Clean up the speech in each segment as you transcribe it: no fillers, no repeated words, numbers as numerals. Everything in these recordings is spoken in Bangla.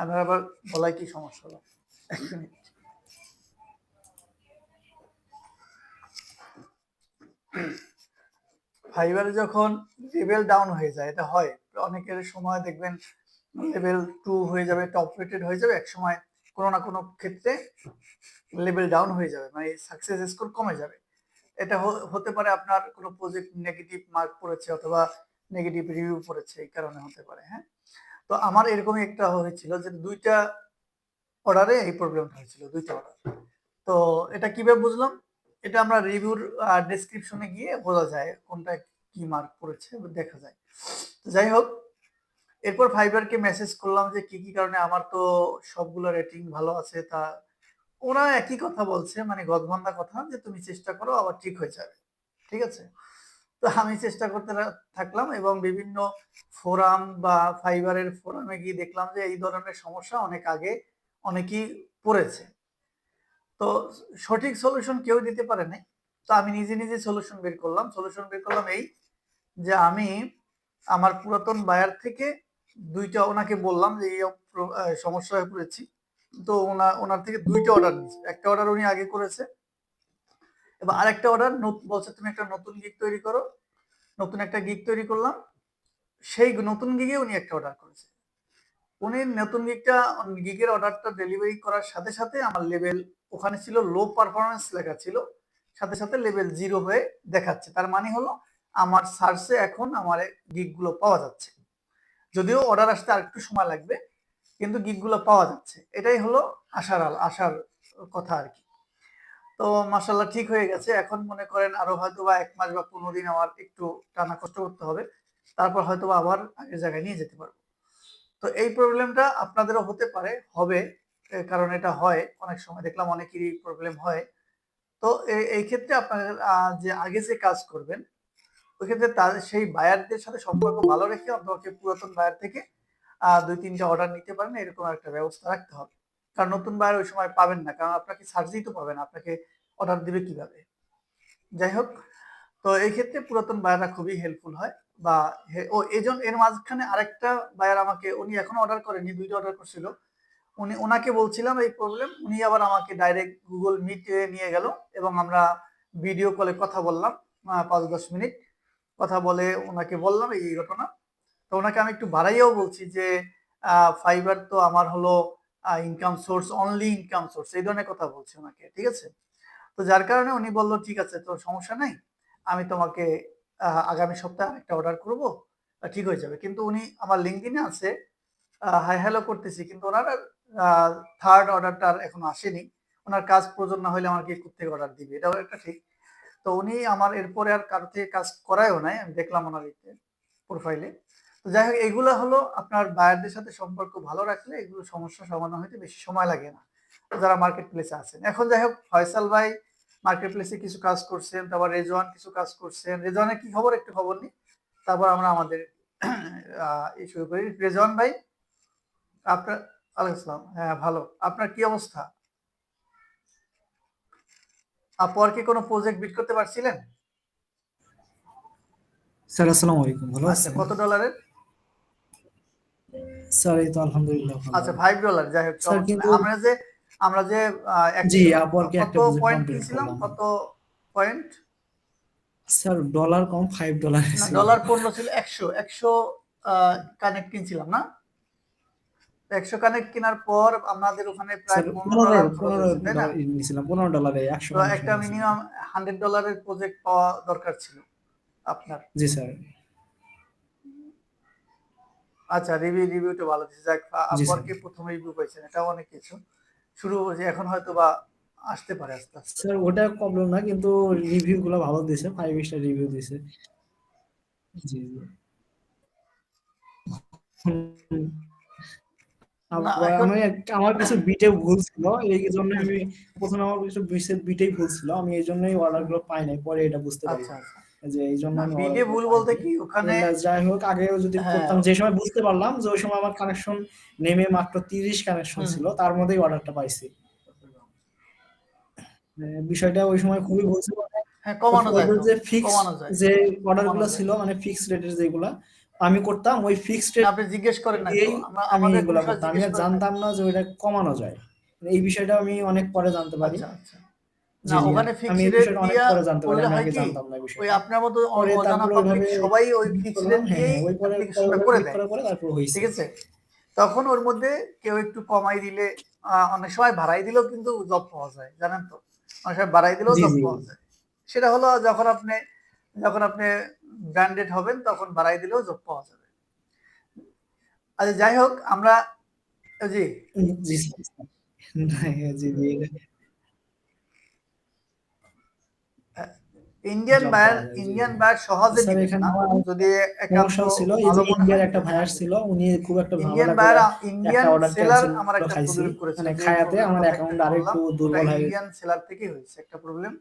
আমার আবার গলায় কি সমস্যা হলো? ১ মিনিট। ফাইবারে যখন লেভেল ডাউন হয়ে যায়, এটা হয়। অনেকের সময় দেখবেন লেভেল 2 হয়ে যাবে, টপ রেটেড হয়ে যাবে। একসময় কোনো না কোনো ক্ষেত্রে লেভেল ডাউন হয়ে যাবে। মানে সাকসেস স্কোর কমে যাবে। এটা হতে পারে আপনার কোনো প্রজেক্ট নেগেটিভ মার্ক পড়েছে অথবা নেগেটিভ রিভিউ পড়েছে, এই কারণে হতে পারে, হ্যাঁ? তো আমার এরকমই একটা হয়েছিল যে ২ টা অর্ডারে এই প্রবলেমটা হয়েছিল, ২ টা অর্ডার। তো এটা কিভাবে বুঝলাম? এটা আমরা রিভিউর ডেসক্রিপশনে গিয়ে বোঝা যায় কোনটা কি মার্ক পড়েছে দেখা যায়। তো যাই হোক, এরপর ফাইবারকে মেসেজ করলাম যে কি কারণে আমার তো সবগুলো রেটিং ভালো আছে। ওরা একই কথা বলছে, মানে গদবাঁধা কথা যে তুমি চেষ্টা করো আবার ঠিক হয়ে যাবে। ঠিক আছে? তো আমি চেষ্টা করতে থাকলাম এবং বিভিন্ন ফোরাম বা ফাইবারের ফোরামে গিয়ে দেখলাম যে এই ধরনের সমস্যা অনেক আগে অনেকেই পড়েছে। তো সঠিক সলিউশন কেউ দিতে পারে নাই। তো আমি নিজে সলিউশন বের করলাম। সলিউশন বের করলাম এই যে আমি আমার পুরাতন বায়ার থেকে ২ টা ওনাকে বললাম যে এই সমস্যায় পড়েছি। তো ওনার থেকে ২ টা অর্ডার নিয়েছি। একটা অর্ডার উনি আগে করেছে এবং আরেকটা অর্ডার বলছে তুমি একটা নতুন গিগ তৈরি করো। নতুন একটা গিগ তৈরি করলাম। সেই নতুন গিগে উনি একটা অর্ডার করেছে। উনি নতুন গিগের অর্ডারটা ডেলিভারি করার সাথে আমার লেভেল ওখানে ছিল লো পারফরম্যান্স লেখা ছিল। সাথে লেভেল 0 হয়ে দেখাচ্ছে। তার মানে হলো আমার সার্চে এখন আমার গিগগুলো পাওয়া যাচ্ছে। যদিও অর্ডার আসতে আরেকটু সময় লাগবে, কিন্তু গিগগুলো পাওয়া যাচ্ছে। এটাই হলো আশার কথা আরকি। তো মাশাআল্লাহ ঠিক হয়ে গেছে। এখন মনে করেন আরো হয়তোবা ১ মাস বা ১৫ দিন আমার একটু টানা কষ্ট করতে হবে। তারপর হয়তোবা আবার আগের জায়গায় নিয়ে যেতে পারবো। তো এই প্রবলেমটা আপনাদেরও হতে পারে, হবে। কারণ এটা হয়। অনেক সময় দেখলাম অনেকেরই প্রবলেম হয়। তো এই ক্ষেত্রে আপনাদের যে আগে যে কাজ করবেন, ওই ক্ষেত্রে সেই বায়ারদের সাথে সম্পর্ক ভালো রেখে অন্তত পুরাতন বায়ার থেকে ২-৩ টা অর্ডার নিতে পারেন, এরকম একটা ব্যবস্থা রাখতে হবে। কারণ নতুন বায়ার ওই সময় পাবেন না। কারণ আপনাকে সার্চেই তো পাবে না। আপনাকে অর্ডার দিবে কিভাবে? যাই হোক, তো এই ক্ষেত্রে পুরাতন বায়াররা খুবই হেল্পফুল হয়। বা এর মাঝখানে আরেকটা বায়ার আমাকে, উনি এখনো অর্ডার করেনি, ২ টা অর্ডার করছিল। ওনাকে বলছিলাম এই প্রবলেম, উনি আবার আমাকে ডাইরেক্ট গুগল মিটে নিয়ে গেল এবং আমরা ভিডিও কলে কথা বললাম ৫-১০ মিনিট। কথা বলে ওনাকে বললাম এই ঘটনা। তো ওনাকে আমি একটু বাড়াইয়াও বলছি যে ফাইবার তো আমার হলো income source, only income source, এই ধরনের কথা বলছি ওনাকে। ঠিক আছে? তো যার কারণে উনি বলল ঠিক আছে, তো সমস্যা নাই। আমি তোমাকে আগামী সপ্তাহে আরেকটা অর্ডার করব। ঠিক হয়ে যাবে। কিন্তু উনি আমার লিঙ্কডইনে আছে, হাই হ্যালো করতেছি, কিন্তু ওনার থার্ড অর্ডারটা আর এখনো আসেনি। ওনার কাজ প্রয়োজন না হলে আমাকে কোত্থেকে অর্ডার দিবে? এটাও একটা ঠিক। তো উনি আমার এরপরে আর কারো থেকে কাজ করায়ও নাই। আমি দেখলাম ওনার প্রোফাইলে। তো যাই হোক, এগুলা হলো আপনার বায়ারদের সাথে সম্পর্ক ভালো রাখলে এগুলো সমস্যা সমাধান হইতে বেশি সময় লাগে না। যারা মার্কেট প্লেসে আছেন। এখন যাই হোক, ফয়সাল ভাই মার্কেট প্লেসে কিছু কাজ করছেন, তারপর রেজওয়ান কিছু কাজ করছেন। রেজওয়ানের কি খবর একটু খবর নিই। তারপর আমরা আমাদের শুরু করি। রেজওয়ান ভাই, আপনার ওয়ালাইকুম আসসালাম। হ্যাঁ, ভালো। আপনার কি অবস্থা? আপওয়ার্ক কি কোনো প্রজেক্ট বিট করতে পারছিলেন? স্যার আসসালামু আলাইকুম, ভালো আচ্ছা, আছেন? কত ডলারের? স্যার এই তো আলহামদুলিল্লাহ ভালো। আচ্ছা, $5। যাই হোক, স্যার সমস্যা নেই। কিন্তু আমরা যে জি আপওয়ার্কে কত একটা প্রজেক্ট পয়েন্ট কমপ্লিট কিনছিলাম? করলাম। কত পয়েন্ট? স্যার ডলার কম $5 না, ছিল। ডলার 15 ছিল। ১০০ কানেক্ট কিনছিলাম না? ১০০ কানেক্ট কেনার পর আমাদের ওখানে প্রায় স্যার $15 খরচ পনেরো হয়েছে, তাই না? নিয়েছিলাম, $15 একশো তো কানেকশন একটা নিয়েছিলাম। মিনিমাম $100 প্রজেক্ট পাওয়া দরকার ছিল আপনার। জি স্যার। আচ্ছা, রিভিউটা ভালো দিছে। যাক, জি স্যার। আপওয়ার্কে ১ম রিভিউ পাইছেন। এটাও অনেক কিছু। শুরু হয়েছে, এখন হয়তোবা আসতে পারে আস্তে, আস্তে। স্যার ওটা প্রবলেম না, কিন্তু রিভিউ গুলো ভালো দিছে, 5 স্টার রিভিউ দিছে। জি জি। হুম, না, আবার এখন আমার কিছু বিটে ভুল ছিল, এই জন্য আমি প্রথমে আমার কিছু বিটেই ভুল ছিল, আমি এই জন্যই অর্ডার গুলো পাই নাই, পরে এটা বুঝতে পারি আচ্ছা, আচ্ছা। যে এই জন্য না, আমি অর্ডার বিডে গুলো ভুল বলতে পাইনি। কি ওখানে যাই হোক, আগেও যদি হ্যাঁ, করতাম, যে সময় বুঝতে পারলাম যে ওই সময় আমার কানেকশন নেমে মাত্র 30 কানেকশন হুম, ছিল, তার মধ্যেই অর্ডারটা পাইছি। বিষয়টা ওই সময় খুবই ভুল ছিল। হ্যাঁ, কমানো যায় ওদের তো। যে ফিক্স কমানো যায়। যে অর্ডার কমানো গুলো যায়। ছিল, মানে ফিক্স রেটের যেগুলা, আমি করতাম ওই ফিক্সড রেট আপনি জিজ্ঞেস করেন নাই তো, দিয়েই আমি আমাদের এগুলা বিষয় করতাম। আমি জিজ্ঞেস আর করেন নাই। জানতাম না যে ওইটা কমানো যায়। এই বিষয়টা আমি অনেক পরে জানতে পারি। আচ্ছা আচ্ছা, জি, না জি। ওখানে আমি ফিক্সড এই রেট বিষয়টা অনেক দিয়া পরে জানতে পারি। করলে আমি হয় আগে কি, জানতাম না এই ওই বিষয়টা। আপনার মতো পরে অজানা তারপরে পাবলিক ওইভাবে সবাই ওই ক্লিক ফিক্সড করলাম। রেট হ্যাঁ, দিয়েই হ্যাঁ। ওই পরে অ্যাপ্লিকেশনটা ওইভাবে করে ক্লিক দেয়, করার পরে তারপর হইছে। ঠিক আছে? তখন ওর মধ্যে কেউ একটু কমাই দিলে, অনেক সময় বাড়াই দিলেও কিন্তু জব পাওয়া যায়, জানেন তো? অনেক সময় বাড়াই দিলেও জি, জব জি। পাওয়া যায়। সেটা হলো যখন আপনি ব্র্যান্ডেড হবেন তখন বাড়াই দিলেও জব পাওয়া যাবে। আচ্ছা যাই হোক, আমরা জি জি, স্যার। না, জি, জি। ইন্ডিয়ান জব বায়ার পাওয়া যায়। জি, জি। ইন্ডিয়ান বায়ার সহজে স্যার নিবেন এখানে না, আমার যদি একান্ত সমস্যাও ছিল। এই ভালো যে মনে ইন্ডিয়ার হয় একটা তাহলে ভাইয়ার নিবেন। ছিল। উনি খুব একটা ইন্ডিয়ান ঝামেলা করে বায়ার, একটা ইন্ডিয়ান অর্ডার সেলার ক্যানসেল আমার একটা খাইছি। প্রবলেম করেছিল, মানে যে খায়াতে প্রবলেমের আমার কথা একটু অ্যাকাউন্ট বললাম, আরেকটু ওটা দুর্বল হয়ে ইন্ডিয়ান সেলার থেকেই হয়েছে একটা প্রবলেম।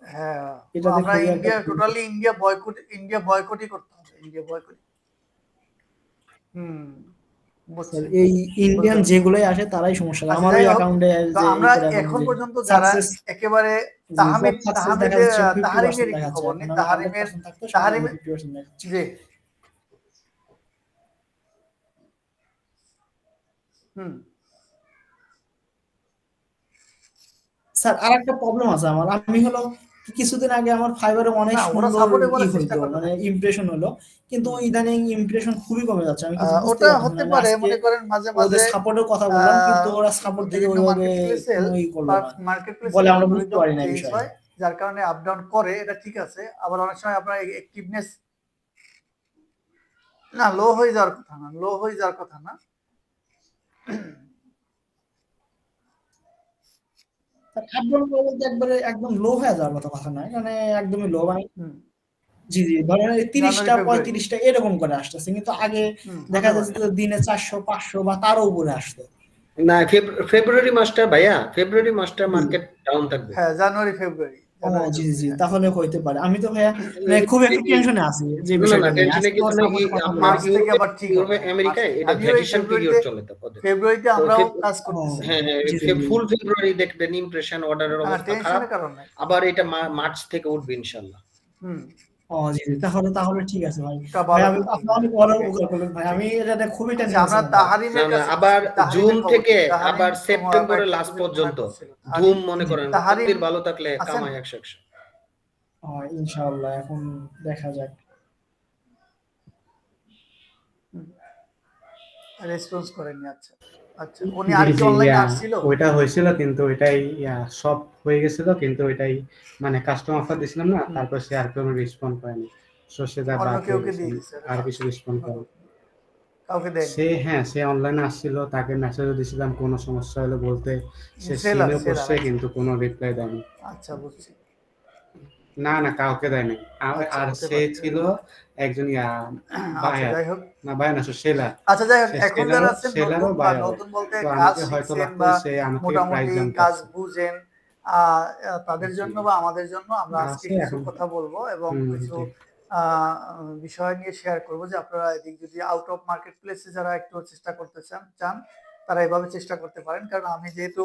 হ্যাঁ, এটাতে আমরা খুবই একটা ইন্ডিয়া টোটালি ইন্ডিয়া বয়কটই করতে হবে, ইন্ডিয়া বয়কট। হুম, স্যার বুঝছি, এই বুঝতে ইন্ডিয়ান পারছি। যেগুলোই আসে তারাই সমস্যা করে। আচ্ছা আমার ওই যাই হোক, অ্যাকাউন্টে তো যে আমরা করে এখন এখন যে পর্যন্ত যারা সাকসেস, একেবারে জি, সব সাকসেস দেখা যাচ্ছে 50% তাহারিমের কি দেখাচ্ছে। খবর এখন নেই? আমি 100% থাকতে সবার আগে তাহারিমের 50% দেখাচ্ছে। জি, হুম, স্যার আরেকটা প্রবলেম আছে আমার। আমি হলো কিছুদিন আগে আমার ফাইবারে অনেক না ওরা সুন্দর সাপোর্টে করার চেষ্টা হইতো, করতে মানে থাকে। ইমপ্রেশন হলো। কিন্তু হুম, ইদানিং ইমপ্রেশন খুবই কমে যাচ্ছে। আমি কিছু বুঝতে ওটা পারতেছি না। হতে আমি পারে, আজকে মনে করেন মাঝে ওদের মাঝে সাপোর্টের কথা বললাম, কিন্তু ওরা সাপোর্ট থেকে বিভিন্ন ওইভাবে মার্কেট প্লেসের কোনো করলো না। বলে আমরা বুঝতে অ্যালগরিদম পারি না এই চেঞ্জ বিষয়ে। হয়, যার কারণে আপ ডাউন করে, এটা ঠিক আছে। আবার অনেক সময় আপনার অ্যাক্টিভনেস না লো হয়ে যাওয়ার কথা না, লো হয়ে যাওয়ার কথা না। আপডাউন করে বলতে একবারে একদম লো হয়ে যাওয়ার মতো কথা নয়। মানে একদমই লো মানে হুম, জি, জি। ধরেন এই ৩০ জানুয়ারি টা ফেব্রুয়ারি, ৩৫ টা এরকম করে আসতেছে। কিন্তু আগে দেখা হতে পারে। যাচ্ছে যে দিনে ৪০০ ৫০০ বা তারও উপরে আসতো। না, ফেব্রুয়ারি মাসটা ভাইয়া, ফেব্রুয়ারি মাসটা জি, জি। মার্কেট ডাউন থাকবে। হ্যাঁ, ও জি, জি, জি। হ্যাঁ। তাহলে হইতে পারে। আমি তো ভাইয়া মানে খুব একটু টেনশনে আছি যে না, না, বিষয়টা নিয়ে। টেনশনের আজকে কিছু ওর নাই। সাপোর্টে কথা আপনার বললাম। মার্চ থেকে ইউরোপে, আবার ঠিক হবে, হ্যাঁ, মার্চ আমেরিকায় থেকে এটা আমিও এই ভ্যাকেশন পিরিয়ড চলে ওদের। ফেব্রুয়ারিতে তো আমরাও কাজ ও করতেছি। হ্যাঁ, হ্যাঁ, জি, জি, জি। ফুল ফেব্রুয়ারি দেখবেন ইমপ্রেশন অর্ডারের না অবস্থা খারাপ। টেনশনের কারণ নাই। আবার এটা মার্চ থেকে উঠবে ইনশাল্লাহ। হুম, ও জি, জি। তাহলে ঠিক আছে ভাই। এটা ভাই ভালো আমি থাকবে, আপনি হ্যাঁ, অনেক বড় ওকে, উপকার করলেন ভাই। ঠিক আমি আছে। এটাতে খুবই আচ্ছা, টেনশনে আমরা ছিলাম ভাই। না, তাহারিমের না, কাছে আবার জুন তাহারিমের খবর থেকে কি? তাহারিম আবার তো আমার সেপ্টেম্বরের একটা লাস্ট প্রজেক্ট মনে পর্যন্ত করছিল, ধুম মনে জি। করেন। তাহারিম তকদির ভালো থাকলে আছেন? কামাই 100-100। ইনশাআল্লাহ এখন দেখা যাক। রেসপন্স করেননি, আচ্ছা আচ্ছা। উনি জি, আর কি জি, অনলাইনে আসছিল? ওইটা হয়েছিল কিন্তু ওইটাই সব হয়ে গেছিল কিন্তু ওইটাই মানে কাস্টমার অফার দিছিলাম না, হুম, তারপর সে আর কোনো রেসপন্ড করেনি। সো সে তার অন্য বাদ হয়ে কেউকে গেছে, দিয়ে দিছে, আর কিছু রেসপন্ড অন্য করেনি। কাউকে দেয়নি। সে অনলাইনে আসছিল, তাকে মেসেজও দিছিলাম কোনো সমস্যা হলে বলতে। সে সেলার সিনও সেলার করছে আচ্ছা কিন্তু কোনো রিপ্লাই দেয়নি। আচ্ছা, বুঝছি। না, না, কাউকে দেয়নি। আচ্ছা, আর হতে সে পারে ছিল একজন আচ্ছা বায়ার, যাই হোক, না বায়ার না, সেলার। আচ্ছা যাই হোক, সে এখন যারা আছেন সেলারও নতুন বা বায়ারও। নতুন বলতে তো কাজ আমাকে হয়তো শিখছেন লাগতো বা সে আমার থেকে প্রাইস মোটামুটি জানতে কাজ আসছে। বুঝেন, তাদের জি, জন্য বা আমাদের জন্য আমরা আজকে আছে কিছু এখন। কথা বলবো এবং কিছু জি। আহ, বিষয় নিয়ে শেয়ার করবো, যে আপনারা এদিক যদি আউট অফ মার্কেট প্লেসে যারা একটু চেষ্টা করতে চান তারা এভাবে চেষ্টা করতে পারেন। কারণ আমি যেহেতু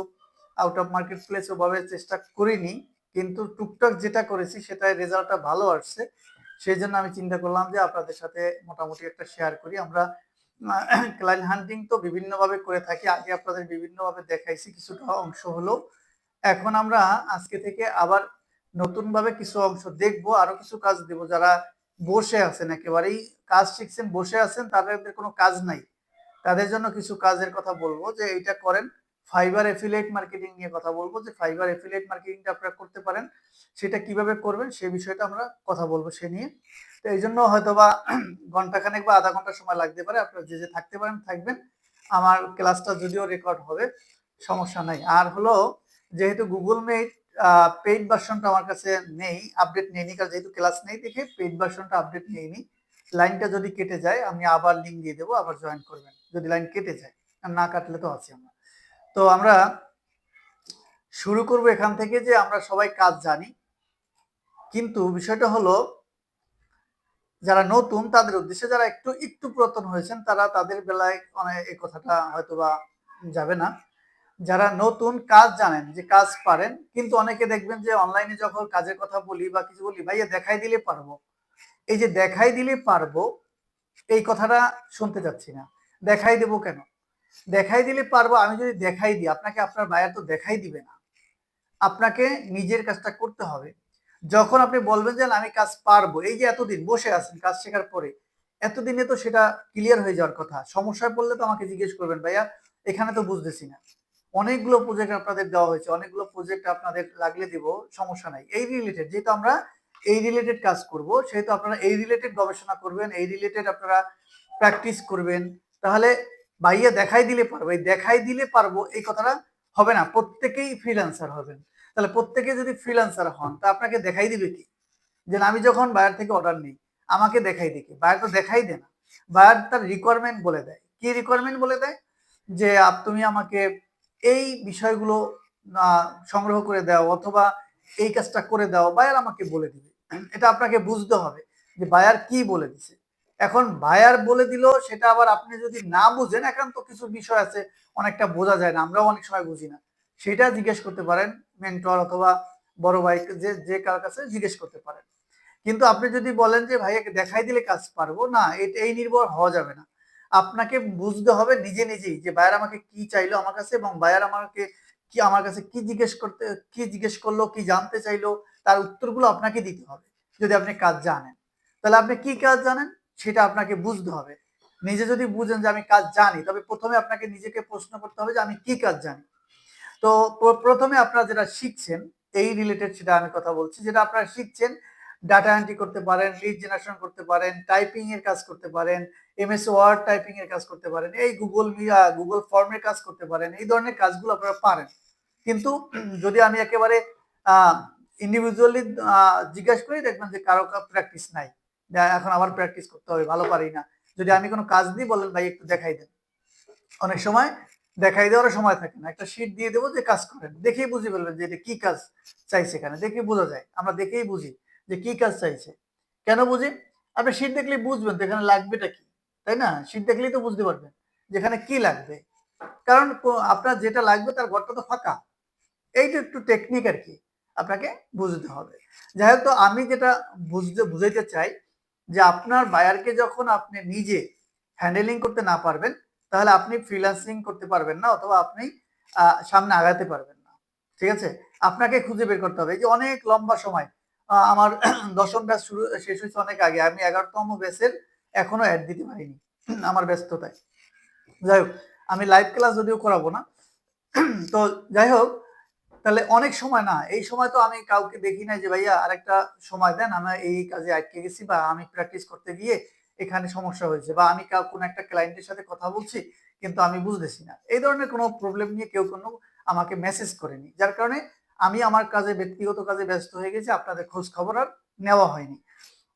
আউট অফ মার্কেট প্লেস ওভাবে চেষ্টা করিনি, কিন্তু টুকটাক যেটা করেছি সেটার রেজাল্টটা ভালো আসছে, সেই জন্য আমি চিন্তা করলাম যে আপনাদের সাথে মোটামুটি একটা শেয়ার করি। আমরা ক্লায়েন্ট হান্টিং তো বিভিন্নভাবে করে থাকি, আগে আপনাদের বিভিন্নভাবে দেখাইছি কিছুটা অংশ হলো। এখন আমরা আজকে থেকে আবার নতুন ভাবে কিছু অংশ দেখবো, আরো কিছু কাজ দেব। যারা বসে আছেন, একেবারেই কাজ শিখছেন বসে আছেন, তাদের কোনো কাজ নাই, তাদের জন্য কিছু কাজের কথা বলবো যে এইটা করেন। ফাইবার এফিলিয়েট মার্কেটিং নিয়ে কথা বলবো, যে ফাইবার এফিলিয়েট মার্কেটিংটা আপনারা করতে পারেন, সেটা কিভাবে করবেন সেই বিষয়টা আমরা কথা বলবো সে নিয়ে। তো এই জন্য হয়তোবা ঘন্টাখানেক বা আধা ঘন্টা সময় লাগতে পারে, আপনারা যে থাকতে পারেন থাকবেন। আমার ক্লাসটা যদিও রেকর্ড হবে, সমস্যা নাই। আর হলো, যেহেতু গুগল মিট পেইড ভার্সনটা আমার কাছে নেই, আপডেট নেইনি, কারণ যেহেতু ক্লাস নেই দেখে পেইড ভার্সনটা আপডেট নেইনি। লাইনটা যদি কেটে যায় আমি আবার লিঙ্ক দিয়ে দেবো, আবার জয়েন করবেন যদি লাইন কেটে যায়, আর না কাটলে তো আছি আমরা। তো আমরা শুরু করব এখান থেকে, যে আমরা সবাই কাজ জানি, কিন্তু বিষয়টা হলো যারা নতুন তাদের উদ্দেশ্যে, যারা একটু একটু পুরাতন হয়েছেন তারা, তাদের বেলায় অনেক এই কথাটা হয়তোবা যাবে না। যারা নতুন কাজ জানেন, যে কাজ পারেন, কিন্তু অনেকে দেখবেন যে অনলাইনে যখন কাজের কথা বলি বা কিছু বলি, ভাইয়া দেখাই দিলে পারবো, এই যে দেখাই দিলে পারবো, এই কথাটা শুনতে চাচ্ছি না। দেখাই দেবো কেন? দেখাই দিলে পারবো, আমি যদি দেখাই দিই আপনাকে, আপনার বায়ার তো দেখাই দিবে না। আপনাকে নিজের কাজটা করতে হবে। যখন আপনি বলবেন যে আমি কাজ পারবো, এই যে এতদিন বসে আছেন কাজ শেখার পরে, এতদিনে তো সেটা ক্লিয়ার হয়ে যাওয়ার কথা। সমস্যায় পড়লে তো আমাকে জিজ্ঞেস করবেন, ভাইয়া এখানে তো বুঝতেছি না। অনেকগুলো প্রজেক্ট আপনাদের দেওয়া হয়েছে, অনেকগুলো প্রজেক্ট আপনাদের লাগলে দিব, সমস্যা নাই। এই রিলেটেড, যেহেতু আমরা এই রিলেটেড কাজ করব, সেহেতু আপনারা এই রিলেটেড গবেষণা করবেন, এই রিলেটেড আপনারা প্র্যাকটিস করবেন। তাহলে ভাইয়া দেখাই দিলে পারবো, এই দেখাই দিলে পারবো এই কথাটা হবে না। প্রত্যেকেই ফ্রিল্যান্সার হবেন। তাহলে প্রত্যেকে যদি ফ্রিল্যান্সার হন, তা আপনাকে দেখাই দিবে কি? যে আমি যখন বায়ার থেকে অর্ডার নিই, আমাকে দেখাই দেখি, বায়ার তো দেখাই দেয় না। বায়ার তার রিকোয়ারমেন্ট বলে দেয়। কি রিকোয়ারমেন্ট বলে দেয়? যে তুমি আমাকে এই বিষয়গুলো সংগ্রহ করে দাও, অথবা এই কাজটা করে দাও, বায়ার আমাকে বলে দিবে। এটা আপনাকে বুঝতে হবে যে বায়ার কি বলে দিছে। এখন বায়ার বলে দিল, সেটা আবার আপনি যদি না বুঝেন, একান্ত কিছু বিষয় আছে অনেকটা বোঝা যায় না, আমরাও অনেক সময় বুঝি না, সেটা জিজ্ঞেস করতে পারেন মেন্টর অথবা বড় ভাই, যে কার কাছে জিজ্ঞেস করতে পারেন। কিন্তু আপনি যদি বলেন যে ভাইয়াকে দেখাই দিলে কাজ পারবো, না, এই নির্ভর হওয়া যাবে না। আপনাকে বুঝতে হবে নিজে নিজেই যে বায়ার আমাকে কি চাইলো আমার কাছে, এবং বায়ার আমাকে কি আমার কাছে কি জিজ্ঞেস করলো, কি জানতে চাইলো, তার উত্তরগুলো আপনাকে দিতে হবে। যদি আপনি কাজ জানেন, তাহলে আপনি কি কাজ জানেন সেটা আপনাকে বুঝতে হবে। নিজে যদি বুঝেন যে আমি কাজ জানি, তবে প্রথমে আপনাকে নিজেকে প্রশ্ন করতে হবে যে আমি কি কাজ জানি। তো প্রথমে আপনারা যেটা শিখছেন এই রিলেটেড, সেটা আমি কথা বলছি, যেটা আপনারা শিখছেন, ডাটা এন্ট্রি করতে পারেন, লিড জেনারেশন করতে পারেন, টাইপিং এর কাজ করতে পারেন, এমএস ওয়ার্ড টাইপিং এর কাজ করতে পারেন, এই গুগল ফর্মের কাজ করতে পারেন, এই ধরনের কাজগুলো আপনারা পারেন। কিন্তু যদি আমি একেবারে ইন্ডিভিজুয়ালি জিজ্ঞাসা করি, দেখবেন যে কারো প্র্যাকটিস নাই, এখন আবার প্র্যাকটিস করতে হবে, ভালো পারি না। যদি আমি কোনো কাজ দিই, বলেন ভাই একটু দেখাই দেন, অনেক সময় দেখাই দেওয়ার সময় থাকে না, একটা শীট দিয়ে দেবো যে কাজ করেন, দেখেই বুঝে ফেলবেন যে এটা কি কাজ চাইছে। এখানে দেখে বোঝা যায়, আমরা দেখেই বুঝি যে কি কাজ চাইছে। কেন বুঝি? আপনি শীট দেখলেই বুঝবেন তো এখানে লাগবেটা কি, তাই না? শীট দেখলেই তো বুঝতে পারবেন যে এখানে কি লাগবে, কারণ আপনার যেটা লাগবে তার ঘরটা তো ফাঁকা। এইটা একটু টেকনিক আর কি, আপনাকে বুঝতে হবে। যাই হোক, তো আমি যেটা বুঝাইতে চাই, যে আপনার বায়ারকে যখন আপনি নিজে হ্যান্ডেলিং করতে না পারবেন, তাহলে আপনি ফ্রিল্যান্সিং করতে পারবেন না, অথবা আপনি সামনে আগাতে পারবেন না। ঠিক আছে? আপনাকে খুঁজে বের করতে হবে। এই যে অনেক লম্বা সময়, আমার 10ম ব্যাচ শেষ হয়েছে অনেক আগে, আমি 11তম ব্যাচের এখনো অ্যাড দিতে পারিনি আমার ব্যস্ততায়। যাই হোক, আমি লাইভ ক্লাস যদিও করাবো না। তো যাই হোক, তাহলে অনেক সময় না, এই সময় তো আমি কাউকে দেখি নাই যে ভাইয়া আরেকটা সময় দেন, আমি এই কাজে আটকে গেছি, বা আমি প্র্যাকটিস করতে গিয়ে এখানে সমস্যা হয়েছে, বা আমি কোনো একটা ক্লায়েন্টের সাথে কথা বলছি কিন্তু আমি বুঝতেছি না, এই ধরনের কোনো প্রবলেম নিয়ে কেউ কোনো আমাকে মেসেজ করেনি। যার কারণে আমি আমার কাজে, ব্যক্তিগত কাজে ব্যস্ত হয়ে গেছি, আপনাদের খোঁজ খবর আর নেওয়া হয়নি।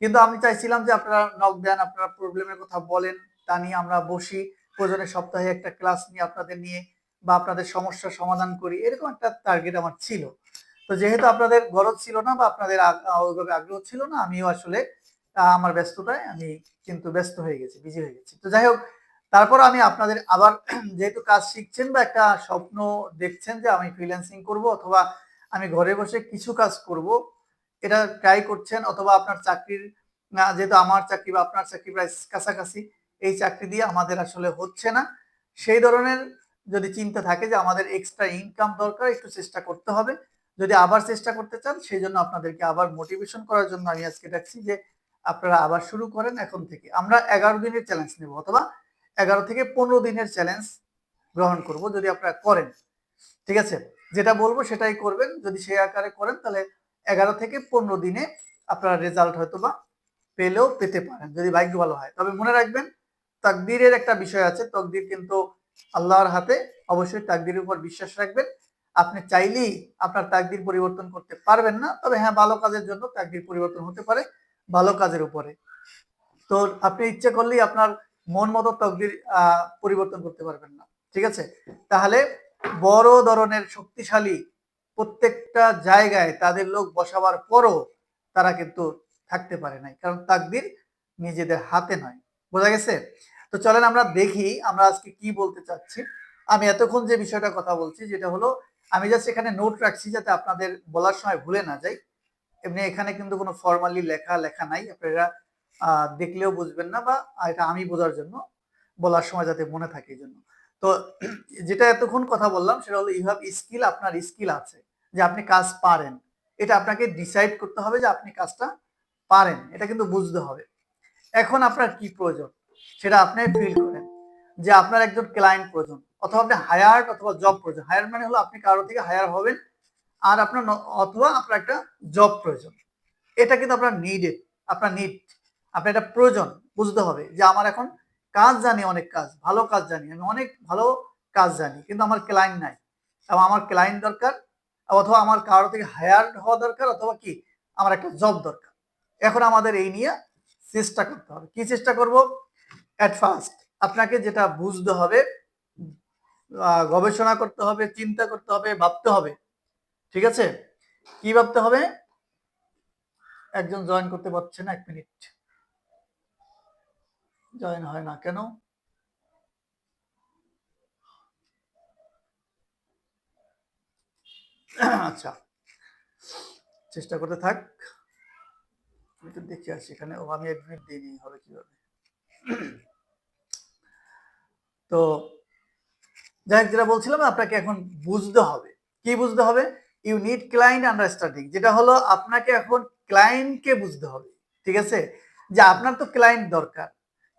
কিন্তু আমি চাইছিলাম যে আপনারা নক দেন, আপনারা প্রবলেমের কথা বলেন, তা নিয়ে আমরা বসি, প্রয়োজনে সপ্তাহে একটা ক্লাস নিয়ে আপনাদের নিয়ে, বা আপনাদের সমস্যার সমাধান করি, এরকম একটা টার্গেট আমার ছিল। তো যেহেতু আপনাদের গরজ ছিল না, বা আপনাদের ওইভাবে আগ্রহ ছিল না, আমিও আসলে আমার ব্যস্ততায় আমি কিন্তু ব্যস্ত হয়ে গেছি, বিজি হয়ে গেছি। তো যাই হোক, তারপর আমি আপনাদের আবার যেহেতু কাজ শিখছেন, বা একটা স্বপ্ন দেখছেন যে আমি ফ্রিল্যান্সিং করব, অথবা আমি ঘরে বসে কিছু কাজ করব, এটা ট্রাই করছেন, অথবা আপনার চাকরির, যেহেতু আমার চাকরি বা আপনার চাকরি প্রায় কাছাকাছি, এই চাকরি দিয়ে আমাদের আসলে হচ্ছে না, সেই ধরনের যদি চিন্তা থাকে যে আমাদের এক্সট্রা ইনকাম দরকার, একটু চেষ্টা করতে হবে, যদি আবার চেষ্টা করতে চান, সেই জন্য আপনাদেরকে আবার মোটিভেশন করার জন্য আমি আজকে ডাকছি যে আপনারা আবার শুরু করেন। এখন থেকে আমরা 11 দিনের চ্যালেঞ্জ নেব, অথবা 11 থেকে 15 দিনের চ্যালেঞ্জ গ্রহণ করব, যদি আপনারা করেন। ঠিক আছে? যেটা বলবো সেটাই করবেন, যদি সেই আকারে করেন, তাহলে 11 থেকে 15 দিনে আপনারা রেজাল্ট হয়তো বা পেলেও পেতে পারেন, যদি ভাগ্য ভালো হয়। তবে মনে রাখবেন, তাকদীরের একটা বিষয় আছে, তকদির কিন্তু আল্লাহর হাতে, অবশ্যই তাকদীরের উপর বিশ্বাস রাখবেন। আপনি চাইলেই আপনার তাকদীর পরিবর্তন করতে পারবেন না, তবে হ্যাঁ, ভালো কাজের জন্য তাকদীর পরিবর্তন হতে পারে, ভালো কাজের উপরে। তো আপনি ইচ্ছে করলেই আপনার মন মতো তকদির পরিবর্তন করতে পারবেন না। ঠিক আছে? তাহলে বড় ধরনের শক্তিশালী প্রত্যেকটা জায়গায় তাদের লোক বসাবার পরও তারা কিন্তু থাকতে পারে নাই, কারণ তাকদির নিজেদের হাতে নয়। বোঝা গেছে? তো চলেন আমরা দেখি আমরা আজকে কি বলতে চাচ্ছি। আমি এতক্ষণ যে বিষয়টা কথা বলছি, যেটা হলো, আমি জাস্ট এখানে নোট রাখছি যাতে আপনাদের বলার সময় ভুলে না যাই। এমনি এখানে কিন্তু কোনো ফর্মালি লেখা নাই, আপনারা দেখলেও বুঝবেন না, বা এটা আমি বোঝার জন্য বলার সময় যাতে মনে থাকে এই জন্য। তো যেটা এতক্ষণ কথা বললাম সেটা হলো ইউ হ্যাভ স্কিল, আপনার স্কিল আছে যে আপনি কাজ পারেন, এটা আপনাকে ডিসাইড করতে হবে যে আপনি কাজটা পারেন, এটা কিন্তু বুঝতে হবে। এখন আপনার কি প্রয়োজন সেটা আপনি ফিল করেন যে আপনার একজন ক্লায়েন্ট প্রয়োজন, অথবা আপনি হায়ার্ড অথবা জব প্রয়োজন। হায়ার মানে হলো আপনি কারো থেকে হায়ার হবেন, আর আপনার অথবা আপনার একটা জব প্রয়োজন। এটা কিন্তু আপনার নিডেড, আপনার নিড, আপনার এটা প্রয়োজন বুঝতে হবে যে আমার এখন কাজ জানি, অনেক কাজ, ভালো কাজ জানি, আমি অনেক ভালো কাজ জানি, কিন্তু আমার ক্লায়েন্ট নাই, এবং আমার ক্লায়েন্ট দরকার, অথবা আমার কারো থেকে হায়ার হওয়া দরকার, অথবা কি আমার একটা জব দরকার। এখন আমাদের এই নিয়ে চেষ্টা করতে হবে। কি চেষ্টা করব? অ্যাট ফার্স্ট আপনাকে যেটা বুঝতে হবে, গবেষণা করতে হবে, চিন্তা করতে হবে, ভাবতে হবে। ঠিক আছে? কি ভাবতে হবে? একজন জয়েন করতে পারছে না, 1 মিনিট, জয়েন হয় না কেন? আচ্ছা, চেষ্টা করতে থাক, আমি তো দেখে আসি এখানে। ও, আমি অ্যাডমিট দিইনি, হবে কিভাবে? তো যাই হোক, যেটা বলছিলাম, আপনাকে এখন বুঝতে হবে। কি বুঝতে হবে? ইউ নিড ক্লায়েন্ট আন্ডারস্ট্যান্ডিং, যেটা হলো আপনাকে এখন ক্লায়েন্টকে বুঝতে হবে। ঠিক আছে? যে আপনার তো ক্লায়েন্ট দরকার,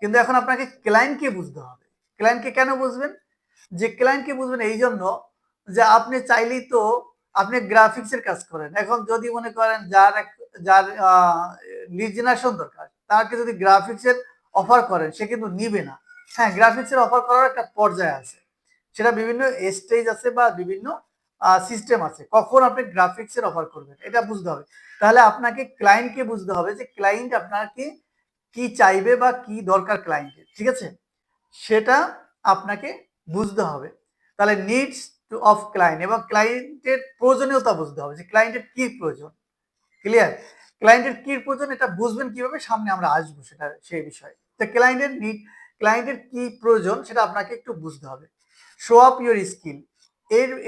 কিন্তু এখন আপনাকে ক্লায়েন্টকে বুঝতে হবে। ক্লায়েন্টকে কেন বুঝবেন? যে ক্লায়েন্টকে বুঝবেন এই জন্য যে আপনি চাইলেই তো, আপনি গ্রাফিক্সের কাজ করেন, এখন যদি মনে করেন যার লিড জেনারেশন দরকার, তাকে যদি গ্রাফিক্সের অফার করেন, সে কিন্তু নিবে না। হ্যাঁ, গ্রাফিক্সের অফার করার একটা পর্যায়ে আছে, সেটা বিভিন্ন স্টেজ আছে বা বিভিন্ন সিস্টেম আছে, কখন আপনি গ্রাফিক্সের অফার করবেন এটা বুঝতে হবে। তাহলে আপনাকে ক্লায়েন্টকে বুঝতে হবে যে ক্লায়েন্ট আপনাকে কি চাইবে বা কি দরকার ক্লায়েন্টের। ঠিক আছে? সেটা আপনাকে বুঝতে হবে। তাহলে নিডস অফ ক্লায়েন্ট, এবং ক্লায়েন্টের প্রয়োজনীয়তা বুঝতে হবে যে ক্লায়েন্টের কি প্রয়োজন। ক্লিয়ার? ক্লায়েন্টের কি প্রয়োজন এটা বুঝবেন কিভাবে, সামনে আমরা আসবো সেটা, সেই বিষয়ে। তো ক্লায়েন্টের নিড, ক্লায়েন্টের কি প্রয়োজন সেটা আপনাকে একটু বুঝতে হবে। শো আপ ইউর স্কিল,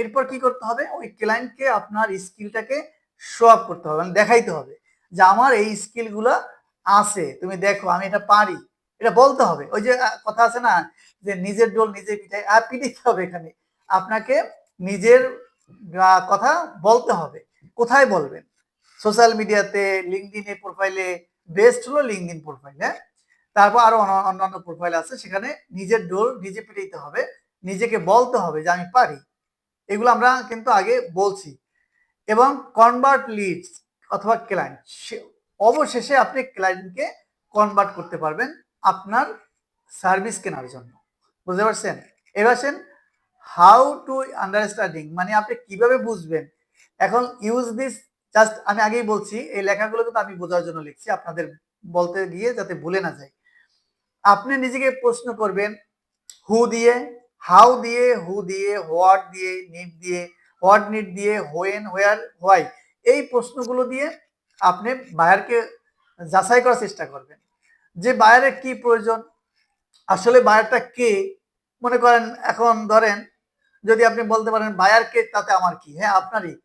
এরপর কি করতে হবে? ওই ক্লায়েন্টকে আপনার স্কিলটাকে শো আপ করতে হবে, মানে দেখাইতে হবে যে আমার এই স্কিলগুলো আছে, তুমি দেখো আমি এটা পারি, এটা বলতে হবে। ওই যে কথা আছে না যে নিজের ডোল নিজে পিটাই, আর পিটাইতে হবে। এখানে আপনাকে নিজের কথা বলতে হবে। কোথায় বলবেন? সোশ্যাল মিডিয়াতে, লিঙ্কডইনে প্রোফাইলে, বেস্ট হলো লিঙ্কডইন প্রোফাইল। হ্যাঁ, তারপর আরো অন্যান্য প্রোফাইল আছে, সেখানে নিজের ডোর নিজে পিটাইতে হবে, নিজেকে বলতে হবে যে আমি পারি। এগুলো আমরা কিন্তু আগে বলছি। এবং কনভার্ট লিডস অথবা ক্লায়েন্ট, অবশেষে আপনি ক্লায়েন্টকে কনভার্ট করতে পারবেন আপনার সার্ভিস কেনার জন্য। বুঝতে পারছেন? এবার আসেন হাউ টু আন্ডারস্ট্যান্ডিং, মানে আপনি কিভাবে বুঝবেন। এখন ইউজ দিস, জাস্ট আমি আগেই বলছি, এই লেখাগুলো কিন্তু আমি বোঝার জন্য লিখছি, আপনাদের বলতে গিয়ে যাতে ভুলে না যায়। আপনি নিজেকে প্রশ্ন করবেন হু দিয়ে, হাউ দিয়ে, হু দিয়ে, হোয়াট দিয়ে, নিড দিয়ে, হোয়াট নিড দিয়ে, হোয়েন, হোয়ার, হোয়াই, এই প্রশ্নগুলো দিয়ে আপনি বায়ারকে যাচাই করার চেষ্টা করবেন যে বায়ারের কি প্রয়োজন, আসলে বায়ারটা কে। মনে করেন, এখন ধরেন যদি আপনি বলতে পারেন বায়ার কে, তাতে আমার কি? হ্যাঁ, আপনারই।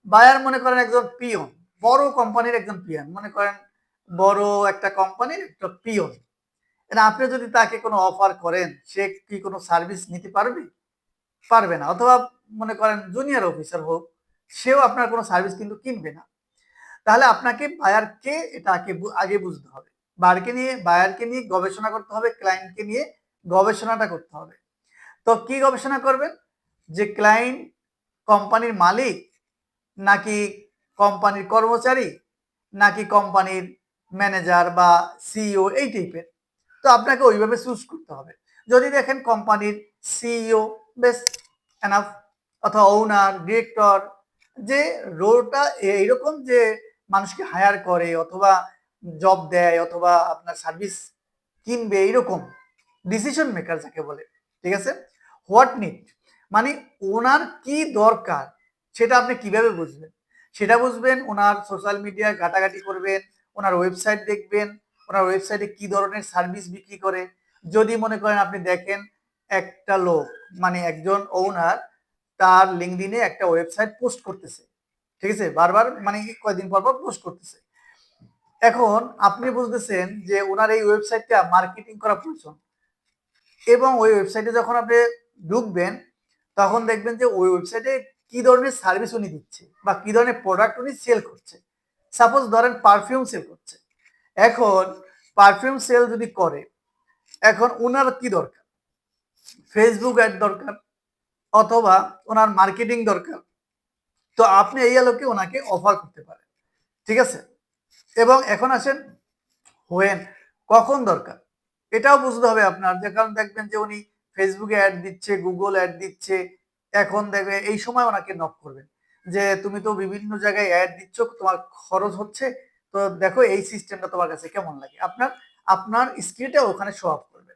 বায়ার মনে করেন একজন পিয়ন, বড় কোম্পানির একজন পিয়ন, মনে করেন বড় একটা কোম্পানির একটা পিয়ন। এটা আপনি যদি তাকে কোনো অফার করেন, সে কি কোনো সার্ভিস নিতে পারবে? পারবে না। অথবা মনে করেন জুনিয়র অফিসার হোক, সেও আপনার কোনো সার্ভিস কিন্তু কিনবে না। তাহলে আপনাকে বায়ারকে এটা আগে বুঝতে হবে। বায়ারকে নিয়ে গবেষণা করতে হবে, ক্লায়েন্টকে নিয়ে গবেষণাটা করতে হবে। তো কি গবেষণা করবেন? যে ক্লায়েন্ট কোম্পানির মালিক, নাকি কোম্পানির কর্মচারী, নাকি কোম্পানির ম্যানেজার বা সিইও, এই টাইপের। তো আপনাকে ওইভাবে চুজ করতে হবে। যদি দেখেন কোম্পানির সিইও, বেশ এনাফ, অথবা ওনার, ডিরেক্টর, যে রোলটা এইরকম যে মানুষকে হায়ার করে অথবা জব দেয় অথবা আপনার সার্ভিস কিনবে, এইরকম ডিসিশন মেকার যাকে বলে। ঠিক আছে? হোয়াট নিড, মানে ওনার কি দরকার সেটা আপনি কিভাবে বুঝবেন? সেটা বুঝবেন ওনার সোশ্যাল মিডিয়ায় ঘাটাঘাটি করবেন, ওনার ওয়েবসাইট দেখবেন, ওনার ওয়েবসাইটে কি ধরনের সার্ভিস বিক্রি করে। যদি মনে করেন আপনি দেখেন একটা লোক, মানে একজন ওনার, তার লিঙ্কডইনে একটা ওয়েবসাইট পোস্ট করতেছে, ঠিক আছে, বারবার, মানে কয়েকদিন পর পর পোস্ট করতেছে, এখন আপনি বুঝতেছেন যে ওনার এই ওয়েবসাইটটা মার্কেটিং করা প্রয়োজন, এবং ওই ওয়েবসাইটে যখন আপনি ঢুকবেন তখন দেখবেন যে ওই ওয়েবসাইটে কি ধরনের সার্ভিস উনি দিচ্ছে বা কি ধরনের প্রোডাক্ট উনি সেল করছে। সাপোজ ধরেন পারফিউম সেল করছে, এখন পারফিউম সেল যদি করে, এখন ওনার কি দরকার, ফেসবুক অ্যাড দরকার অথবা ওনার মার্কেটিং দরকার। তো আপনি এই আলোকে ওনাকে অফার করতে পারেন, ঠিক আছে। এবং এখন আসেন হোয়েন, কখন দরকার এটাও বুঝতে হবে আপনার, যে কারণ দেখবেন যে উনি ফেসবুকে অ্যাড দিচ্ছে, গুগল অ্যাড দিচ্ছে, এখন দেখবে এই সময় ওনাকে নক করবেন যে তুমি তো বিভিন্ন জায়গায় অ্যাড দিচ্ছ, তোমার খরচ হচ্ছে, তো দেখো এই সিস্টেমটা তোমার কাছে কেমন লাগে, আপনার আপনার স্ক্রিনটা ওখানে শো আপ করবে।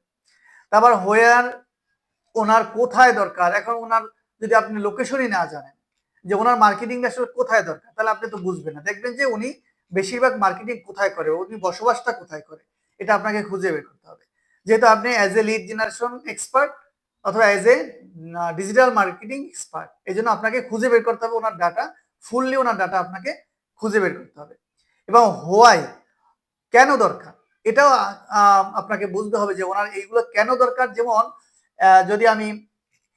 তারপর হোয়ার, ওনার কোথায় দরকার। এখন ওনার যদি আপনি লোকেশনই না জানেন যে ওনার মার্কেটিং আসলে কোথায় দরকার, তাহলে আপনি তো বুঝবেন না। দেখবেন যে উনি বেশিরভাগ মার্কেটিং কোথায় করে, উনি বসবাসটা কোথায় করে, এটা আপনাকে খুঁজে বের করতে হবে। যেহেতু আপনি as a lead generation expert অথবা as a digital marketing expert, এই জন্য আপনাকে খুঁজে বের করতে হবে owner data, fully owner data আপনাকে খুঁজে বের করতে হবে। এবং হোয়াই, কেন দরকার, এটাও আপনাকে বুঝতে হবে যে ওনার এইগুলো কেন দরকার। যেমন যদি আমি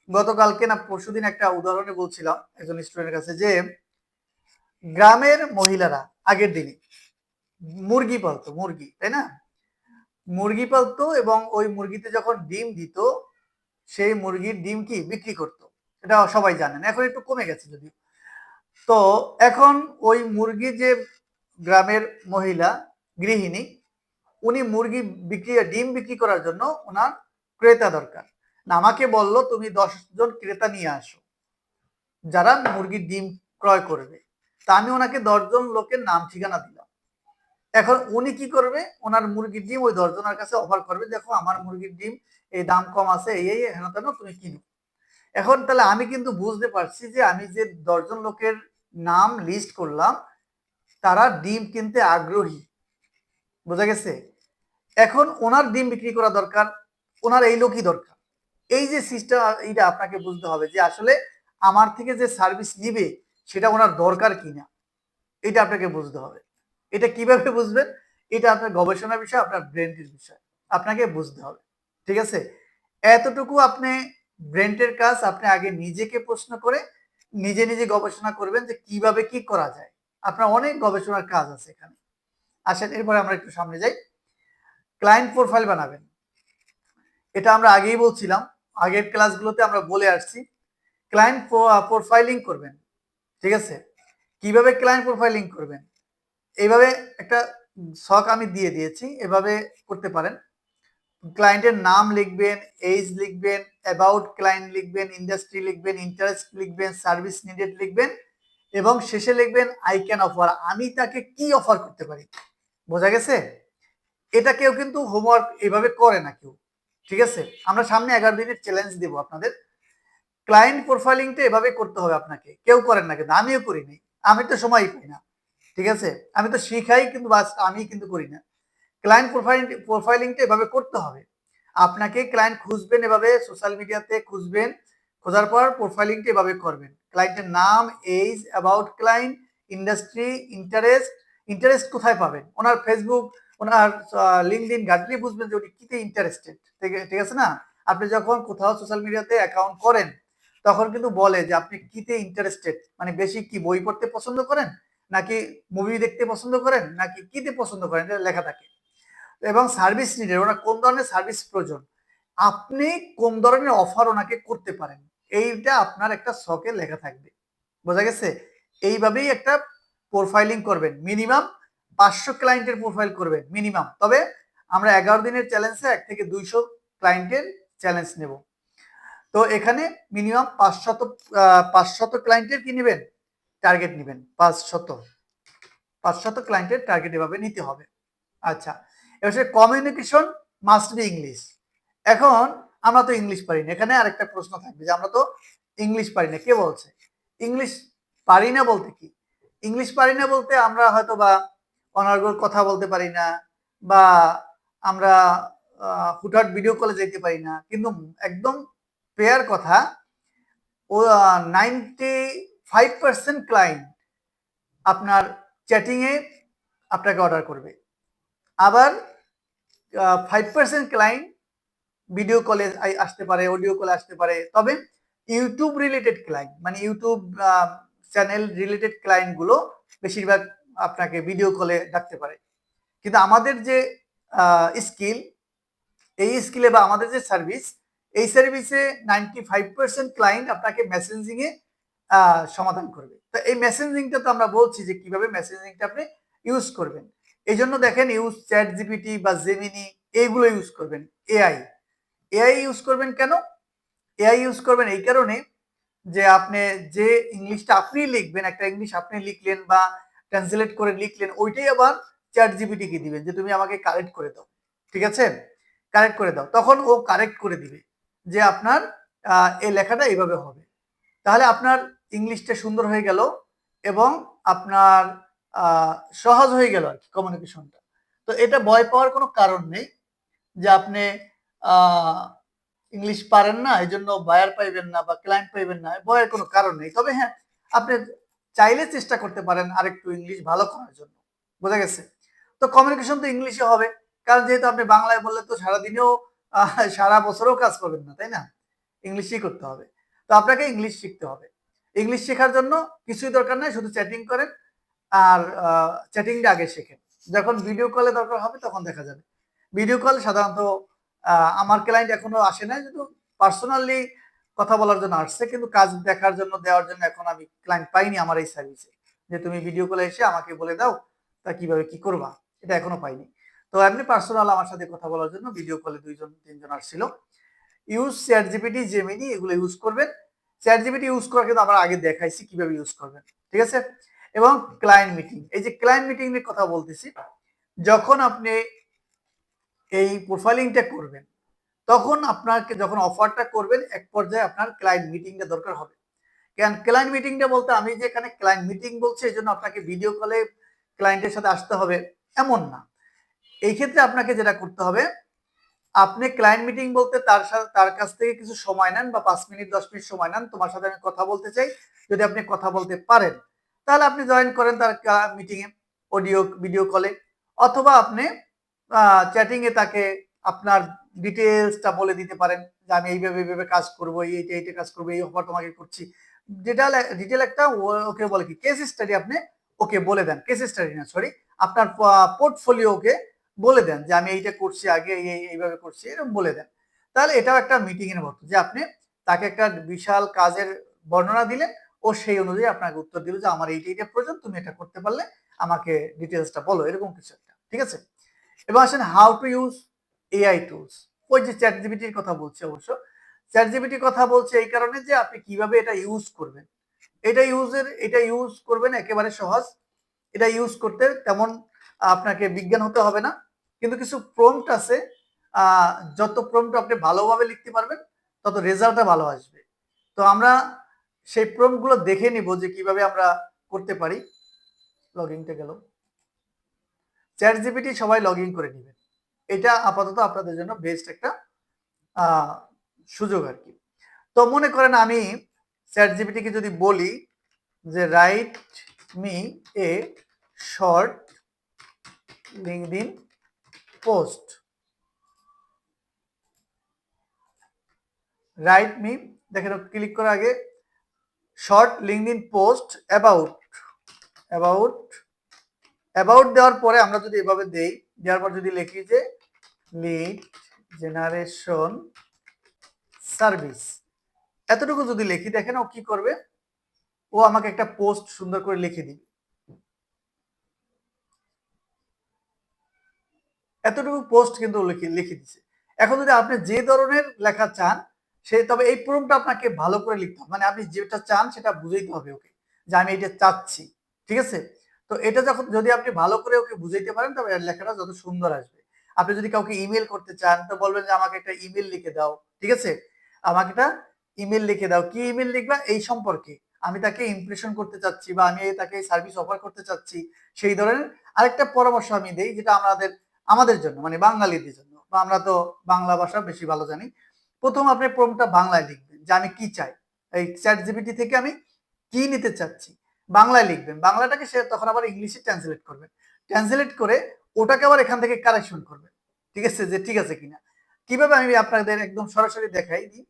গতকালকে না পরশুদিন একটা উদাহরণে বলছিলাম একজন স্টুডেন্টের কাছে, যে গ্রামের মহিলারা আগের দিনে মুরগি পালতো, মুরগি, তাই না, মুরগি পালতো, এবং ওই মুরগিতে যখন ডিম দিত সেই মুরগির ডিম কি বিক্রি করতো, এটা সবাই জানেন, এখন একটু কমে গেছে যদিও। তো এখন ওই মুরগি যে গ্রামের মহিলা গৃহিণী, উনি মুরগি বিক্রি, ডিম বিক্রি করার জন্য ওনার ক্রেতা দরকার। না, আমাকে বললো তুমি 10 জন ক্রেতা নিয়ে আসো যারা মুরগির ডিম ক্রয় করবে। তা আমি ওনাকে 10 জন লোকের নাম ঠিকানা দিলাম। এখন উনি কি করবে, ওনার মুরগির ডিম ওই 10 জনের কাছে অফার করবে, দেখো আমার মুরগির ডিম এই দাম কম আছে, এই হেন তেন, তুমি কিনো। এখন তাহলে আমি কিন্তু বুঝতে পারছি যে আমি যে 10 জন লোকের নাম লিস্ট করলাম তারা ডিম কিনতে আগ্রহী, বোঝা গেছে। এখন ওনার ডিম বিক্রি করা দরকার, ওনার এই লোকই দরকার। এই যে সিস্টেম, এইটা আপনাকে বুঝতে হবে যে আসলে আমার থেকে যে সার্ভিস নিবে সেটা ওনার দরকার কিনা, এটা আপনাকে বুঝতে হবে। এটা কিভাবে বুঝবেন, এটা আপনার গবেষণার বিষয়, আপনার ব্রেনটির বিষয়, আপনাকে বুঝতে হবে, ঠিক আছে। এতটুকু আপনি ব্রেনটের কাজ, আপনি আগে নিজেকে প্রশ্ন করে নিজে নিজে গবেষণা করবেন যে কিভাবে কি করা যায়। আপনার অনেক গবেষণার কাজ আছে এখানে। আসেন এরপরে আমরা একটু সামনে যাই। ক্লায়েন্ট প্রোফাইল বানাবেন, এটা আমরা আগেই বলছিলাম, আগের ক্লাসগুলোতে আমরা বলে আসছি। ক্লায়েন্ট প্রোফাইলিং করবেন, ঠিক আছে। কিভাবে ক্লায়েন্ট প্রোফাইলিং করবেন, এইভাবে একটা ছক আমি দিয়ে দিয়েছি, এভাবে করতে পারেন। ক্লায়েন্টের নাম লিখবেন, এজ লিখবেন, অ্যাবাউট ক্লায়েন্ট লিখবেন, ইন্ডাস্ট্রি লিখবেন, ইন্টারেস্ট লিখবেন, সার্ভিস নিডেড লিখবেন, এবং শেষে লিখবেন আই ক্যান অফার, আমি তাকে কি অফার করতে পারি। বোঝা গেছে। এটা কেউ কিন্তু হোমওয়ার্ক এভাবে করে না কেউ, ঠিক আছে। আমরা সামনে 11 দিনের চ্যালেঞ্জ দেবো আপনাদের। ক্লায়েন্ট প্রোফাইলিংটা এভাবে করতে হবে আপনাকে, কেউ করেন না, কিন্তু আমিও করি নাই, আমি তো সময়ই পাই না, ঠিক আছে। আমি তো শিখাই কিন্তু বাস আমি কিন্তু করি না। ক্লায়েন্ট প্রোফাইলিংটা এভাবে করতে হবে। আপনাকে ক্লায়েন্ট খুঁজবেন, এভাবে সোশ্যাল মিডিয়াতে খুঁজবেন, খোঁজার পর প্রোফাইলিংটা এভাবে করবেন। ক্লায়েন্টের নাম, age, about client, industry, interest. Interest কোথায় পাবেন, ওনার ফেসবুক, ওনার লিঙ্কডইন ঘাটলে বুঝবেন যে উনি কিতে ইন্টারেস্টেড, ঠিক আছে না। আপনি যখন কোথাও সোশ্যাল মিডিয়াতে অ্যাকাউন্ট করেন তখন কিন্তু বলে যে আপনি কিতে ইন্টারেস্টেড, মানে বেশি কি বই পড়তে পছন্দ করেন, নাকি মুভি দেখতে পছন্দ করেন, নাকি কিতে পছন্দ করেন, এটা লেখা থাকে। এবং সার্ভিস নিডেড, ওনার কোন ধরনের সার্ভিস প্রয়োজন, আপনি কোন ধরনের অফার ওনাকে করতে পারেন, এইটা আপনার একটা শখে লেখা থাকবে। বোঝা গেছে। এইভাবেই একটা প্রোফাইলিং করবেন। মিনিমাম 500 ক্লায়েন্টের প্রোফাইল করবেন মিনিমাম। তবে আমরা 11 দিনের চ্যালেঞ্জে 1 থেকে 200 ক্লায়েন্টের চ্যালেঞ্জ নেব। তো এখানে মিনিমাম 500 ক্লায়েন্টের কি নেবেন, টার্গেট নেবেন। 500 ক্লায়েন্টের টার্গেট এভাবে নিতে হবে। আচ্ছা, এবার কমিউনিকেশন মাস্ট বি ইংলিশ। এখন আমরা তো ইংলিশ পারি না, এখানে আরেকটা প্রশ্ন থাকবে যে আমরা তো ইংলিশ পারি না। কে বলছে ইংলিশ পারি না বলতে? কি ইংলিশ পারি না বলতে আমরা হয়তো বা অনর্গল কথা বলতে পারি না, বা আমরা হুটহাট ভিডিও কলে যেতে পারি না, কিন্তু একদম ফেয়ার কথা, ও 95% ক্লায়েন্ট আপনার চ্যাটিং এ আপনাকে অর্ডার করবে। আবার 5% ক্লায়েন্ট ভিডিও কলে আসতে পারে, অডিও কলে আসতে পারে। তবে ইউটিউব রিলেটেড ক্লায়েন্ট মানে ইউটিউব চ্যানেল রিলেটেড ক্লায়েন্ট গুলো বেশিরভাগ আপনাকে ভিডিও কলে ডাকতে পারে। কিন্তু আমাদের যে স্কিল, এই স্কিলে বা আমাদের যে সার্ভিস, এই সার্ভিসে 95% ক্লায়েন্ট আপনাকে মেসেজিং এ সমাধান করবে। তো এই মেসেজিংটা তো আমরা বলছি যে কিভাবে মেসেজিংটা আপনি ইউজ করবেন। এই জন্য দেখেন ইউজ চ্যাট জিপিটি বা জেমিনি, এইগুলো ইউজ করবেন। এআই ইউজ করবেন কেন? এআই ইউজ করবেন এই কারণে যে আপনি যে ইংলিশটা আপনি লিখবেন, একটা ইংলিশ আপনি লিখলেন বা ট্রান্সলেট করে লিখলেন, ওইটাই আবার চ্যাট জিপিটি কে দিবেন যে তুমি আমাকে কারেক্ট করে দাও, ঠিক আছে, কারেক্ট করে দাও। তখন ও কারেক্ট করে দিবে যে আপনার এই লেখাটা এইভাবে হবে। তাহলে আপনার ইংলিশটা সুন্দর হয়ে গেল এবং আপনার সহজ হয়ে গেল আর কি কমিউনিকেশনটা। তো এটা ভয় পাওয়ার কোনো কারণ নেই যে আপনি ইংলিশ পারেন না এই জন্য বায়ার পাইবেন না বা ক্লায়েন্ট পাইবেন না, ভয়ের কোনো কারণ নেই। তবে হ্যাঁ, আপনি চাইলে চেষ্টা করতে পারেন আরেকটু ইংলিশ ভালো করার জন্য। বোঝা গেছে? তো কমিউনিকেশন তো ইংলিশে হবে, কারণ যেহেতু আপনি বাংলায় বললে তো সারাদিনেও সারা বছরও কাজ পাবেন না, তাই না? ইংলিশই করতে হবে। তো আপনাকে ইংলিশ শিখতে হবে। ইংলিশ শেখার জন্য কিছুই দরকার নাই, শুধু চ্যাটিং করেন আর চ্যাটিংটা আগে শেখেন। যখন ভিডিও কলে দরকার হবে তখন দেখা যাবে। ভিডিও কল সাধারণত আমার ক্লায়েন্ট এখনো আসে নাই, কিন্তু পার্সোনালি কথা বলার জন্য আসছে, কিন্তু কাজ দেখার জন্য দেওয়ার জন্য এখন আমি ক্লায়েন্ট পাইনি আমার এই সার্ভিসে যে তুমি ভিডিও কলে এসে আমাকে বলে দাও তা কিভাবে কি করবা, এটা এখনো পাইনি। তো এমনি পার্সোনাল আমার সাথে কথা বলার জন্য ভিডিও কলে 2-3 জন আসছিল। ইউজ চ্যাট জিপিটি, জেমিনি, এগুলো ইউজ করবেন। চ্যাট জিপিটি ইউজ করা কিন্তু আমরা আগে দেখাইছি কিভাবে ইউজ করবেন, ঠিক আছে। এবং ক্লায়েন্ট মিটিং, এই যে ক্লায়েন্ট মিটিং এর কথা বলতেছি, যখন আপনি এই প্রোফাইলিংটা করবেন তখন আপনাকে যখন অফারটা করবেন এক পর্যায়ে আপনার ক্লায়েন্ট মিটিংটা দরকার হবে। কেন ক্লায়েন্ট মিটিংটা বলতে আমি যে এখানে ক্লায়েন্ট মিটিং বলছি এই জন্য আপনাকে ভিডিও কলে ক্লায়েন্টের সাথে আসতে হবে এমন না। এই ক্ষেত্রে আপনাকে যেটা করতে হবে, আপনি ক্লায়েন্ট মিটিং বলতে তার কাছ থেকে কিছু সময় নেন বা 5 মিনিট 10 মিনিট সময় নেন, তোমার সাথে আমি কথা বলতে চাই। যদি আপনি কথা বলতে পারেন তাহলে আপনি জয়েন করেন তার মিটিং এ, অডিও ভিডিও কলে, অথবা আপনি চ্যাটিং এ তাকে আপনার ডিটেলসটা বলে দিতে পারেন যে আমি এইভাবে কাজ করব, এইটা কাজ করবো, এই অফার তোমাকে করছি। ডিটেল একটা ওকে বলে কি কেস স্টাডি আপনি ওকে বলে দেন, কেস স্টাডি না সরি, আপনার পোর্টফোলিও ওকে বলে দেন যে আমি এইটা করছি আগে এইভাবে করছি, এরকম বলে দেন। তাহলে এটাও একটা মিটিং এর মতো যে আপনি তাকে একটা বিশাল কাজের বর্ণনা দিলেন, ও সেই অনুযায়ী আপনাকে উত্তর দিল যে আমার এইটা প্রয়োজন, তুমি এটা করতে পারলে আমাকে ডিটেলসটা বলো, এরকম কিছু একটা, ঠিক আছে। এবার আসেন how to use AI tools. ওই যে চ্যাট জিপিটির কথা বলছি, অবশ্য চ্যাট জিপিটির কথা বলছে এই কারণে যে আপনি কিভাবে এটা ইউজ করবেন। এটা ইউজ করবেন একেবারে সহজ। এটা ইউজ করতে তেমন আপনাকে বিজ্ঞান হতে হবে না, কিন্তু কিছু প্রম্পট আছে, যত প্রম্পট আপনি ভালোভাবে লিখতে পারবেন তত রেজাল্টটা ভালো আসবে। তো আমরা সেই প্রম্পট গুলো দেখে নিব যে কিভাবে আমরা করতে পারি। লগইনটা গেল, চ্যাট জিপিটি সবাই লগ ইন করে নেবেন, এটা আপাতত আপনাদের জন্য বেস্ট একটা সুযোগ আর কি। তো মনে করেন আমি চ্যাট জিপিটিকে যদি বলি যে write me a short LinkedIn post, write me, দেখেন ক্লিক করার আগে শর্ট লিঙ্কডইন পোস্ট অ্যাবাউট দেওয়ার পরে আমরা যদি এভাবে দেই, দেওয়ার পর যদি লিখি যে লিড জেনারেশন সার্ভিস, এতটুকু যদি লিখি, দেখেন ও কি করবে, ও আমাকে একটা পোস্ট সুন্দর করে লিখে দিবে। এতটুকু পোস্ট কিন্তু লিখে দিছে। এখন যদি আপনি যে ধরনের লেখা চান তবে এই প্রম্পটটা আপনাকে ভালো করে লিখতে হবে, মানে আপনি যেটা চান সেটা বুঝাইতে হবে ওকে যে আমি এটা চাচ্ছি, ঠিক আছে। তো এটা যদি আপনি ভালো করে ওকে বুঝাইতে পারেন তবে লেখাটা যত সুন্দর আসবে। আপনি যদি কাউকে ইমেল করতে চান তো বলবেন যে আমাকে একটা ইমেল লিখে দাও, ঠিক আছে, আমাকে একটা ইমেল লিখে দাও। কি ইমেল লিখবা, এই সম্পর্কে আমি তাকে ইমপ্রেশন করতে চাচ্ছি বা আমি তাকে সার্ভিস অফার করতে চাচ্ছি, সেই ধরনের আরেকটা পরামর্শ আমি দেই যেটা আমাদের জন্য মানে বাঙালিদের জন্য, বা আমরা তো বাংলা ভাষা বেশি ভালো জানি। প্রথম আপনি প্রম্পটটা বাংলায় লিখবেন যে আমি কি চাই, এই চ্যাট জিপিটি থেকে আমি কি নিতে চাচ্ছি, বাংলায় লিখবেন। বাংলাটাকে সে তখন আবার ইংলিশে ট্রান্সলেট করবেন। ট্রান্সলেট করে ওটাকে আবার এখান থেকে কারেকশন করবেন, ঠিক আছে, যে ঠিক আছে কিনা। কিভাবে আমি আপনাদের একদম সরাসরি দেখাই দিই।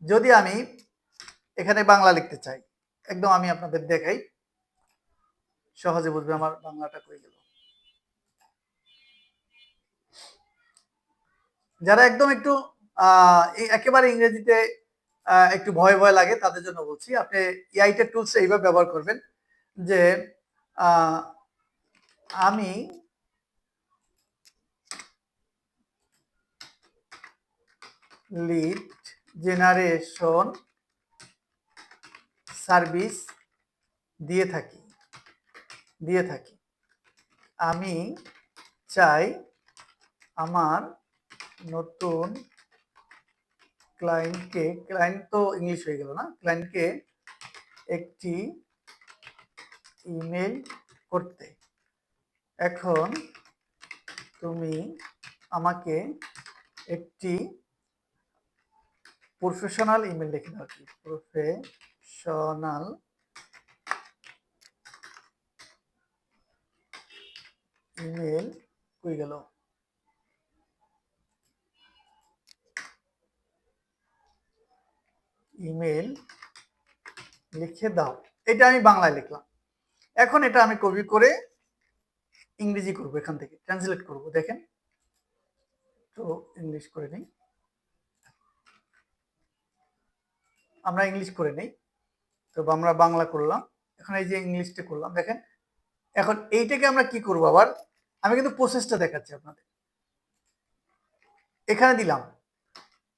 যদি আমি এখানে বাংলা লিখতে চাই, একদম আমি আপনাদের দেখাই, সহজে বুঝবে আমার বাংলাটা কই গেল। যারা একদম একটু একেবারে ইংরেজিতে একটু ভয় ভয় লাগে তাদের জন্য বলছি, আপনি ইআইটের টুলস এইভাবে ব্যবহার করবেন যে আমি লিড জেনারেশন সার্ভিস দিয়ে থাকি, আমি চাই আমার নতুন ক্লায়েন্টকে, ক্লায়েন্ট তো ইংলিশ হয়ে গেল না, ক্লায়েন্টকে একটি ইমেল করতে। এখন তুমি আমাকে একটি প্রফেশনাল ইমেল লিখে দাও, কি প্রফেশনাল ইমেল কই গেল, ইমেল লিখে দাও। এটা আমি বাংলায় লিখলাম। এখন এটা আমি কপি করে ইংরেজি করব, এখান থেকে ট্রান্সলেট করব। দেখেন তো ইংলিশ করে নেই, আমরা ইংলিশ করে নেই, তো আমরা বাংলা করলাম। এখন এই যে ইংলিশটা করলাম, দেখেন এখন এইটাকে আমরা কি করব, আবার আমি কিন্তু প্রসেসটা দেখাচ্ছি আপনাদের। এখানে দিলাম,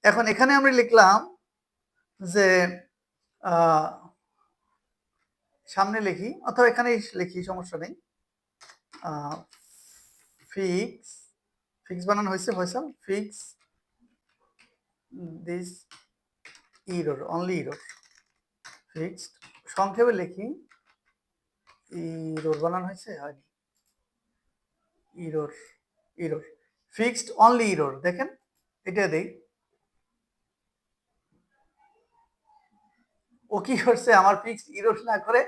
এখন এখানে আমরা লিখলাম যে সামনে লিখি অথবা এখানে লিখি, সমস্যা নেই। ফিক্স বানানো হয়েছে, Faisal, fix this error, only error, fixed, সংক্ষেপে লিখি ইরর বানানো হয়েছে, হয়নি, ইরর ফিক্সড অনলি ইরর। দেখেন এটা দেই, ও কি করছে, আমার ফিক্সড ইরর না করে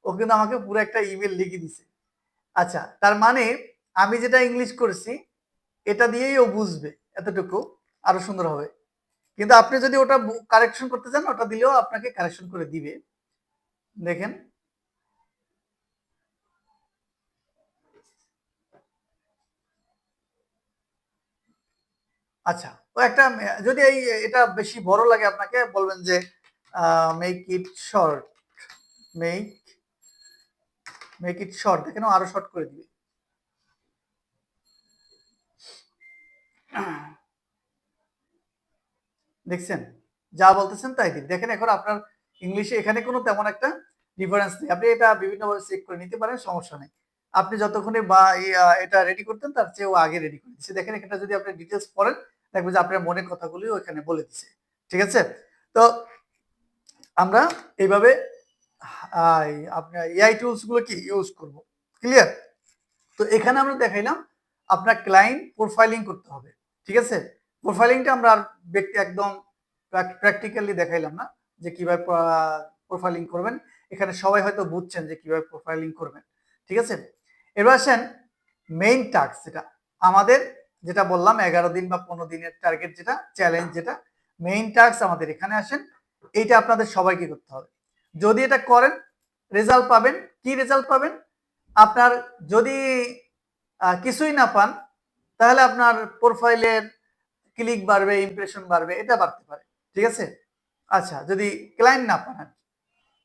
ও কিন্তু আমাকে পুরো একটা ইমেল লিখে দিছে। আচ্ছা, তার মানে আমি যেটা ইংলিশ করেছি এটা দিয়েই ও বুঝবে, এতটুকু আরো সুন্দর হবে। কিন্তু আপনি যদি ওটা কারেকশন করতে চান, ওটা দিলেও আপনাকে কারেকশন করে দিবে। দেখেন আচ্ছা, ও একটা যদি এটা বেশি বড় লাগে আপনাকে বলবেন যে make it short, make it short, দেখেন আরো শর্ট করে দিবে। দেখছেন, যা বলতেছেন তাই দিন। দেখেন এখন আপনার ইংলিশে এখানে কোনো তেমন একটা ডিফারেন্স নেই, আপনি এটা বিভিন্নভাবে চেক করে নিতে পারেন, সমস্যা নেই। আপনি যতক্ষণে বা এটা রেডি করতেন তার চেয়েও আগে রেডি করে দিচ্ছে। দেখেন এটা যদি আপনি ডিটেলস পড়েন দেখবেন যে আপনার মনের কথাগুলিও এখানে বলে দিচ্ছে, ঠিক আছে। তো আমরা এইভাবে আপনার এআই টুলস গুলো কি ইউজ করব, ক্লিয়ার। তো এখানে আমরা দেখাইলাম আপনার ক্লায়েন্ট প্রোফাইলিং করতে হবে, ঠিক আছে। প্রোফাইলিংটা আমরা ব্যক্তি একদম প্র্যাকটিক্যালি দেখাইলাম না যে কিভাবে প্রোফাইলিং করবেন, এখানে সবাই হয়তো বুঝছেন যে কিভাবে প্রোফাইলিং করবেন, ঠিক আছে। এবার আসেন মেইন টাস্ক, যেটা আমাদের, যেটা বললাম 11 দিন বা 15 দিনের টার্গেট, যেটা চ্যালেঞ্জ, যেটা মেইন টাস্ক আমাদের এখানে আসেন। এইটা আপনাদের সবাইকে করতে হবে। যদি এটা করেন রেজাল্ট পাবেন। কি রেজাল্ট পাবেন, আপনার যদি কিছুই না পান তাহলে আপনার প্রোফাইলের ক্লিক বাড়বে, ইমপ্রেশন বাড়বে, এটা বাড়তে পারে, ঠিক আছে। আচ্ছা, যদি ক্লায়েন্ট না পান,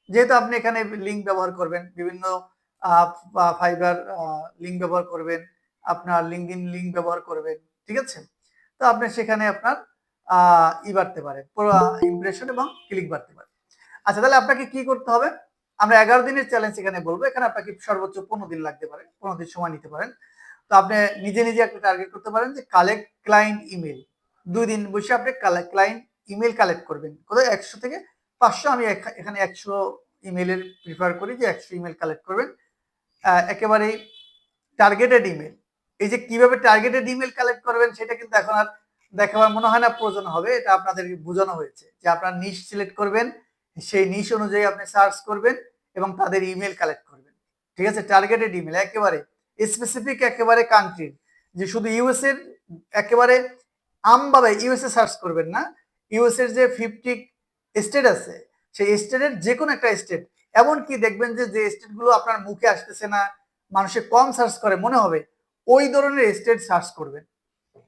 যেহেতু আপনি এখানে লিঙ্ক ব্যবহার করবেন, বিভিন্ন ফাইবার লিঙ্ক ব্যবহার করবেন, আপনার লিঙ্কডইন লিঙ্ক ব্যবহার করবেন, ঠিক আছে। তো আপনি সেখানে আপনার বাড়তে পারে, ইমপ্রেশন এবং ক্লিক বাড়তে পারে। আচ্ছা, তাহলে আপনাকে কি করতে হবে, আমরা 11 দিনের চ্যালেঞ্জ এখানে বলবো। এখানে আপনাকে সর্বোচ্চ 15 দিন লাগতে পারে, 15 দিন সময় নিতে পারেন। তো আপনি নিজে নিজে একটা টার্গেট করতে পারেন যে কালেক্ট ক্লায়েন্ট ইমেল। 2 দিন বসে আপনি ক্লায়েন্ট ইমেল কালেক্ট করবেন, কোথায় 100 থেকে 500, আমি এখানে 100 ইমেলের প্রিফার করি যে 100 ইমেল কালেক্ট করবেন, একেবারেই টার্গেটেড ইমেল। এই যে কিভাবে টার্গেটেড ইমেল কালেক্ট করবেন সেটা কিন্তু এখন আর দেখাবার মনে হয় না প্রয়োজন হবে, এটা আপনাদেরকে বোঝানো হয়েছে যে আপনার নিশ সিলেক্ট করবেন, সেই নিশ অনুযায়ী আপনি সার্চ করবেন এবং তাদের ইমেল কালেক্ট করবেন, ঠিক আছে, টার্গেটেড ইমেল একেবারে স্পেসিফিক, একেবারে কান্ট্রির, যে শুধু ইউএস এর একেবারে আমভাবে ইউএসএ সার্চ করবেন না। ইউএস এর যে 50 স্টেট আছে, সেই স্টেটের যে কোনো একটা স্টেট, এমনকি দেখবেন যে যে স্টেটগুলো আপনার মুখে আসতেছে না, মানুষে কম সার্চ করে মনে হবে, ওই ধরনের স্টেট সার্চ করবেন।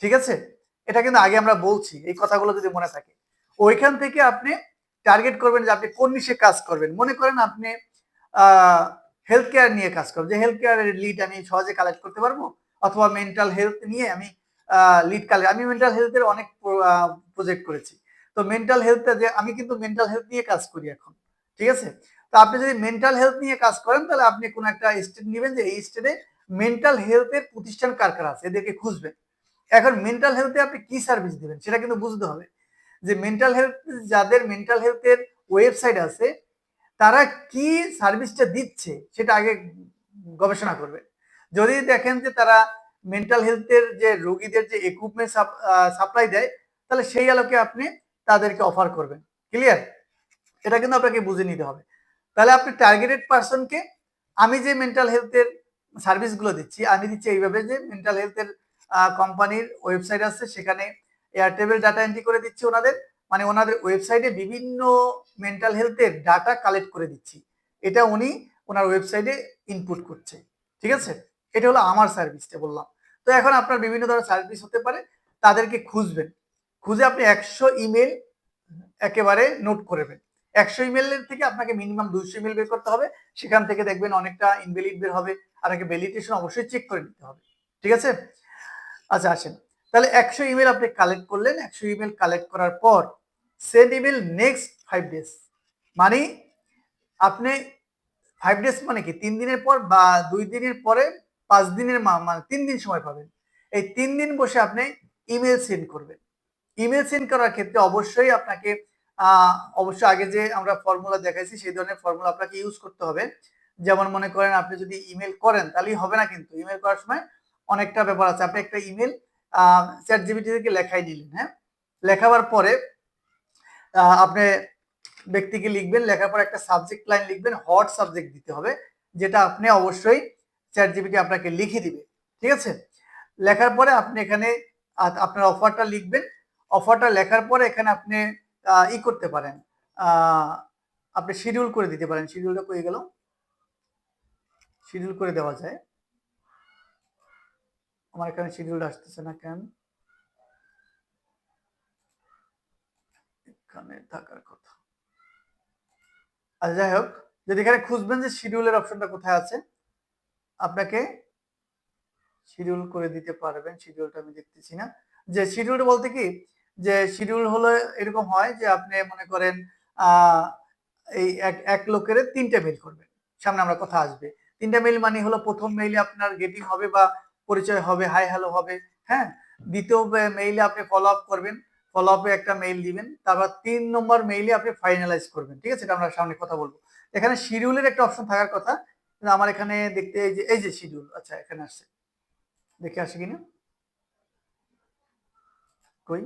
ঠিক আছে, এটা কিন্তু আগে আমরা বলছি, এই কথাগুলো যদি মনে থাকে। ওইখান থেকে আপনি টার্গেট করবেন যে আপনি কোন নিশে কাজ করবেন। মনে করেন আপনি হেলথ কেয়ার নিয়ে কাজ করবেন, যে হেলথ কেয়ারের লিড আমি সহজে কালেক্ট করতে পারবো, অথবা মেন্টাল হেলথ নিয়ে আমি লিড কালেক্ট, আমি মেন্টাল হেলথের অনেক প্রজেক্ট করেছি। তো মেন্টাল হেলথ, যে আমি কিন্তু মেন্টাল হেলথ নিয়ে কাজ করি এখন। ঠিক আছে, তো আপনি যদি মেন্টাল হেলথ নিয়ে কাজ করেন, তাহলে আপনি কোন একটা স্টেট নেবেন, যে এই স্টেটে মেন্টাল হেলথের প্রতিষ্ঠান কার কার আছে, এদেরকে খুঁজবেন। এখন মেন্টাল হেলথে আপনি কি সার্ভিস দিবেন সেটা কিন্তু বুঝতে হবে, যে মেন্টাল হেলথ, যাদের মেন্টাল হেলথের ওয়েবসাইট আছে, তারা কি সার্ভিসটা দিচ্ছে সেটা আগে গবেষণা করবে। যদি দেখেন যে তারা মেন্টাল হেলথের যে রোগীদের যে ইকুইপমেন্ট সাপ্লাই দেয়, তাহলে সেই আলোকে আপনি তাদেরকে অফার করবেন। ক্লিয়ার? এটা কিন্তু আপনাকে বুঝে নিতে হবে। তাহলে আপনি টার্গেটেড পারসনকে, আমি যে মেন্টাল হেলথের সার্ভিসগুলো দিচ্ছি, আমি দিচ্ছি এইভাবে, যে মেন্টাল হেলথের কোম্পানির ওয়েবসাইট আছে, সেখানে এয়ারটেবল ডাটা এন্ট্রি করে দিচ্ছি ওনাদের, মানে ওনাদের ওয়েবসাইটে বিভিন্ন মেন্টাল হেলথের ডাটা কালেক্ট করে দিচ্ছি, এটা উনি ওনার ওয়েবসাইটে ইনপুট করছে। ঠিক আছে, এটা হলো আমার সার্ভিসটা বললাম। তো এখন আপনার বিভিন্ন ধরনের সার্ভিস হতে পারে, তাদেরকে খুঁজবেন, খুঁজে আপনি 100 ইমেল একেবারে নোট করবেন। 100 ইমেলের থেকে আপনাকে মিনিমাম 200 ইমেল বের করতে হবে। সেখান থেকে দেখবেন অনেকটা ইনভ্যালিড বের হবে, আর আগে ভ্যালিডেশন অবশ্যই চেক করে নিতে হবে। ঠিক আছে, আচ্ছা আসেন, তাহলে 100 ইমেল আপনি কালেক্ট করলেন। 100 ইমেল কালেক্ট করার পর সেন্ড ইমেল নেক্সট 5 ডেজ, মানে আপনি 5 ডেজ মানে কি 3 দিনের পর, বা 2 দিনের পরে 5 দিনের মানে 3 দিন সময় পাবেন। এই 3 দিন বসে আপনি ইমেল সেন্ড করবেন। ইমেল সেন্ড করার ক্ষেত্রে অবশ্যই আপনাকে অবশ্যই আগে যে আমরা ফর্মুলা দেখাইছি, সেই ধরনের ফর্মুলা আপনাকে ইউজ করতে হবে। যেমন মনে করেন আপনি যদি ইমেল করেন, তাহলেই হবে না, কিন্তু ইমেল করার সময় অনেকটা ব্যাপার আছে। আপনি একটা ইমেল চ্যাট জিপিটি থেকে লেখাই নিলেন, হ্যাঁ, লেখাবার পরে আপনি ব্যক্তিকে লিখবেন, লেখার পর একটা সাবজেক্ট লাইন লিখবেন, হট সাবজেক্ট দিতে হবে, যেটা আপনি অবশ্যই চ্যাট জিপিটি আপনাকে লিখে দিবে। ঠিক আছে, লেখার পরে আপনি এখানে আপনার অফারটা লিখবেন। অফারটা লেখার পরে এখানে আপনি ই করতে পারেন, আপনি শিডিউল করে দিতে পারেন। শিডিউলটা কই গেল? শিডিউল করে দেওয়া যায়। আমার এখানে শিডিউলটা আসতেছে না কেন? এখানে থাকার কথা। আচ্ছা যাই হোক, যদি এখানে খুঁজবেন যে শিডিউলের অপশনটা কোথায় আছে, আপনাকে শিডিউল করে দিতে পারবেন। শিডিউলটা আমি দেখতেছি না। যে শিডিউল বলতে কি, যে শিডিউল হলো এরকম হয় যে আপনি মনে করেন এই এক লোকের 3টা মেইল করবেন, সামনে আমরা কথা আসবে। 3টা মেইল মানে হলো, প্রথম মেইলে আপনার গেটিং হবে বা পরিচয় হবে, হাই হ্যালো হবে, হ্যাঁ। দ্বিতীয় মেইলে আপনি ফলো আপ করবেন, ফলো আপে একটা মেইল দিবেন। তারপর 3 নম্বর মেইলে আপনি ফাইনালাইজ করবেন। ঠিক আছে, এটা আমরা সামনে কথা বলবো। এখানে শিডিউলের একটা অপশন থাকার কথা, কিন্তু আমার এখানে দেখতে এই যে শিডিউল, আচ্ছা এখানে আসছে, দেখে আসে কিনা, কই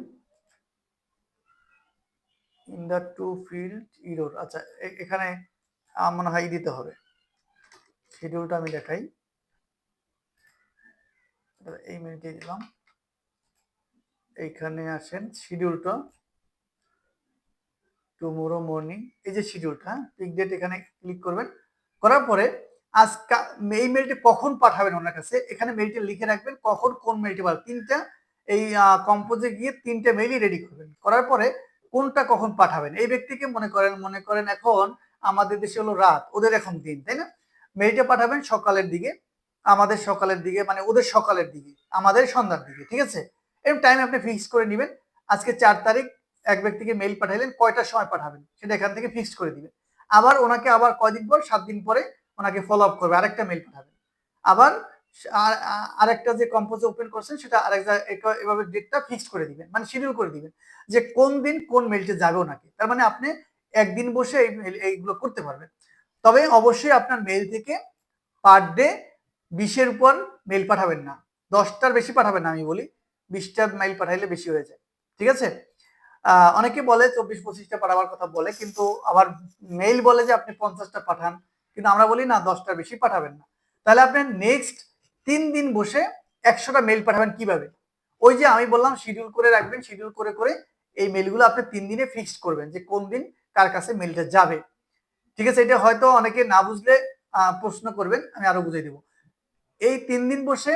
in the to field error, আচ্ছা এখানে মনে হয় দিতে হবে। শিডিউলটা আমি দেখাই, এই মিনিটে দিলাম। এইখানে আসেন, শিডিউলটা টুমোরো মর্নিং, এই যে শিডিউলটা, পিক ডেট, এখানে ক্লিক করবেন। করার পরে আজকে এই মেইলটি কখন পাঠাবেন ওনার কাছে, এখানে মেইলটি লিখে রাখবেন, কখন কোন মেইলটি পাঠাবেন। 3টা এই কম্পোজে গিয়ে 3টে মেইলই রেডি করবেন। করার পরে কোনটা কখন পাঠাবেন, এই ব্যক্তিকে মনে করেন এখন আমাদের দেশে হলো রাত, ওদের এখন দিন, তাই না? মেইলটা পাঠাবেন সকালের দিকে, আমাদের সকালের দিকে, মানে ওদের সকালের দিকে, আমাদের সন্ধ্যার দিকে। ঠিক আছে, এরকম টাইম আপনি ফিক্স করে নেবেন। আজকে 4 তারিখ এক ব্যক্তিকে মেইল পাঠাইলেন, কয়টার সময় পাঠাবেন সেটা এখান থেকে ফিক্সড করে দিবেন। আবার ওনাকে আবার কয়দিন পর, 7 দিন পরে ওনাকে ফলো আপ করবে, আরেকটা মেইল পাঠাবেন। আবার আরেকটা যে কম্পোজ ওপেন করছেন, সেটা এভাবে ডেটটা ফিক্সড করে দিবেন, মানে শিডিউল করে দিবেন, যে কোন দিন কোন মেইলটা যাবে ওনাকে। তার মানে আপনি একদিন বসে এইগুলো করতে পারবেন। তবে অবশ্যই আপনার মেইল থেকে পার ডে 20-এর উপর মেইল পাঠাবেন না, 10টার বেশি পাঠাবেন না। আমি বলি 20টা মেইল পাঠাইলে বেশি হয়ে যায়। ঠিক আছে, অনেকে বলে 24-25টা পাঠাবার কথা বলে, কিন্তু আবার মেইল বলে যে আপনি 50টা পাঠান, কিন্তু আমরা বলি না 10টার বেশি পাঠাবেন না। তাহলে আপনি নেক্সট 3 দিন বসে 100টা মেইল পাঠাবেন কিভাবে? ওই যে আমি বললাম শিডিউল করে রাখবেন, শিডিউল করে করে এই মেইলগুলো আপনি 3 দিনে ফিক্সড করবেন যে কোন দিন কার কাছে মেইলটা যাবে। ঠিক আছে? এটা হয়তো অনেকে না বুঝলে প্রশ্ন করবেন, আমি আরো বুঝিয়ে দেব। এই 3 দিন বসে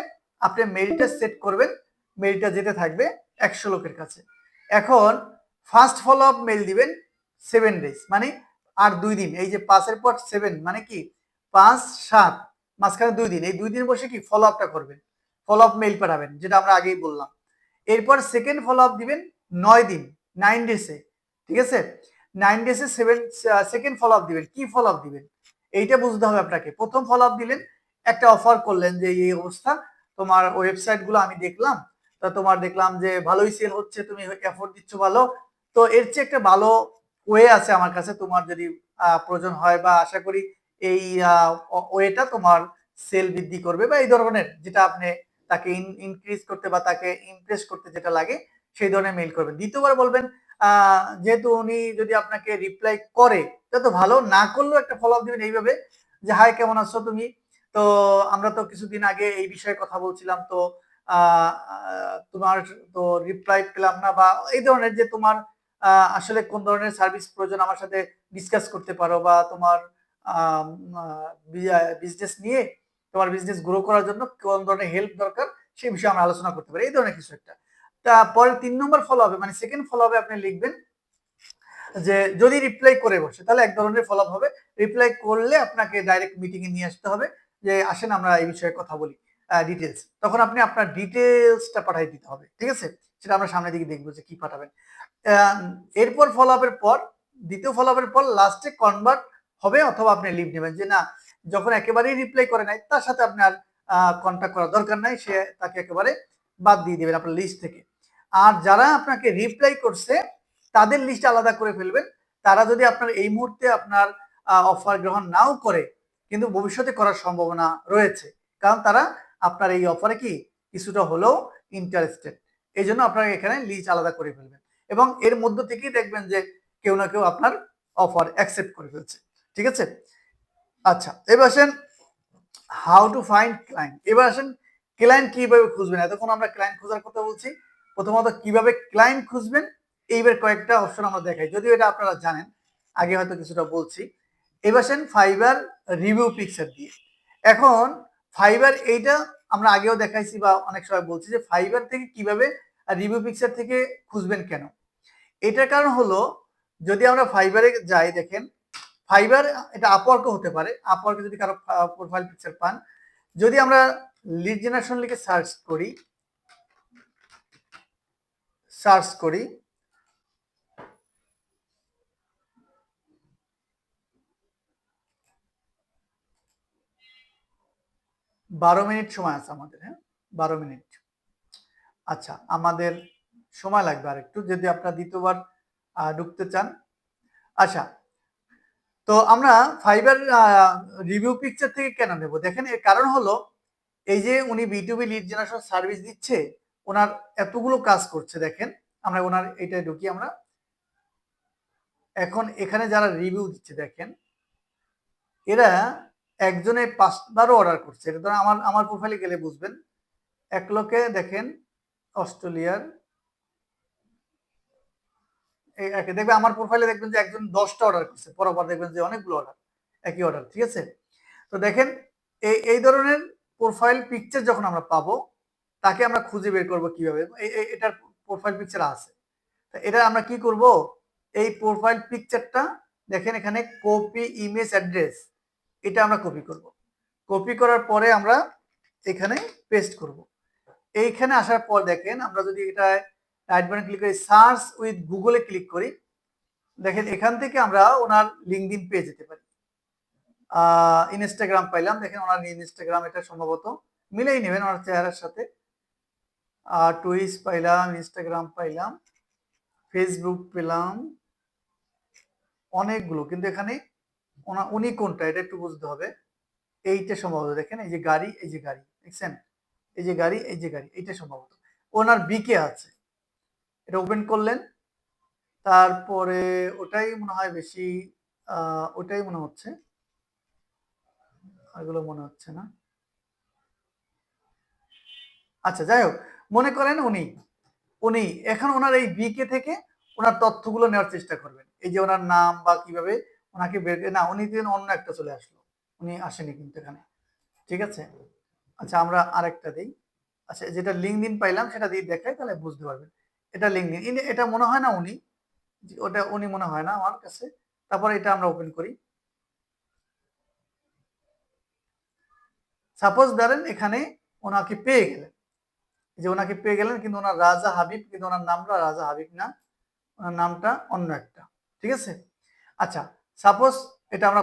আপনি মেইলটা সেট করবেন, মেইলটা যেতে থাকবে 100 লোকের কাছে। এখন ফার্স্ট ফলো আপ মেইল দিবেন 7 ডেজ, মানে আর 2 দিন। এই যে 5 এর পর 7 মানে কি 5 7 মাঝখানে 2 দিন। এই 2 দিন বসে কি ফলো আপটা করবেন, ফলো আপ মেইল পাঠাবেন, যেটা আমরা আগেই বললাম। এরপর সেকেন্ড ফলো আপ দিবেন 9 দিন, 9 ডেজে। ঠিক আছে? 9 ডেজে সেকেন্ড ফলো আপ দিবেন। কি ফলো আপ দিবেন এইটা বুঝতে হবে আপনাকে। প্রথম ফলো আপ দিলেন, একটা অফার করলেন যে এই অবস্থা, তোমার ওয়েবসাইট গুলো আমি দেখলাম, তা তোমার দেখলাম যে ভালোই সেল হচ্ছে, তুমি এফোর্ট দিচ্ছ ভালো, তো এর চেয়ে একটা ভালো ওয়ে আছে আমার কাছে, তোমার যদি প্রয়োজন হয়, বা আশা করি এই ওয়েটা তোমার সেল বৃদ্ধি করবে, বা এই ধরনের যেটা আপনি তাকে ইনক্রিজ করতে বা তাকে ইমপ্রেস করতে যেটা লাগে সেই ধরনের মেইল করবেন। দ্বিতীয়বার বলবেন যেহেতু উনি যদি আপনাকে রিপ্লাই করে তত ভালো, না করলেও একটা ফলো আপ দিবেন এইভাবে যে হাই কেমন আছো তুমি, তো আমরা তো কিছুদিন আগে এই বিষয়ে কথা বলছিলাম, তো তোমার তো রিপ্লাই পেলাম না, বা এই ধরনের যে তোমার আসলে কোন ধরনের সার্ভিস প্রয়োজন আমার সাথে ডিসকাস করতে পারো, বা তোমার বিজনেস নিয়ে তোমার বিজনেস গ্রো করার জন্য কোন ধরনের হেল্প দরকার সেই বিষয়ে আমরা আলোচনা করতে পারি, এই ধরনের কিছু একটা। তারপরে 3 নম্বর ফলো হবে, মানে সেকেন্ড ফলো হবে, আপনি লিখবেন যে যদি রিপ্লাই করে বসে তাহলে এক ধরনের ফলো আপ হবে, রিপ্লাই করলে আপনাকে ডাইরেক্ট মিটিং এ নিয়ে আসতে হবে যে আসেন আমরা এই বিষয়ে কথা বলি ডিটেলস, তখন আপনি আপনার ডিটেলসটা পাঠিয়ে দিতে হবে। ঠিক আছে? সেটা আমরা সামনের দিকে দেখবো যে কি পাঠাবেন। এরপর ফলো আপের পর, দ্বিতীয় ফলো আপের পর লাস্টে কনভার্ট হবে, অথবা আপনি লিভ নেবেন, যে না যখন একেবারেই রিপ্লাই করে নাই তার সাথে আপনার কন্ট্যাক্ট করার দরকার নাই, সে তাকে একেবারে বাদ দিয়ে দেবেন আপনার লিস্ট থেকে। আর যারা আপনাকে রিপ্লাই করছে তাদের লিস্ট আলাদা করে ফেলবেন। তারা যদি আপনার এই মুহূর্তে আপনার অফার গ্রহণ নাও করে, কিন্তু ভবিষ্যতে করার সম্ভাবনা রয়েছে, কারণ তারা আপনার এই অফারে কি কিছুটা হলেও ইন্টারেস্টেড। এই জন্য আপনারা এখানে লিস্ট আলাদা করে ফেলবেন, এবং এর মধ্য থেকেই দেখবেন যে কেউ না কেউ আপনার অফার অ্যাকসেপ্ট করে ফেলছে। ঠিক আছে? আচ্ছা, এবার আসেন হাউ টু ফাইন্ড ক্লায়েন্ট। এবার আসেন ক্লায়েন্ট কিভাবে খুঁজবেন। এতক্ষণ আমরা ক্লায়েন্ট খোঁজার কথা বলছি, প্রথমত কিভাবে ক্লায়েন্ট খুঁজবেন এইবার কয়েকটা অপশন আমরা দেখাই, যদিও এটা আপনারা জানেন, আগে হয়তো কিছুটা বলছি। এবার আসেন ফাইবার রিভিউ পিকচার দিয়ে। এখন ফাইবার এইটা আমরা আগেও দেখাইছি বা অনেক সময় বলছি যে ফাইবার থেকে কিভাবে রিভিউ পিকচার থেকে খুঁজবেন কেন। এটার কারণ হলো, যদি আমরা ফাইবারে যাই, দেখেন ফাইবার, এটা আপওয়ার্কও হতে পারে, আপওয়ার্কে যদি কারো প্রোফাইল পিকচার পান, যদি আমরা লিড জেনারেশন লিখে সার্চ করি, সার্চ করি, বারো মিনিট সময় আছে আমাদের, হ্যাঁ 12 মিনিট। আচ্ছা, আমাদের সময় লাগবে আর একটু, যদি আপনারা দ্বিতীয়বার ঢুকতে চান। আচ্ছা, তো আমরা ফাইবার রিভিউ পিকচার থেকে কেন নেব, দেখেন এর কারণ হলো, এই যে উনি বিটুবি লিড জেনারেশন সার্ভিস দিচ্ছে, ওনার এতগুলো কাজ করছে, দেখেন আমরা ওনার এটাই ঢুকি আমরা। এখন এখানে যারা রিভিউ দিচ্ছে দেখেন, এরা একজনে 5বারও অর্ডার করছে। এটা ধরুন আমার প্রোফাইলে গেলে বুঝবেন, এক লোকে দেখেন অস্ট্রেলিয়ার, দেখবেন আমার প্রোফাইলে দেখবেন যে একজন 10টা অর্ডার করছে, পরপর দেখবেন যে অনেকগুলো অর্ডার, একই অর্ডার। ঠিক আছে? তো দেখেন এই ধরনের প্রোফাইল পিকচার যখন আমরা পাবো, তাকে আমরা খুঁজে বের করবো কিভাবে। এটার প্রোফাইল পিকচার আছে, এটা আমরা কি করব, এই প্রোফাইল পিকচারটা দেখেন এখানে কপি ইমেজ অ্যাড্রেস, এটা আমরা কপি করব। কপি করার পরে আমরা এখানে পেস্ট করব। এইখানে আসার পর দেখেন, আমরা যদি এটা রাইট বাটন ক্লিক করি, সার্চ উইথ গুগলে ক্লিক করি, দেখেন এখান থেকে আমরা ওনার লিঙ্কডইন পেয়ে যেতে পারি। ইনস্টাগ্রাম পাইলাম, দেখেন ওনার ইনস্টাগ্রাম, এটা সম্ভবত মিলেই নেবেন ওনার চেহারার সাথে। টুইস পাইলাম, ইনস্টাগ্রাম পাইলাম, ফেসবুক পেলাম, অনেকগুলো, কিন্তু এখানে উনি কোনটা এটা একটু বুঝতে হবে। এইটা সম্ভবত দেখেন, এই যে গাড়ি, এই যে গাড়ি দেখছেন, এই যে গাড়ি, এই যে গাড়ি, এইটা সম্ভবত ওনার বিকে আছে। এটা ওপেন করলেন, তারপরে ওটাই মনে হয় বেশি, ওটাই মনে হচ্ছে। এগুলো মনে হচ্ছে না। আচ্ছা যাই হোক, মনে করেন উনি উনি এখন ওনার এই বিকে থেকে ওনার তথ্যগুলো নেওয়ার চেষ্টা করবেন, এই যে ওনার নাম বা কিভাবে ওনাকে বের না, উনি কিন্তু অন্য একটা চলে আসলো, উনি আসেনি কিন্তু এখানে, ঠিক আছে। আচ্ছা আমরা আরেকটা দিই। আচ্ছা যেটা লিঙ্কডইন পাইলাম সেটা দিয়ে দেখাই, তাহলে বুঝতে পারবেন। এটা লিঙ্কডইন, এটা মনে হয় না উনি, ওটা উনি মনে হয় না আমার কাছে। তারপরে এটা আমরা ওপেন করি। সাপোজ ধরেন এখানে ওনাকে পেয়ে গেলেন, যে ওনাকে পেয়ে গেলেন, কিন্তু ওনার রাজা হাবিব, কিন্তু ওনার নামটা রাজা হাবিব না, ওনার নামটা অন্য একটা, ঠিক আছে। আচ্ছা সাপোজ এটা আমরা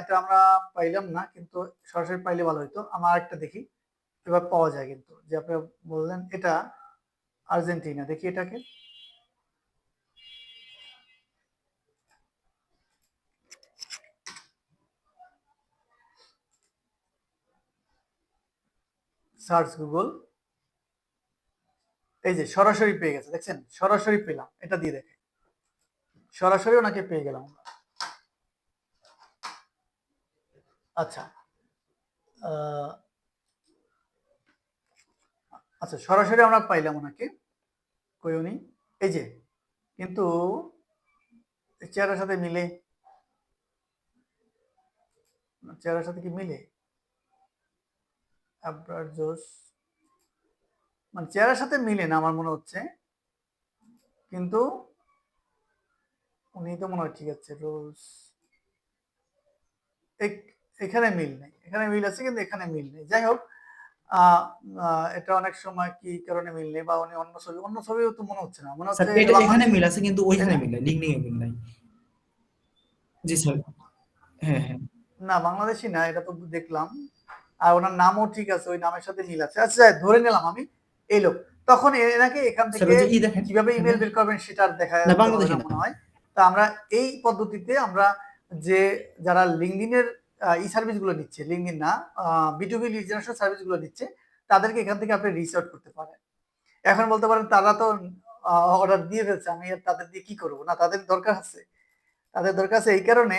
এটা আমরা পাইলাম না, কিন্তু সরাসরি পাইলে ভালো হতো। আমার একটা দেখি এবার পাওয়া যায়, কিন্তু যে আপনি বললেন এটা আর্জেন্টিনা, দেখি এটাকে। সার্চ গুগল, এই যে সরাসরি পেয়ে গেছে, দেখছেন সরাসরি পেলাম, এটা দিয়ে দেখে সরাসরি ওনাকে পেয়ে গেলাম। আচ্ছা আচ্ছা সরাসরি আমরা পাইলাম ওনাকে, কই উনি, এই যে, কিন্তু চেহারার সাথে মিলে, চেহারার সাথে কি মিলে আবরার জোস, মানে চেহারার সাথে মিলে না আমার মনে হচ্ছে, কিন্তু উনি তো মনে হয় ঠিক আছে। রোজ এখানে মিল নেই, এখানে মিল আছে কিন্তু এখানে মিল নেই। যাই হোক এটা অনেক সময় কি কারণে মিল নেই, বা উনি অন্য ছবিও তো মনে হচ্ছে না, মনে স্যার হচ্ছে এটা এখানে বাংলাদেশি। মিল আছে কিন্তু ওইখানে তাই না? মিল নাই, লিঙ্কডইনে মিল নাই। জি স্যার, হ্যাঁ হ্যাঁ না বাংলাদেশি না, এটা তো দেখলাম। আর ওনার নামও ঠিক আছে, ওই নামের সাথে মিল আছে। আচ্ছা ধরে নিলাম আমি এই লোক, তখন এনাকে এখান স্যার, থেকে ওই যে ই দেখেন কিভাবে এখানে, ইমেল বের করবেন সেটা আর দেখা না যেতে হবে বাংলাদেশি না না। মনে হয়। তা আমরা এই পদ্ধতিতে আমরা যে যারা লিঙ্কডইনের ই সার্ভিস গুলো নিচ্ছে, লিঙ্কডইন না বিটুবি লিড জেনারেশন সার্ভিস গুলো নিচ্ছে, তাদেরকে এখান থেকে আপনি রিচ আউট করতে পারেন। এখন বলতে পারেন তারা তো অর্ডার দিয়ে ফেলছে, আমি আর তাদের দিয়ে কি করবো, না তাদের দরকার আছে, তাদের দরকার আছে এই কারণে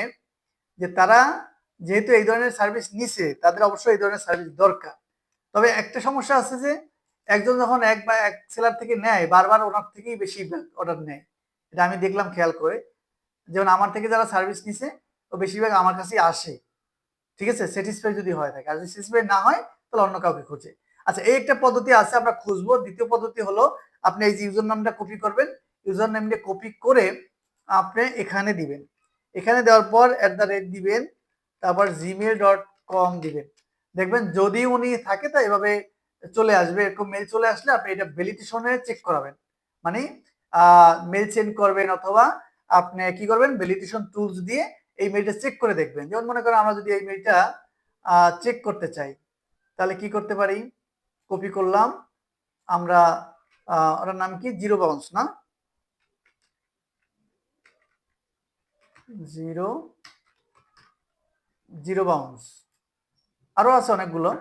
যে তারা যেহেতু এই ধরনের সার্ভিস নিছে, তাদের অবশ্যই এই ধরনের সার্ভিস দরকার। তবে একটা সমস্যা আছে যে একজন যখন এক সেলার থেকে নেয়, বারবার ওনার থেকেই বেশি অর্ডার নেয়, এটা আমি দেখলাম খেয়াল করে। যেমন আমার থেকে যারা সার্ভিস নিছে ও বেশিরভাগ আমার কাছেই আসে, ঠিক আছে, স্যাটিসফাই যদি হয়ে থাকে। আর যদি স্যাটিসফাই না হয় তাহলে অন্য কাউকে খোঁজে। আচ্ছা এই একটা পদ্ধতি আছে, আমরা খুঁজবো। দ্বিতীয় পদ্ধতি হলো আপনি এই যে ইউজার নামটা কপি করবেন, ইউজার নেমটা কপি করে আপনি এখানে দিবেন, এখানে দেওয়ার পর @দিবেন, তারপর gmail.com দিবেন। দেখবেন যদি উনি থাকে তা এভাবে চলে আসবে, এরকম মেল চলে আসলে আপনি এটা ভ্যালিডেশনে চেক করাবেন, মানে মেল সেন্ড করবেন, অথবা আপনি কি করবেন, ভ্যালিডেশন টুলস দিয়ে এই মেলটা চেক করে দেখবেন। যেমন মনে করেন আমরা যদি এই মেলটা চেক করতে চাই, তাহলে কি করতে পারি, কপি করলাম আমরা, ওটার নাম কি, জিরো বাউন্স না, জিরো জিরো বাউন্স, আরো আছে অনেকগুলো,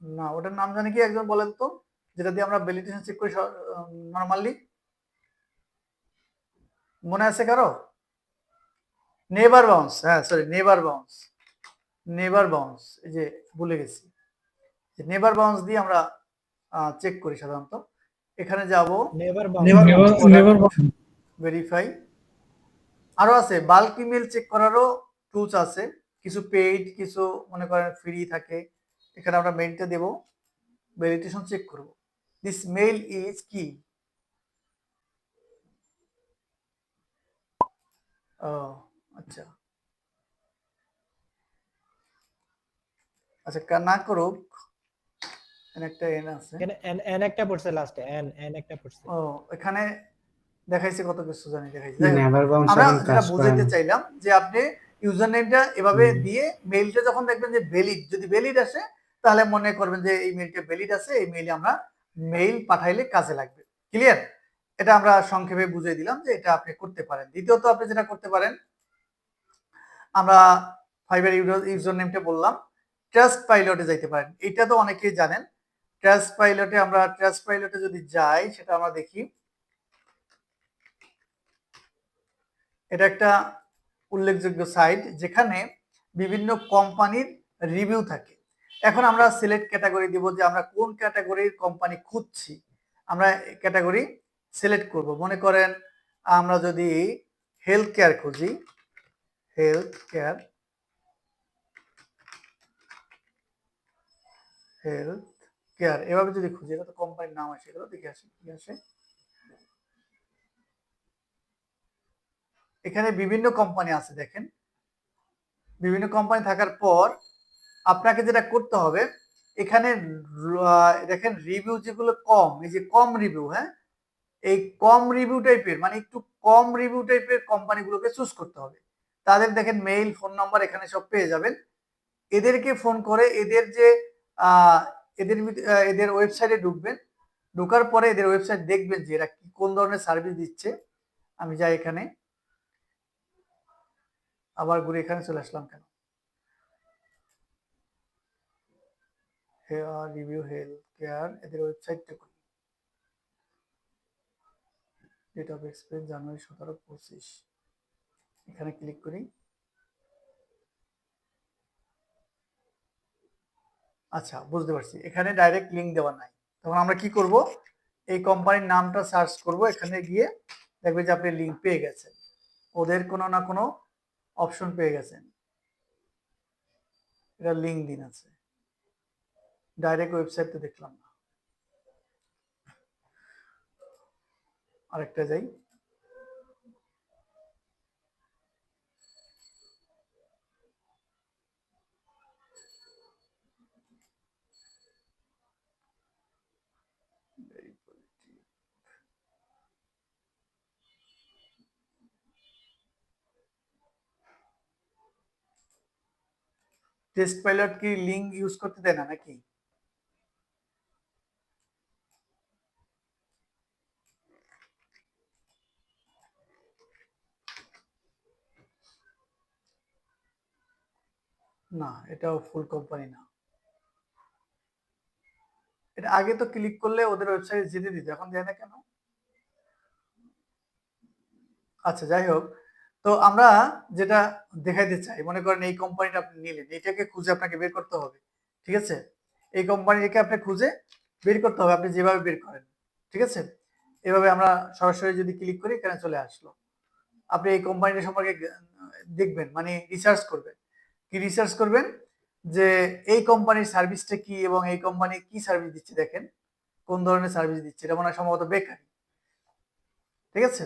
না ওটার নাম জানি কি একজন বলেন তো, যেটা দিয়ে আমরা ভ্যালিডেশন চেক করি নরমালি, মনে আছে কারো? নেভার বাউন্স, হ্যাঁ sorry never bounce, never bounce, এই যে ভুলে গেছি, নেভার বাউন্স দিয়ে আমরা চেক করি সাধারণত। এখানে যাব, নেভার নেভার বাউন্স, ভেরিফাই, আরো আছে বাল্ক ইমেল চেক করারও টুলস আছে, কিছু পেইড, কিছু মনে করেন ফ্রি থাকে। এখানে আমরা মেইলটা দেব, ভ্যালিডেশন চেক করব, দিস মেইল ইজ কি, ও আচ্ছা আচ্ছা না করুক, এখানে একটা এন আছে, এখানে এন একটা পড়ছে লাস্টে, এন একটা পড়ছে। ও এখানে দেখাইছে কত কিছু জানি দেখাইছে। নেভার বাউন্স আমরা এখন যেটা কাজ করে বুঝাইতে না। চাইলাম যে আপনি ইউজার নেমটা এভাবে দিয়ে মেইলটা যখন দেখবেন যে ভ্যালিড, যদি ভ্যালিড আসে তাহলে মনে করবেন যে এই মেইলটা ভ্যালিড আছে, এই মেইলে আমরা মেইল পাঠাইলে কাজে লাগবে। ক্লিয়ার? এটা আমরা সংক্ষেপে বুঝিয়ে দিলাম যে এটা আপনি করতে পারেন। দ্বিতীয়ত আপনি যেটা করতে পারেন, আমরা ফাইবার ইউজার নেমটা বললাম, ট্রাস্ট পাইলটে যাইতে পারেন, এটা তো অনেকেই জানেন। ট্রাস্ট পাইলটে যদি যাই, সেটা আমরা দেখি, এটা একটা উল্লেখযোগ্য সাইট যেখানে বিভিন্ন কোম্পানির রিভিউ থাকে। এখন আমরা সিলেক্ট ক্যাটাগরি দিব যে আমরা কোন ক্যাটাগরির কোম্পানি খুঁজছি, আমরা ক্যাটাগরি সিলেক্ট করব। মনে করেন আমরা যদি হেলথ কেয়ার খুঁজি, হেলথ কেয়ার, হেলথ কেয়ার এভাবে যদি খুঁজি, এটা তো কোম্পানির নাম আসে, এগুলো দেখে আসে কি আসে। এখানে বিভিন্ন কোম্পানি আছে, দেখেন বিভিন্ন কোম্পানি থাকার পর আপনাকে যেটা করতে হবে, এখানে দেখেন রিভিউ যেগুলো কম, এই যে কম রিভিউ, হ্যাঁ, এই কম রিভিউ টাইপের মানে একটু কম রিভিউ টাইপের কোম্পানিগুলোকে চুজ করতে হবে। তাদের দেখেন মেইল, ফোন নাম্বার এখানে সব পেয়ে যাবেন। এদেরকে ফোন করে এদের যে এদের ওয়েবসাইটে ঢুকবেন, ঢোকার পরে এদের ওয়েবসাইট দেখবেন যে এরা কোন ধরনের সার্ভিস দিচ্ছে। আমি যাই এখানে, আবার ঘুরে এখানে চলে আসলাম কেন, রিভিউ হেলথ কেয়ার, এদের ওয়েবসাইটটা করি, ডেট অফ এক্সপিরিয়েন্স জানুয়ারি 17-25, এখানে ক্লিক করি। আচ্ছা, বুঝতে পারছি, এখানে ডাইরেক্ট লিংক দেওয়া নাই। তখন আমরা কি করব, এই কোম্পানির নামটা সার্চ করব, এখানে গিয়ে দেখবে যে আপনি লিংক পেয়ে গেছেন, ওদের কোনো না কোনো অপশন পেয়ে গেছেন, এটা লিংক দিন আছে, ডাইরেক্ট ওয়েবসাইটে দেখলাম না। আরেকটা যাই, টেস্ট পাইলট কি লিংক ইউজ করতে দেয় না নাকি? না, এটাও ফুল কোম্পানি না। এটা আগে তো ক্লিক করলে ওদের ওয়েবসাইটে যেতে দিত, এখন যায় না কেন? আচ্ছা, যাই হোক, তো আমরা যেটা দেখাইতে চাই, মনে করেন এই কোম্পানিটা আপনি নিলেন, এটাকে খুঁজে আপনাকে বের করতে হবে, ঠিক আছে? এই কোম্পানিকে আপনি খুঁজে বের করতে হবে, আপনি যেভাবে বের করেন, ঠিক আছে? এভাবে আমরা সরাসরি যদি ক্লিক করি, এখানে চলে আসলো। আপনি এই কোম্পানিটা সম্পর্কে দেখবেন, মানে রিসার্চ করবেন। কি রিসার্চ করবেন? যে এই কোম্পানির সার্ভিসটা কি এবং এই কোম্পানি কি সার্ভিস দিচ্ছে, দেখেন কোন ধরনের সার্ভিস দিচ্ছে, এটা মনে হয় সম্ভবত বেকারি, ঠিক আছে?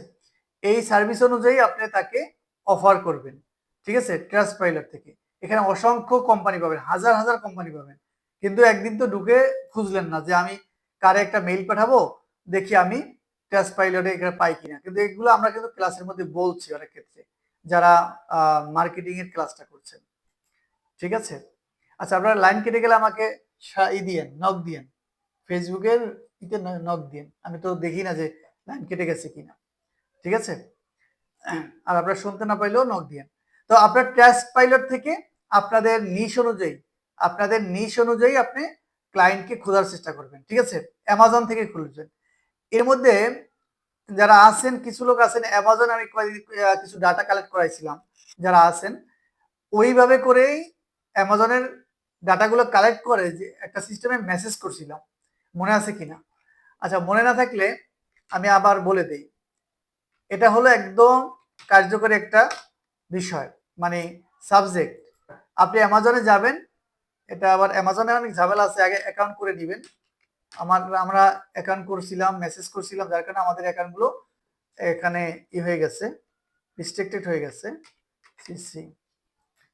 এই সার্ভিস অনুযায়ী আপনি তাকে অফার করবেন, ঠিক আছে? ট্রাস্ট পাইলট থেকে এখানে অসংখ্য কোম্পানি পাবেন, হাজার হাজার কোম্পানি পাবেন, কিন্তু একদিন তো ঢুকে খুঁজলেন না যে আমি কারে একটা মেইল পাঠাবো, দেখি আমি ট্রাস্ট পাইলটে এখানে পাই কিনা। কিন্তু এগুলো আমরা কিন্তু ক্লাসের মধ্যে বলছি অনেক ক্ষেত্রে, যারা মার্কেটিং এর ক্লাসটা করছেন, ঠিক আছে? আচ্ছা, আপনারা লাইন কেটে গেলে আমাকে দিয়েন, নক দিয়েন, ফেসবুকের নক দিয়েন, আমি তো দেখি না যে লাইন কেটে গেছে কিনা, ঠিক আছে? আর আপনারা শুনতে না পাইলেও নক দিয়েন। তো আপনার ট্রাস্ট পাইলট থেকে আপনাদের নিশ অনুযায়ী আপনি ক্লায়েন্টকে খোঁজার চেষ্টা করবেন, ঠিক আছে? অ্যামাজন থেকে খুঁজবেন। এর মধ্যে যারা আছেন, কিছু লোক আছেন অ্যামাজন, আমি কিছু ডাটা কালেক্ট করাইছিলাম, যারা আছেন ওইভাবে করেই অ্যামাজনের ডাটাগুলো কালেক্ট করে যে একটা সিস্টেমে মেসেজ করছিলাম, মনে আছে কিনা? আচ্ছা, মনে না থাকলে আমি আবার বলে দিই, এটা হলো একদম কার্যকরী একটা বিষয়, মানে সাবজেক্ট। আপনি অ্যামাজনে যাবেন, এটা আবার অ্যামাজনে অনেক ঝামেলা আছে, আগে অ্যাকাউন্ট করে দিবেন। আমরা অ্যাকাউন্ট করছিলাম, মেসেজ করছিলাম, যার কারণে আমাদের অ্যাকাউন্টগুলো এখানে হয়ে গেছে, রিস্ট্রিক্টেড হয়ে গেছে। সিসি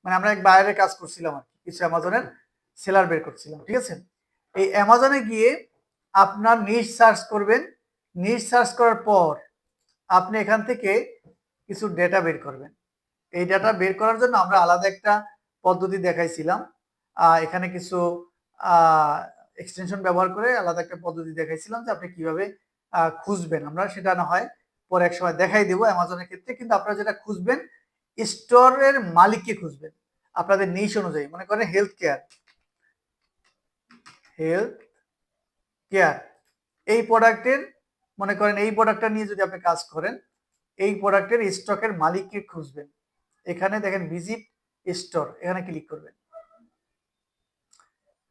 মানে আমরা এক বাইরের কাজ করছিলাম আর কি, কিছু অ্যামাজনের সেলার বের করছিলাম, ঠিক আছে? এই অ্যামাজনে গিয়ে আপনার নিশ সার্চ করবেন, নিশ সার্চ করার পর আপনি এখান থেকে কিছু ডেটা বের করবেন। এই ডেটা বের করার জন্য আমরা আলাদা একটা পদ্ধতি দেখাইছিলাম, এখানে কিছু এক্সটেনশন ব্যবহার করে আলাদা একটা পদ্ধতি দেখাইছিলাম যে আপনি কিভাবে খুঁজবেন। আমরা সেটা না হয় পরে এক সময় দেখাই দেবো অ্যামাজনের ক্ষেত্রে, কিন্তু আপনারা যেটা খুঁজবেন স্টোরের মালিককে খুঁজবেন আপনাদের নিশ অনুযায়ী। মনে করেন হেলথ কেয়ার, এই প্রোডাক্টের, মনে করেন এই প্রোডাক্টটা নিয়ে যদি আপনি কাজ করেন, এই প্রোডাক্টের স্টকের মালিককে খুঁজবেন। এখানে দেখেন ভিজিট স্টোর, এখানে ক্লিক করবেন।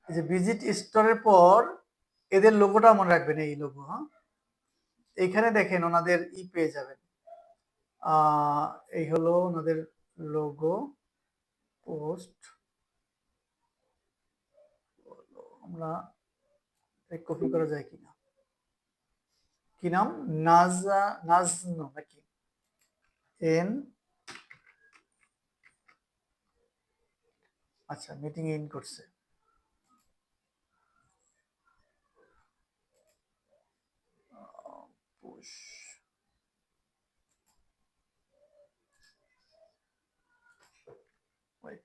এই যে ভিজিট স্টোরের পর এদের লোগোটা মনে রাখবেন, এই লোগো। হ্যাঁ, এইখানে দেখেন ওনাদের পেয়ে যাবেন। এই হলো ওনাদের লোগো পোস্ট। আমরা কপি করা যায় কিনা, কি নাম, নাজনো নাকি, এন, আচ্ছা মিটিং ইন করছে। push wait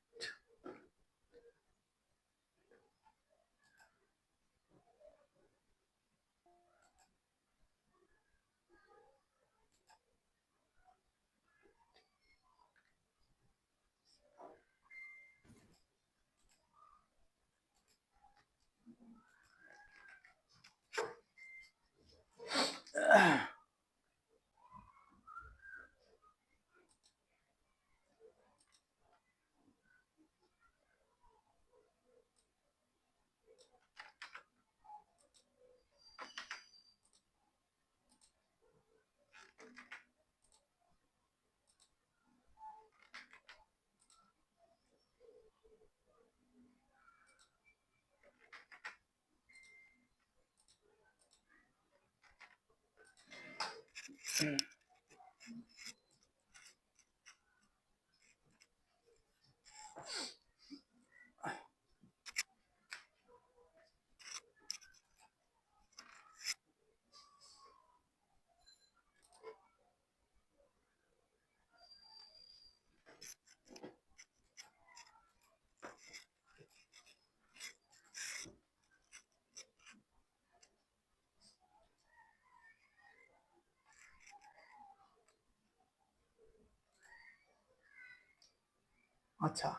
আচ্ছা,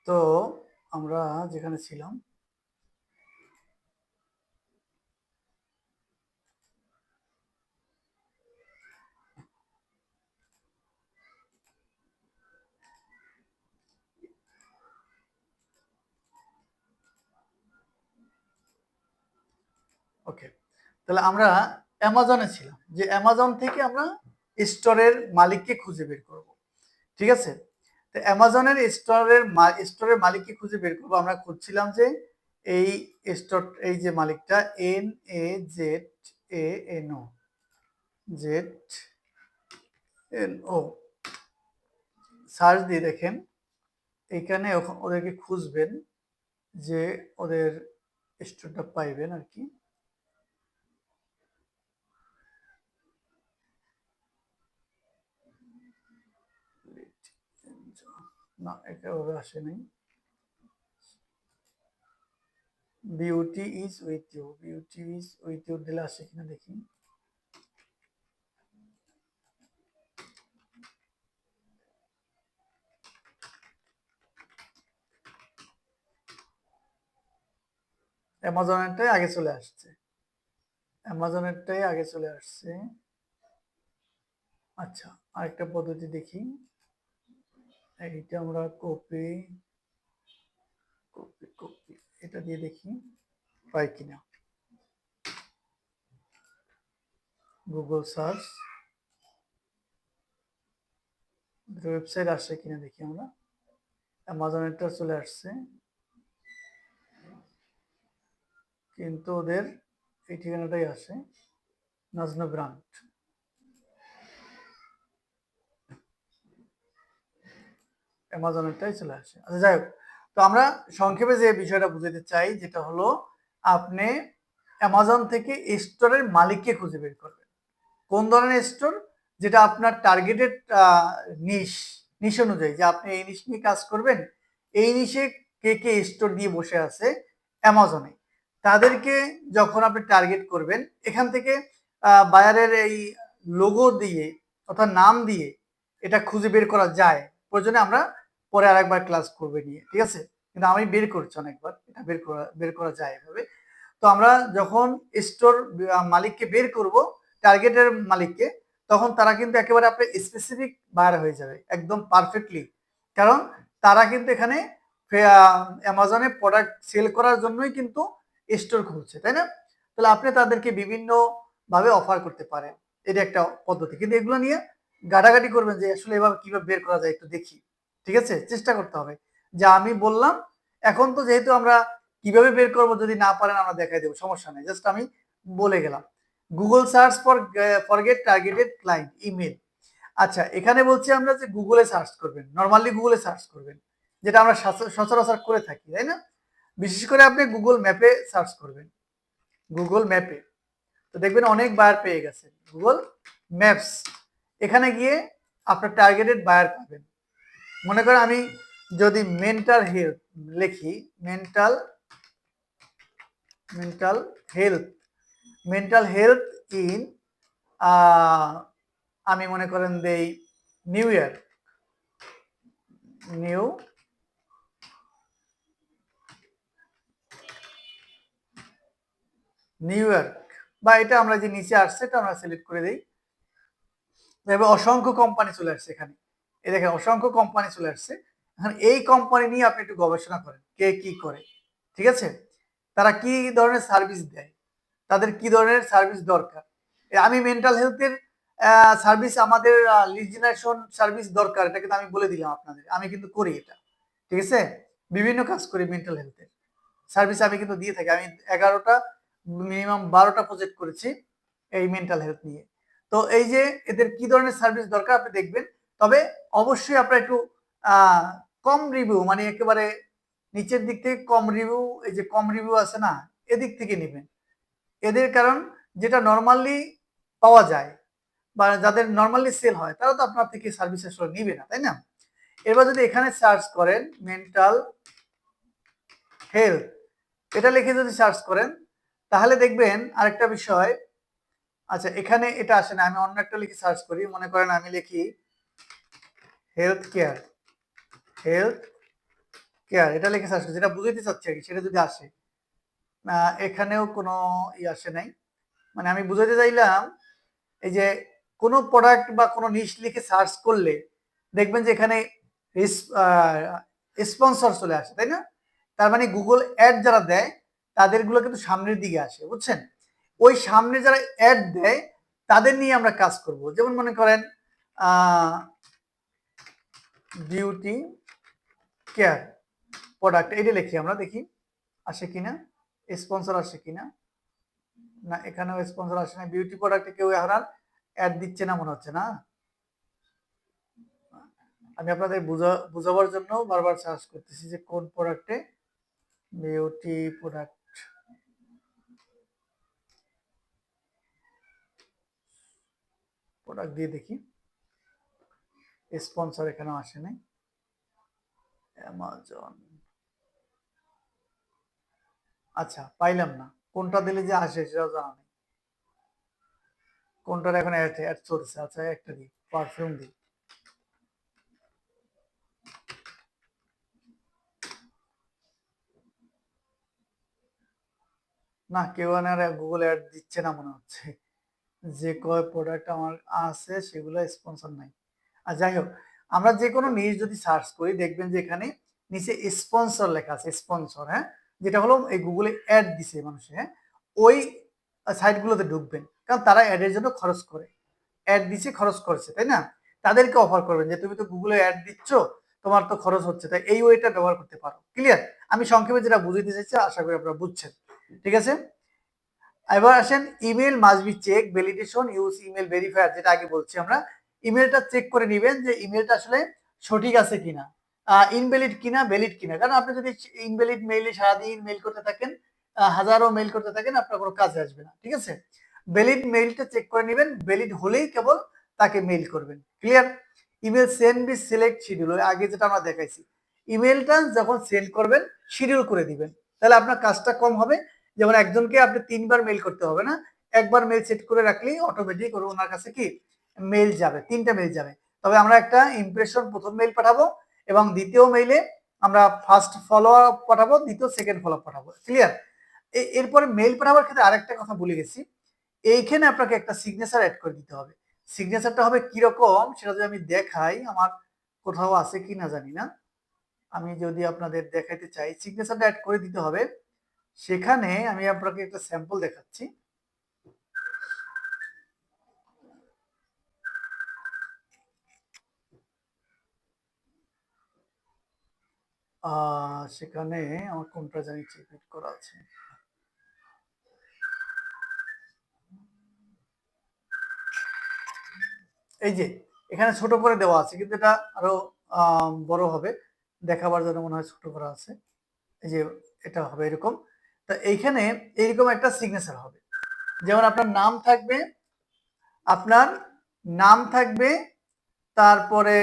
তো আমরা যেখানে ছিলাম, ওকে, তাহলে আমরা অ্যামাজনে ছিলাম, যে অ্যামাজন থেকে আমরা স্টোরের মালিককে খুঁজে বের করব, ঠিক আছে। তো অ্যামাজনের স্টোরের মালিককে খুঁজে বের করবো। আমরা খুঁজছিলাম যে এই স্টোর, এই যে মালিকটা NAZANO, ZNO, সার্চ দিয়ে দেখেন এইখানে ওদেরকে খুঁজবেন, যে ওদের স্টোরটা পাইবেন আর কি। না, এটা ওভাবে আসে নাই। বিউটি ইজ উইথ ইউ দিলে আসে কিনা দেখি। অ্যামাজনেরটাই আগে চলে আসছে, আচ্ছা, আরেকটা পদ্ধতি দেখি, এইটা আমরা কপি এটা দিয়ে দেখি পাই কিনা। গুগল সার্চ, ওয়েবসাইট আসছে কিনা দেখি আমরা। অ্যামাজনেরটা চলে আসছে, কিন্তু ওদের এই ঠিকানাটাই আসে, নাজনো ব্র্যান্ড। অ্যামাজনেরটাই চলে আসে। আচ্ছা, যাই হোক, তো আমরা সংক্ষেপে যে বিষয়টা বুঝাতে চাই, যেটা হলো আপনি অ্যামাজন থেকে স্টোরের মালিককে খুঁজে বের করবেন। কোন ধরনের স্টোর, যেটা আপনার টার্গেটেড নিশ অনুযায়ী, যে আপনি এই নিশ নিয়ে কাজ করবেন, এই নিশে কে কে স্টোর দিয়ে বসে আছে অ্যামাজনে, তাদেরকে যখন আপনি টার্গেট করবেন, এখান থেকে বায়ারের এই লোগো দিয়ে অর্থাৎ নাম দিয়ে এটা খুঁজে বের করা যায়। প্রয়োজনে আমরা পরে আরেকবার ক্লাস করবে নিয়ে, ঠিক আছে, কিন্তু আমি বের করছি অনেকবার, এটা বের করা যায় এভাবে। তো আমরা যখন স্টোর মালিককে বের করব, টার্গেটের মালিককে, তখন তারা কিন্তু একেবারে আপনার স্পেসিফিক বায়ার হয়ে যাবে, একদম পারফেক্টলি। কারণ তারা কিন্তু এখানে অ্যামাজনে প্রোডাক্ট সেল করার জন্যই কিন্তু স্টোর খুলছে, তাই না? তাহলে আপনি তাদেরকে বিভিন্ন ভাবে অফার করতে পারেন, এটা একটা পদ্ধতি। কিন্তু এগুলো নিয়ে গাটাগাটি করবেন যে আসলে এভাবে কিভাবে বের করা যায় একটু দেখি, ঠিক আছে? চেষ্টা করতে হবে। যা আমি বললাম, এখন তো যেহেতু আমরা কিভাবে বের করবো, যদি না পারেন আমরা দেখাই দেবো, সমস্যা নেই, জাস্ট আমি বলে গেলাম। Google search for get targeted client email. আচ্ছা, এখানে বলছি আমরা যে গুগলে সার্চ করবেন, নর্মালি গুগলে সার্চ করবেন, যেটা আমরা সচরাচর করে থাকি, তাই না? বিশেষ করে আপনি গুগল ম্যাপে সার্চ করবেন, গুগল ম্যাপে, তো দেখবেন অনেক বায়ার পেয়ে গেছেন। গুগল ম্যাপস, এখানে গিয়ে আপনার টার্গেটেড বায়ার পাবেন। মনে করেন আমি যদি মেন্টাল হেলথ লিখি, mental health, mental health in, আমি মনে করেন দেই নিউ ইয়র্ক, বা এটা আমরা যে নিচে আসছে এটা আমরা সিলেক্ট করে দিই। এবার অসংখ্য কোম্পানি চলে আসছে এখানে, এই দেখেন অসংখ্য কোম্পানি চলে আসছে। এখন এই কোম্পানি নিয়ে আপনি একটু গবেষণা করেন, কে কি করে, ঠিক আছে? তারা কি ধরনের সার্ভিস দেয়, তাদের কি ধরনের সার্ভিস দরকার। আমি মেন্টাল হেলথের সার্ভিস, আমাদের লিড জেনারেশন সার্ভিস দরকার, এটা কিন্তু আমি বলে দিলাম আপনাদের, আমি কিন্তু করি এটা, ঠিক আছে? বিভিন্ন কাজ করি মেন্টাল হেলথের সার্ভিস আমি কিন্তু দিয়ে থাকি। আমি 11টা মিনিমাম 12টা প্রজেক্ট করেছি এই মেন্টাল হেলথ নিয়ে। তো এই যে এদের কি ধরনের সার্ভিস দরকার আপনি দেখবেন। তবে অবশ্যই আপনারা একটু কম রিভিউ, মানে একেবারে নিচের দিক থেকে কম রিভিউ, এই যে কম রিভিউ আছে না, এদিক থেকে নেবেন এদের, কারণ যেটা নর্মালি পাওয়া যায় বা যাদের নর্মালি সেল হয় তারা তো আপনার থেকে সার্ভিস আসলে নিবে না, তাই না? এবার যদি এখানে সার্চ করেন মেন্টাল হেলথ, এটা লিখে যদি সার্চ করেন তাহলে দেখবেন আরেকটা বিষয়। আচ্ছা, এখানে এটা আসে না, আমি অন্য একটা লিখে সার্চ করি, মনে করেন আমি লিখি হেলথ কেয়ার, এটা লিখে সার্চ করি, যেটা বুঝাইতে চাচ্ছি আর কি, সেটা যদি আসে, এখানেও কোনো আসে নাই, মানে আমি বুঝাইতে চাইলাম এই যে কোনো প্রোডাক্ট বা কোনো নিশ লিখে সার্চ করলে দেখবেন যে এখানে স্পন্সর চলে আসে, তাই না? তার মানে গুগল অ্যাড যারা দেয় তাদেরগুলো কিন্তু সামনের দিকে আসে, বুঝছেন? ওই সামনে যারা অ্যাড দেয় তাদের নিয়ে আমরা কাজ করব। যেমন মনে করেন বিউটি কেয়ার প্রোডাক্ট, এটা লিখি আমরা, দেখি আসে কিনা, স্পন্সর আসে কিনা। না, এখানেও স্পন্সর আসে না, বিউটি প্রোডাক্টে কেউ এখন আর অ্যাড দিচ্ছে না মনে হচ্ছে না। আমি আপনাদের বুঝাবার জন্য বারবার সার্চ করতেছি যে কোন প্রোডাক্টে বিউটি প্রোডাক্ট দিয়ে দেখি, স্পন্সর এখানে আসে নাই। অ্যামাজন, আচ্ছা পাইলাম না, কোনটা দিলে যে আসে সেটাও জানা নেই, কোনটার এখন অ্যাড চলছে। আচ্ছা একটা দিই, পারফিউম দিই, না কেউ আর গুগল অ্যাড দিচ্ছে না মনে হচ্ছে, যে কয় প্রোডাক্ট আমার আছে সেগুলো স্পন্সর নাই। আর যাই হোক, আমরা যে কোনো নিউজ যদি সার্চ করি দেখবেন যে এখানে নিচে স্পন্সর লেখা আছে, স্পন্সর, হ্যাঁ, যেটা হলো এই গুগলে অ্যাড দিছে মানুষে, হ্যাঁ, ওই সাইটগুলোতে ঢুকবেন, কারণ তারা অ্যাডের জন্য খরচ করে, অ্যাড দিছে খরচ করছে, তাই না? তাদেরকে অফার করবেন যে তুমি তো গুগলে অ্যাড দিচ্ছ, তোমার তো খরচ হচ্ছে, তাই এই ওয়েটা ব্যবহার করতে পারো। ক্লিয়ার? আমি সংক্ষেপে যেটা বুঝাইতে চাইছি আশা করি আপনারা বুঝছেন, ঠিক আছে? এবার আসেন email must be check validation use email verifier, যেটা আগে বলছি আমরা। ইমেলটা চেক করে নেবেন যে ইমেলটা আসলে সঠিক আছে কিনা, ইনভ্যালিড কিনা ভ্যালিড কিনা। কারণ আপনি যদি ইনভ্যালিড মেইলে সারাদিন মেইল করতে থাকেন, হাজারো মেইল করতে থাকেন, আপনার কোনো কাজে আসবে না, ঠিক আছে? ভ্যালিড মেইলটা চেক করে নেবেন, ভ্যালিড হলেই কেবল তাকে মেইল করবেন। Clear? Email send be select schedule, আগে যেটা আমরা দেখাইছি, ইমেলটা যখন সেন্ড করবেন শিডিউল করে দিবেন, তাহলে আপনার কাজটা কম হবে। যেমন একজনকে আপনি 3বার মেইল করতে হবে না, একবার মেইল সেট করে রাখলেই অটোমেটিক ওনার কাছে কি মেইল যাবে, 3টা মেইল যাবে। তবে আমরা একটা ইমপ্রেশন প্রথম মেইল পাঠাবো এবং দ্বিতীয় মেইলে আমরা ফার্স্ট ফলো আপ পাঠাবো, দ্বিতীয় সেকেন্ড ফলো আপ পাঠাবো। ক্লিয়ার? এরপরে মেইল পাঠাবার ক্ষেত্রে আরেকটা কথা ভুলে গেছি, এইখানে আপনাকে একটা সিগনেচার অ্যাড করে দিতে হবে। সিগনেচারটা হবে কিরকম সেটা যদি আমি দেখাই, আমার কোথাও আছে কি না জানি না, আমি যদি আপনাদের দেখাইতে চাই, সিগনেচারটা অ্যাড করে দিতে হবে। সেখানে আমি আপনাকে একটা স্যাম্পল দেখাচ্ছি। সেখানে আমার কোনটা জানি চেক করা আছে। এই যে এখানে ছোট করে দেওয়া আছে, কিন্তু এটা আরো বড় হবে, দেখাবার জন্য মনে হয় ছোট করা আছে। এই যে এটা হবে এরকম। তা এইখানে এইরকম একটা সিগনেচার হবে, যেমন আপনার নাম থাকবে, তারপরে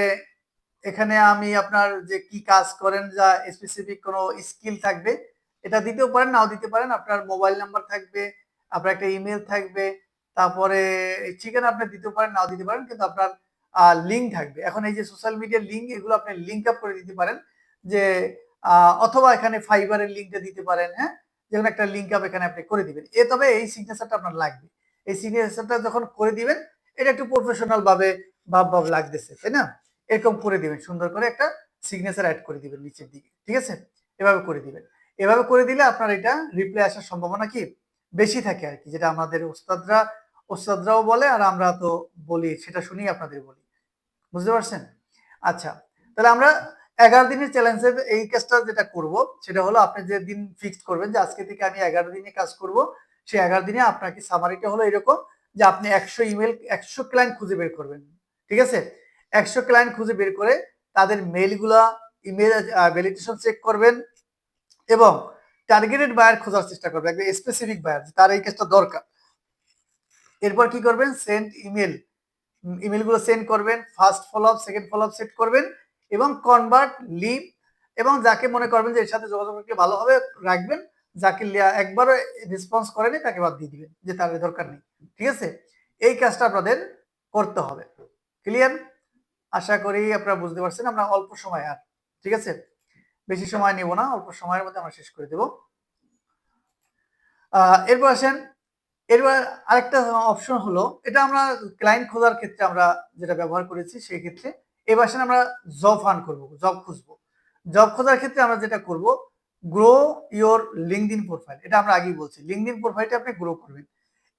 এখানে আমি আপনার যে কি কাজ করেন, যা স্পেসিফিক কোনো স্কিল থাকবে, এটা দিতেও পারেন, নাও দিতে পারেন। আপনার মোবাইল নাম্বার থাকবে, আপনার একটা ইমেল থাকবে, তারপরে ঠিকানা আপনি দিতে পারেন, নাও দিতে পারেন, কিন্তু আপনার লিঙ্ক থাকবে। এখন এই যে সোশ্যাল মিডিয়ার লিঙ্ক, এগুলো আপনি লিঙ্ক আপ করে দিতে পারেন, যে অথবা এখানে ফাইবারের লিঙ্কটা দিতে পারেন। হ্যাঁ, যেমন একটা লিঙ্ক আপ এখানে আপনি করে দিবেন। তবে এই সিগনেচারটা আপনার লাগবে। এই সিগনেচারটা যখন করে দিবেন, এটা একটু প্রফেশনাল ভাবে ভাব লাগতেছে, তাই না? এরকম করে দিবেন, সুন্দর করে একটা সিগনেচার অ্যাড করে দিবেন নিচের দিকে, ঠিক আছে? এভাবে করে দিবেন। এভাবে করে দিলে আপনার এটা রিপ্লাই আসার সম্ভাবনা কি বেশি থাকে আর কি, যেটা আমাদের ওস্তাদরাও বলে, আর আমরা তো বলি, সেটা শুনেই আপনাদের বলি। বুঝতে পারছেন? আচ্ছা, তাহলে আমরা 11 দিনের চ্যালেঞ্জের এই কাজটা যেটা করব, সেটা হলো আপনি যে দিন ফিক্সড করবেন যে আজকে থেকে আমি 11 দিনে কাজ করব, সেই 11 দিনে আপনাকে সামারিটা হলো এরকম যে আপনি 100 ক্লায়েন্ট খুঁজে বের করবেন, ঠিক আছে? 100 ক্লায়েন্ট খুঁজে বের করে তাদের মেইলগুলা, ইমেল ভ্যালিডেশন চেক করবেন এবং টার্গেটেড বায়ার খোঁজার চেষ্টা করবেন, একদম স্পেসিফিক বায়ার, তার এই কাজটা দরকার। এরপর কি করবেন? সেন্ড ইমেলগুলো সেন্ড করবেন, first follow up, second follow up set করবেন এবং কনভার্ট, লিভ, এবং যাকে মনে করবেন যে এর সাথে যোগাযোগ করলে ভালো হবে রাখবেন, যাকে একবারও রেসপন্স করেনি তাকে বাদ দিয়ে দিবেন, যে তার দরকার নেই, ঠিক আছে? এই কাজটা আপনাদের করতে হবে। ক্লিয়ার? আশা করি আপনারা বুঝতে পারছেন। আমরা অল্প সময় আর, ঠিক আছে, বেশি সময় নেব না, অল্প সময়ের মধ্যে আমরা শেষ করে দেব। এরপর আসেন, এরপর আরেকটা অপশন হলো, এটা আমরা ক্লায়েন্ট খোঁজার ক্ষেত্রে আমরা যেটা ব্যবহার করেছি, সেই ক্ষেত্রে এবার আসেন আমরা জব ফান্ড করব, জব খুঁজবো। জব খোঁজার ক্ষেত্রে আমরা যেটা করব, গ্রো ইওর লিঙ্কডইন প্রোফাইল। এটা আমরা আগেই বলছি, লিঙ্কডইন প্রোফাইলটা আপনি গ্রো করবেন।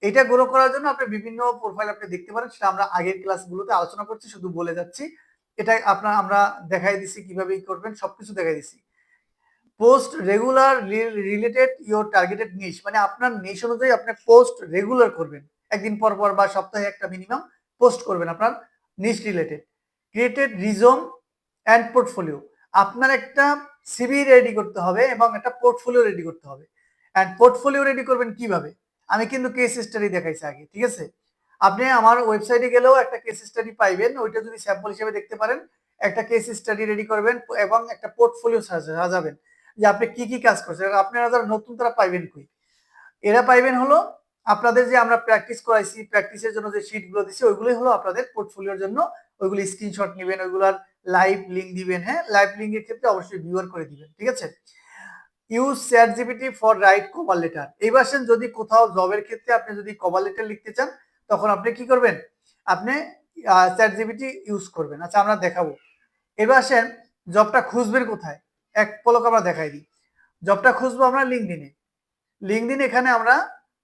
এটা গ্রো করার জন্য আপনি বিভিন্ন প্রোফাইল আপনি দেখতে পারেন, সেটা আমরা আগের ক্লাসগুলোতে আলোচনা করছি, শুধু বলে যাচ্ছি। এটা আমরা দেখাই দিছি কিভাবে করবেন, সবকিছু দেখাই দিছি। Post regular related your targeted niche, মানে আপনার নিশ অনুযায়ী আপনি পোস্ট রেগুলার করবেন, একদিন পর পর বা সপ্তাহে একটা মিনিমাম পোস্ট করবেন আপনার নিশ রিলেটেড। ক্রিয়েটেড রিজম অ্যান্ড পোর্টফোলিও, আপনার একটা সিভি রেডি করতে হবে এবং একটা পোর্টফোলিও রেডি করতে হবে। অ্যান্ড পোর্টফোলিও রেডি করবেন কিভাবে, আমি কিন্তু কেস স্টাডি দেখাইছি আগে, ঠিক আছে? আপনি আমার ওয়েবসাইটে গেলেও একটা কেস স্টাডি পাইবেন, ওইটা যদি স্যাম্পল হিসেবে দেখতে পারেন। একটা কেস স্টাডি রেডি করবেন এবং একটা পোর্টফোলিও সাজাবেন, যে আপনি কি কি কাজ করছেন। আপনারা যারা নতুন তারা পাইবেন কই? এরা পাইবেন হলো আপনাদের যে আমরা প্র্যাকটিস করাইছি, প্র্যাকটিসের জন্য যে শিটগুলো দিছি, ওইগুলোই হলো আপনাদের পোর্টফোলিওর জন্য। ওইগুলো স্ক্রিনশট নেবেন, ওইগুলার লাইভ লিঙ্ক দিবেন। হ্যাঁ, লাইভ লিঙ্কের ক্ষেত্রে অবশ্যই ভিউয়ার করে দিবেন, ঠিক আছে? Use ChatGPT for right cover letter. এইবার আসেন, যদি কোথাও জবের ক্ষেত্রে আপনি যদি কভার লেটার লিখতে চান, তখন আপনি কি করবেন? আপনি চ্যাটজিপিটি ইউজ করবেন। আচ্ছা, আমরা দেখাবো। এবার আসেন, জবটা খুঁজবেন কোথায়, এক পলক আমরা দেখাই দিই। জবটা খুঁজবো আমরা লিঙ্কডইনে। লিঙ্কডইন, এখানে আমরা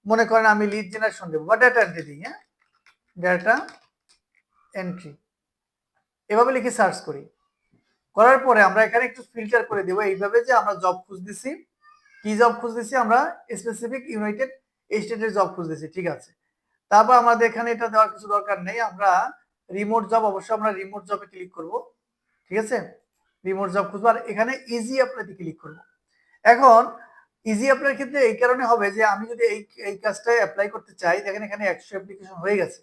মনে করেন আমি লিড জেনারেশন দেবো বা ডাটা এন্ট্রি দিই। হ্যাঁ, ডাটা এন্ট্রি এভাবে লিখে সার্চ করি। করার পরে আমরা এখানে একটু ফিল্টার করে দেবো এইভাবে, যে আমরা জব খুঁজতেছি, কি জব খুঁজতেছি, আমরা স্পেসিফিক ইউনাইটেড স্টেটের জব খুঁজতেছি, ঠিক আছে? তারপর আমাদের এখানে এটা দেওয়ার কিছু দরকার নেই, আমরা রিমোট জব, অবশ্যই আমরা রিমোট জবে ক্লিক করব, ঠিক আছে? রিমোট জব খুঁজবো, আর এখানে ইজি অ্যাপ্লাইতে ক্লিক করব। এখন ইজি অ্যাপ্লাইয়ের ক্ষেত্রে এই কারণে হবে যে আমি যদি এই কাজটায় অ্যাপ্লাই করতে চাই, দেখেন এখানে 100 অ্যাপ্লিকেশন হয়ে গেছে।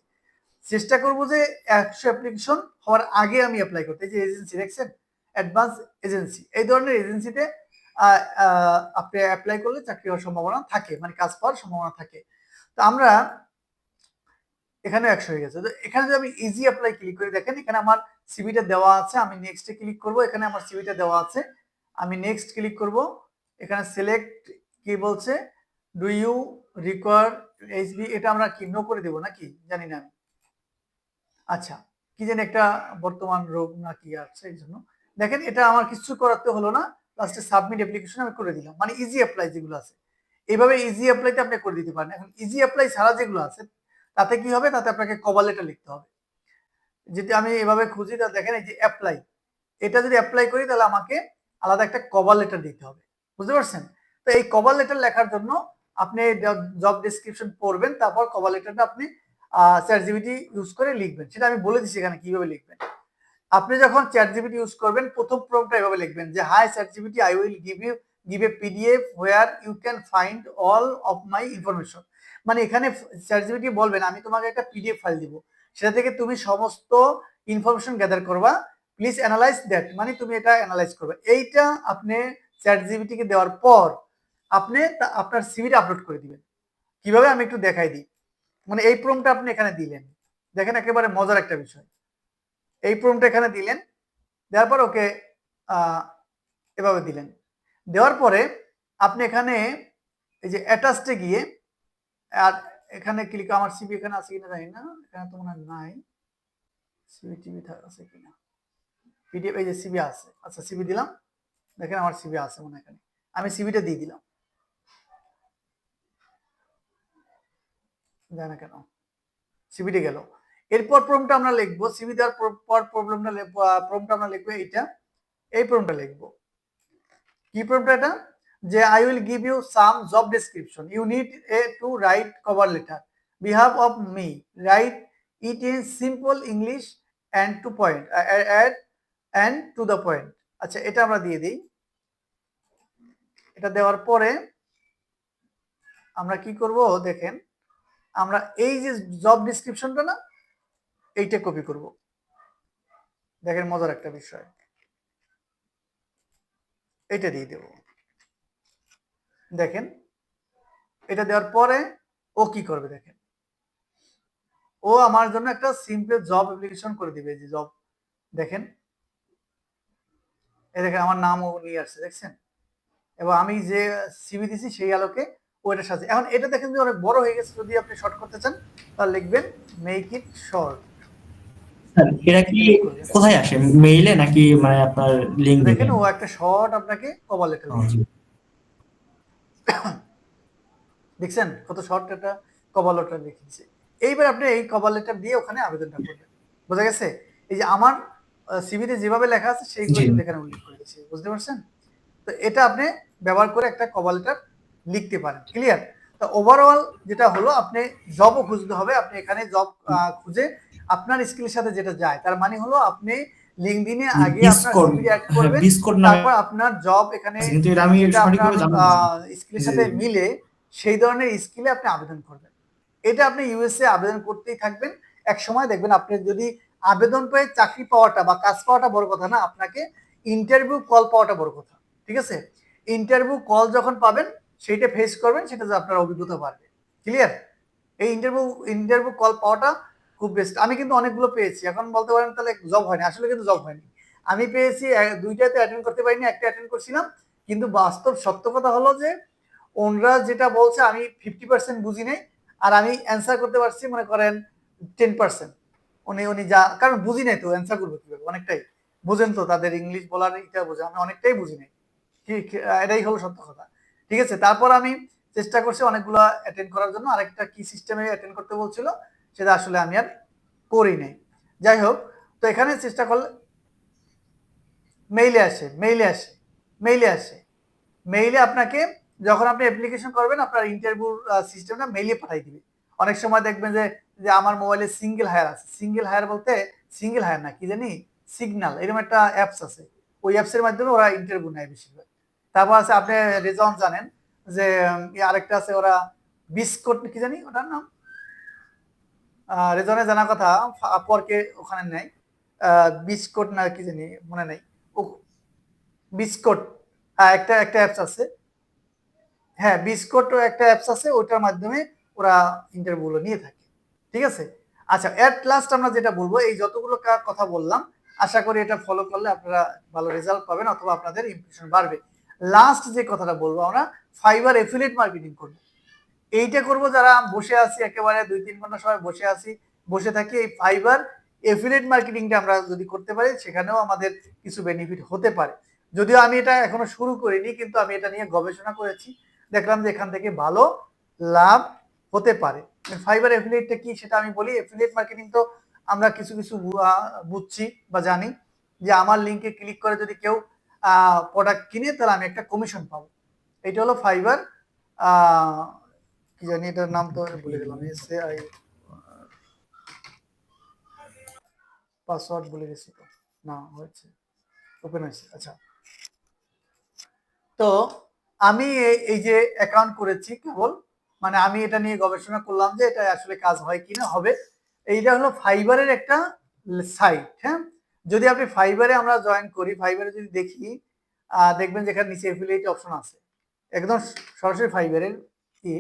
চেষ্টা করব যে 100 অ্যাপ্লিকেশন হওয়ার আগে আমি অ্যাপ্লাই করতে। এই যে এজেন্সি দেখছেন, অ্যাডভান্স এজেন্সি, এই ধরনের এজেন্সিতে আপনি অ্যাপ্লাই করলে চাকরি হওয়ার সম্ভাবনা থাকে, মানে কাজ পাওয়ার সম্ভাবনা থাকে। তো আমরা এখানে 100 হয়ে গেছে। তো এখানে যদি আমি ইজি অ্যাপ্লাই ক্লিক করি, দেখেন এখানে আমার সিভিটা দেওয়া আছে, আমি নেক্সটে ক্লিক করব। এখানে আমার সিভিটা দেওয়া আছে, আমি নেক্সট ক্লিক করব। এখানে সিলেক্ট কি বলছে, ডু ইউ রিকোয়ার এইচবি, এটা আমরা কি নো করে দেব নাকি জানি না আমি। আচ্ছা, কি জানি একটা বর্তমান রোগ না কি আছে, এই জন্য দেখেন এটা আমার কিছু করাতে হলো না, লাস্টে সাবমিট অ্যাপ্লিকেশন আমি করে দিলাম, মানে ইজি অ্যাপ্লাই যেগুলো আছে এইভাবে ইজি অ্যাপ্লাইতে আপনি করে দিতে পারেন। এখন ইজি অ্যাপ্লাই ছাড়া যেগুলো আছে তাতে কি হবে, তাতে আপনাকে কভার লেটার লিখতে হবে। যদি আমি এভাবে খুঁজি তা দেখেন এই যে অ্যাপ্লাই, এটা যদি অ্যাপ্লাই করি তাহলে আমাকে আলাদা একটা কভার লেটার দিতে হবে, বুঝতে পারছেন? তো এই কভার লেটার লেখার জন্য আপনি জব ডেসক্রিপশন পড়বেন, তারপর কভার লেটারটা আপনি চ্যাটজিপিটি ইউজ করে লিখবেন। সেটা আমি বলে দিচ্ছি এখানে কিভাবে লিখবেন। আপনি যখন চ্যাটজিপিটি ইউজ করবেন প্রথম প্রম্পটটা এভাবে লিখবেন যে hi ChatGPT, I will give a PDF where you can find all of my information. মানে এখানে চ্যাটজিপিটি বলবেন আমি তোমাকে একটা পিডিএফ ফাইল দিব, সেটা থেকে তুমি সমস্ত ইনফরমেশন গ্যাদার করবা, প্লিজ অ্যানালাইজ দ্যাট, মানে তুমি এটা অ্যানালাইজ করবে। এইটা আপনি চ্যাটজিপিটি কে দেওয়ার পর আপনি আপনার সিভিটা আপলোড করে দিবেন। কিভাবে আমি একটু দেখাই দিই। মানে এই প্রম্পটটা আপনি এখানে দিলেন, দেখেন একেবারে মজার একটা বিষয়। এই প্রম্পটটা এখানে দিলেন, দেওয়ার পর ওকে এভাবে দিলেন, দেওয়ার পরে আপনি এখানে এই যে অ্যাটাচে গিয়ে, আর এখানে ক্লিক, আমার সিভি এখানে আছে কিনা জানি না, এখানে তো মনে হয় নাই, সিভি টিভি আছে কিনা, পিডিএফ এই যে সিভি আছে, আচ্ছা সিভি দিলাম, দেখেন আমার সিভি আছে মনে হয় এখানে, আমি সিভিটা দিয়ে দিলাম, জানি না কেন সিভিটি গেল। এরপর প্রম্পটটা আমরা লিখবো, সিভি দেওয়ার পর প্রম্পটটা আমরা লিখবো এইটা, এই প্রম্পটটা লিখবো। কি প্রম্পট এটা, যে I will give you some job description, you need to write cover letter behalf of me, write it in simple English and to point and to the point. আচ্ছা এটা আমরা দিয়ে দিই। এটা দেওয়ার পরে আমরা কি করব দেখেন, আমরা এই যে জব ডেসক্রিপশনটা না, এইটা কপি করব। দেখেন মজার একটা বিষয়, এটা দিয়ে দেব। দেখেন এটা দেওয়ার পরে ও কি করবে দেখেন, ও আমার জন্য একটা সিম্পল জব অ্যাপ্লিকেশন করে দিবে। যে জব দেখেন, এই দেখেন আমার নাম ও নিয়ে আসছে, দেখছেন? এবং আমি যে সিভি দিছি সেই আলোকে ও এটা সাজে। এখন এটা দেখেন যে অনেক বড় হয়ে গেছে, যদি আপনি শর্ট করতে চান তাহলে লিখবেন মেক ইট শর্ট। এটা কি কোথায় আসে, মেইলে নাকি মানে আপনার লিংক দেখেন দিবেন? ও একটা শর্ট আপনাকে কভার লেটার দেখছেন কত শর্ট একটা কভার লেটার লিখে দিয়েছে। এইবার আপনি এই কভার লেটার দিয়ে ওখানে আবেদনটা করবেন, বোঝা গেছে? এই যে আমার সিভিতে যেভাবে লেখা আছে সেইগুলো কিন্তু এখানে উল্লেখ করে দিয়েছে, বুঝতে পারছেন? তো এটা আপনি ব্যবহার করে একটা কভার লেটার লিখতে পারেন। ক্লিয়ার? তো ওভারঅল যেটা হলো, আপনি জবও খুঁজতে হবে, আপনি এখানে জব খুঁজে আপনার স্কিলের সাথে যেটা যায়, তার মানে হলো আপনি লিঙ্কডইনে আগে আপনার সিভি অ্যাড করবেন, তারপর আপনার জব এখানে কিন্তু এটা আমি সঠিকভাবে জানি না। স্কিলের সাথে মিলে সেই ধরনের স্কিলে আপনি আবেদন করবেন। এটা আপনি ইউএসএ আবেদন করতেই থাকবেন, এক সময় দেখবেন আপনি যদি আবেদন পেয়ে চাকরি পাওয়াটা বা কাজ পাওয়াটা বড় কথা না, আপনাকে ইন্টারভিউ কল পাওয়াটা বড় কথা। ঠিক আছে? ইন্টারভিউ কল যখন পাবেন সেইটা ফেস করবেন, সেটা যে আপনার অভিজ্ঞতা বাড়বে। ক্লিয়ার? এই ইন্টারভিউ কল পাওয়াটা খুব বেস্ট। আমি কিন্তু অনেকগুলো পেয়েছি। এখন বলতে পারেন তাহলে জব হয়নি, আসলে কিন্তু জব হয়নি। আমি পেয়েছি দুইটাতে অ্যাটেন্ড করতে পারিনি, একটা অ্যাটেন্ড করছিলাম। কিন্তু বাস্তব সত্য কথা হলো যে ওনরা যেটা বলছে আমি 50% বুঝি নাই, আর আমি অ্যান্সার করতে পারছি মনে করেন 10%। উনি যা, কারণ বুঝি নাই তো অ্যান্সার করবো কিভাবে, অনেকটাই বুঝেন তো, তাদের ইংলিশ বলার এটা বোঝে, আমি অনেকটাই বুঝি নাই। ঠিক, এটাই হলো সত্য কথা। ঠিক আছে? তারপর আমি চেষ্টা করছি অনেকগুলো অ্যাটেন্ড করার জন্য, আরেকটা কি সিস্টেমে অ্যাটেন্ড করতে বলছিল সেটা আসলে আমি আর করি নাই। যাই হোক, তো এখানে চেষ্টা করলে মেইলে আসে, মেইলে আপনাকে যখন আপনি অ্যাপ্লিকেশন করবেন আপনার ইন্টারভিউ সিস্টেমটা মেইলে পাঠিয়ে দিবে। অনেক সময় দেখবেন যে যে আমার মোবাইলে সিঙ্গেল হায়ার আছে, সিঙ্গেল হায়ার বলতে সিঙ্গেল হায়ার না, কি জানি সিগন্যাল এরকম একটা অ্যাপস আছে, ওই অ্যাপসের মাধ্যমে ওরা ইন্টারভিউ নেয় বেশিরভাগ। তারপর আছে আপনি রেজন জানেন যে আরেকটা আছে ওরা বিস্কুট কি জানি ওটার নাম, রেজনে জানা কথা, পরকে ওখানে নেয় বিস্কুট না কি জানি মনে নেই, ও বিস্কুট, হ্যাঁ একটা অ্যাপস আছে, হ্যাঁ বিস্কুট একটা অ্যাপস আছে, ওটার মাধ্যমে ওরা ইন্টারভিউগুলো নিয়ে থাকে। ঠিক আছে? আচ্ছা এট লাস্ট আমরা যেটা বলবো, এই যতগুলো কথা বললাম আশা করি এটা ফলো করলে আপনারা ভালো রেজাল্ট পাবেন অথবা আপনাদের ইমপ্রেশন বাড়বে। লাস্ট যে কথাটা বলবো, আমরা ফাইবার এফিলিয়েট মার্কেটিং করব। এইটা করব যারা বসে আছি একেবারে 2-3 ঘন্টা সময় বসে থাকি, এই ফাইবার এফিলিয়েট মার্কেটিংটা আমরা যদি করতে পারি সেখানেও আমাদের কিছু বেনিফিট হতে পারে। যদিও আমি এটা এখনো শুরু করিনি, কিন্তু আমি এটা নিয়ে গবেষণা করেছি, দেখলাম যে এখান থেকে ভালো লাভ হতে পারে। ফাইবার এফিলিয়েটটা কি সেটা আমি বলি। এফিলিয়েট মার্কেটিং তো আমরা কিছু কিছু বুঝছি বা জানি যে আমার লিঙ্কে ক্লিক করে যদি কেউ প্রোডাক্ট কিনে তাহলে আমি একটা কমিশন পাবো। এটা হলো ফাইবার। কি জানি এটার নাম তো ভুলে গেলাম, পাসওয়ার্ড ভুলে গেছি তো, না হয়েছে, ওপেন হয়েছে। আচ্ছা, তো আমি এই যে অ্যাকাউন্ট করেছি কেবল, মানে আমি এটা নিয়ে গবেষণা করলাম যে এটা আসলে কাজ হয় কিনা হবে। এইটা হলো ফাইবারের একটা সাইট। হ্যাঁ, যদি আপনি ফাইবারে আমরা জয়েন করি, ফাইবারে যদি দেখি দেখবেন যেখানে নিচে এফিলিয়েট অপশন আছে, একদম সরাসরি ফাইবারের কি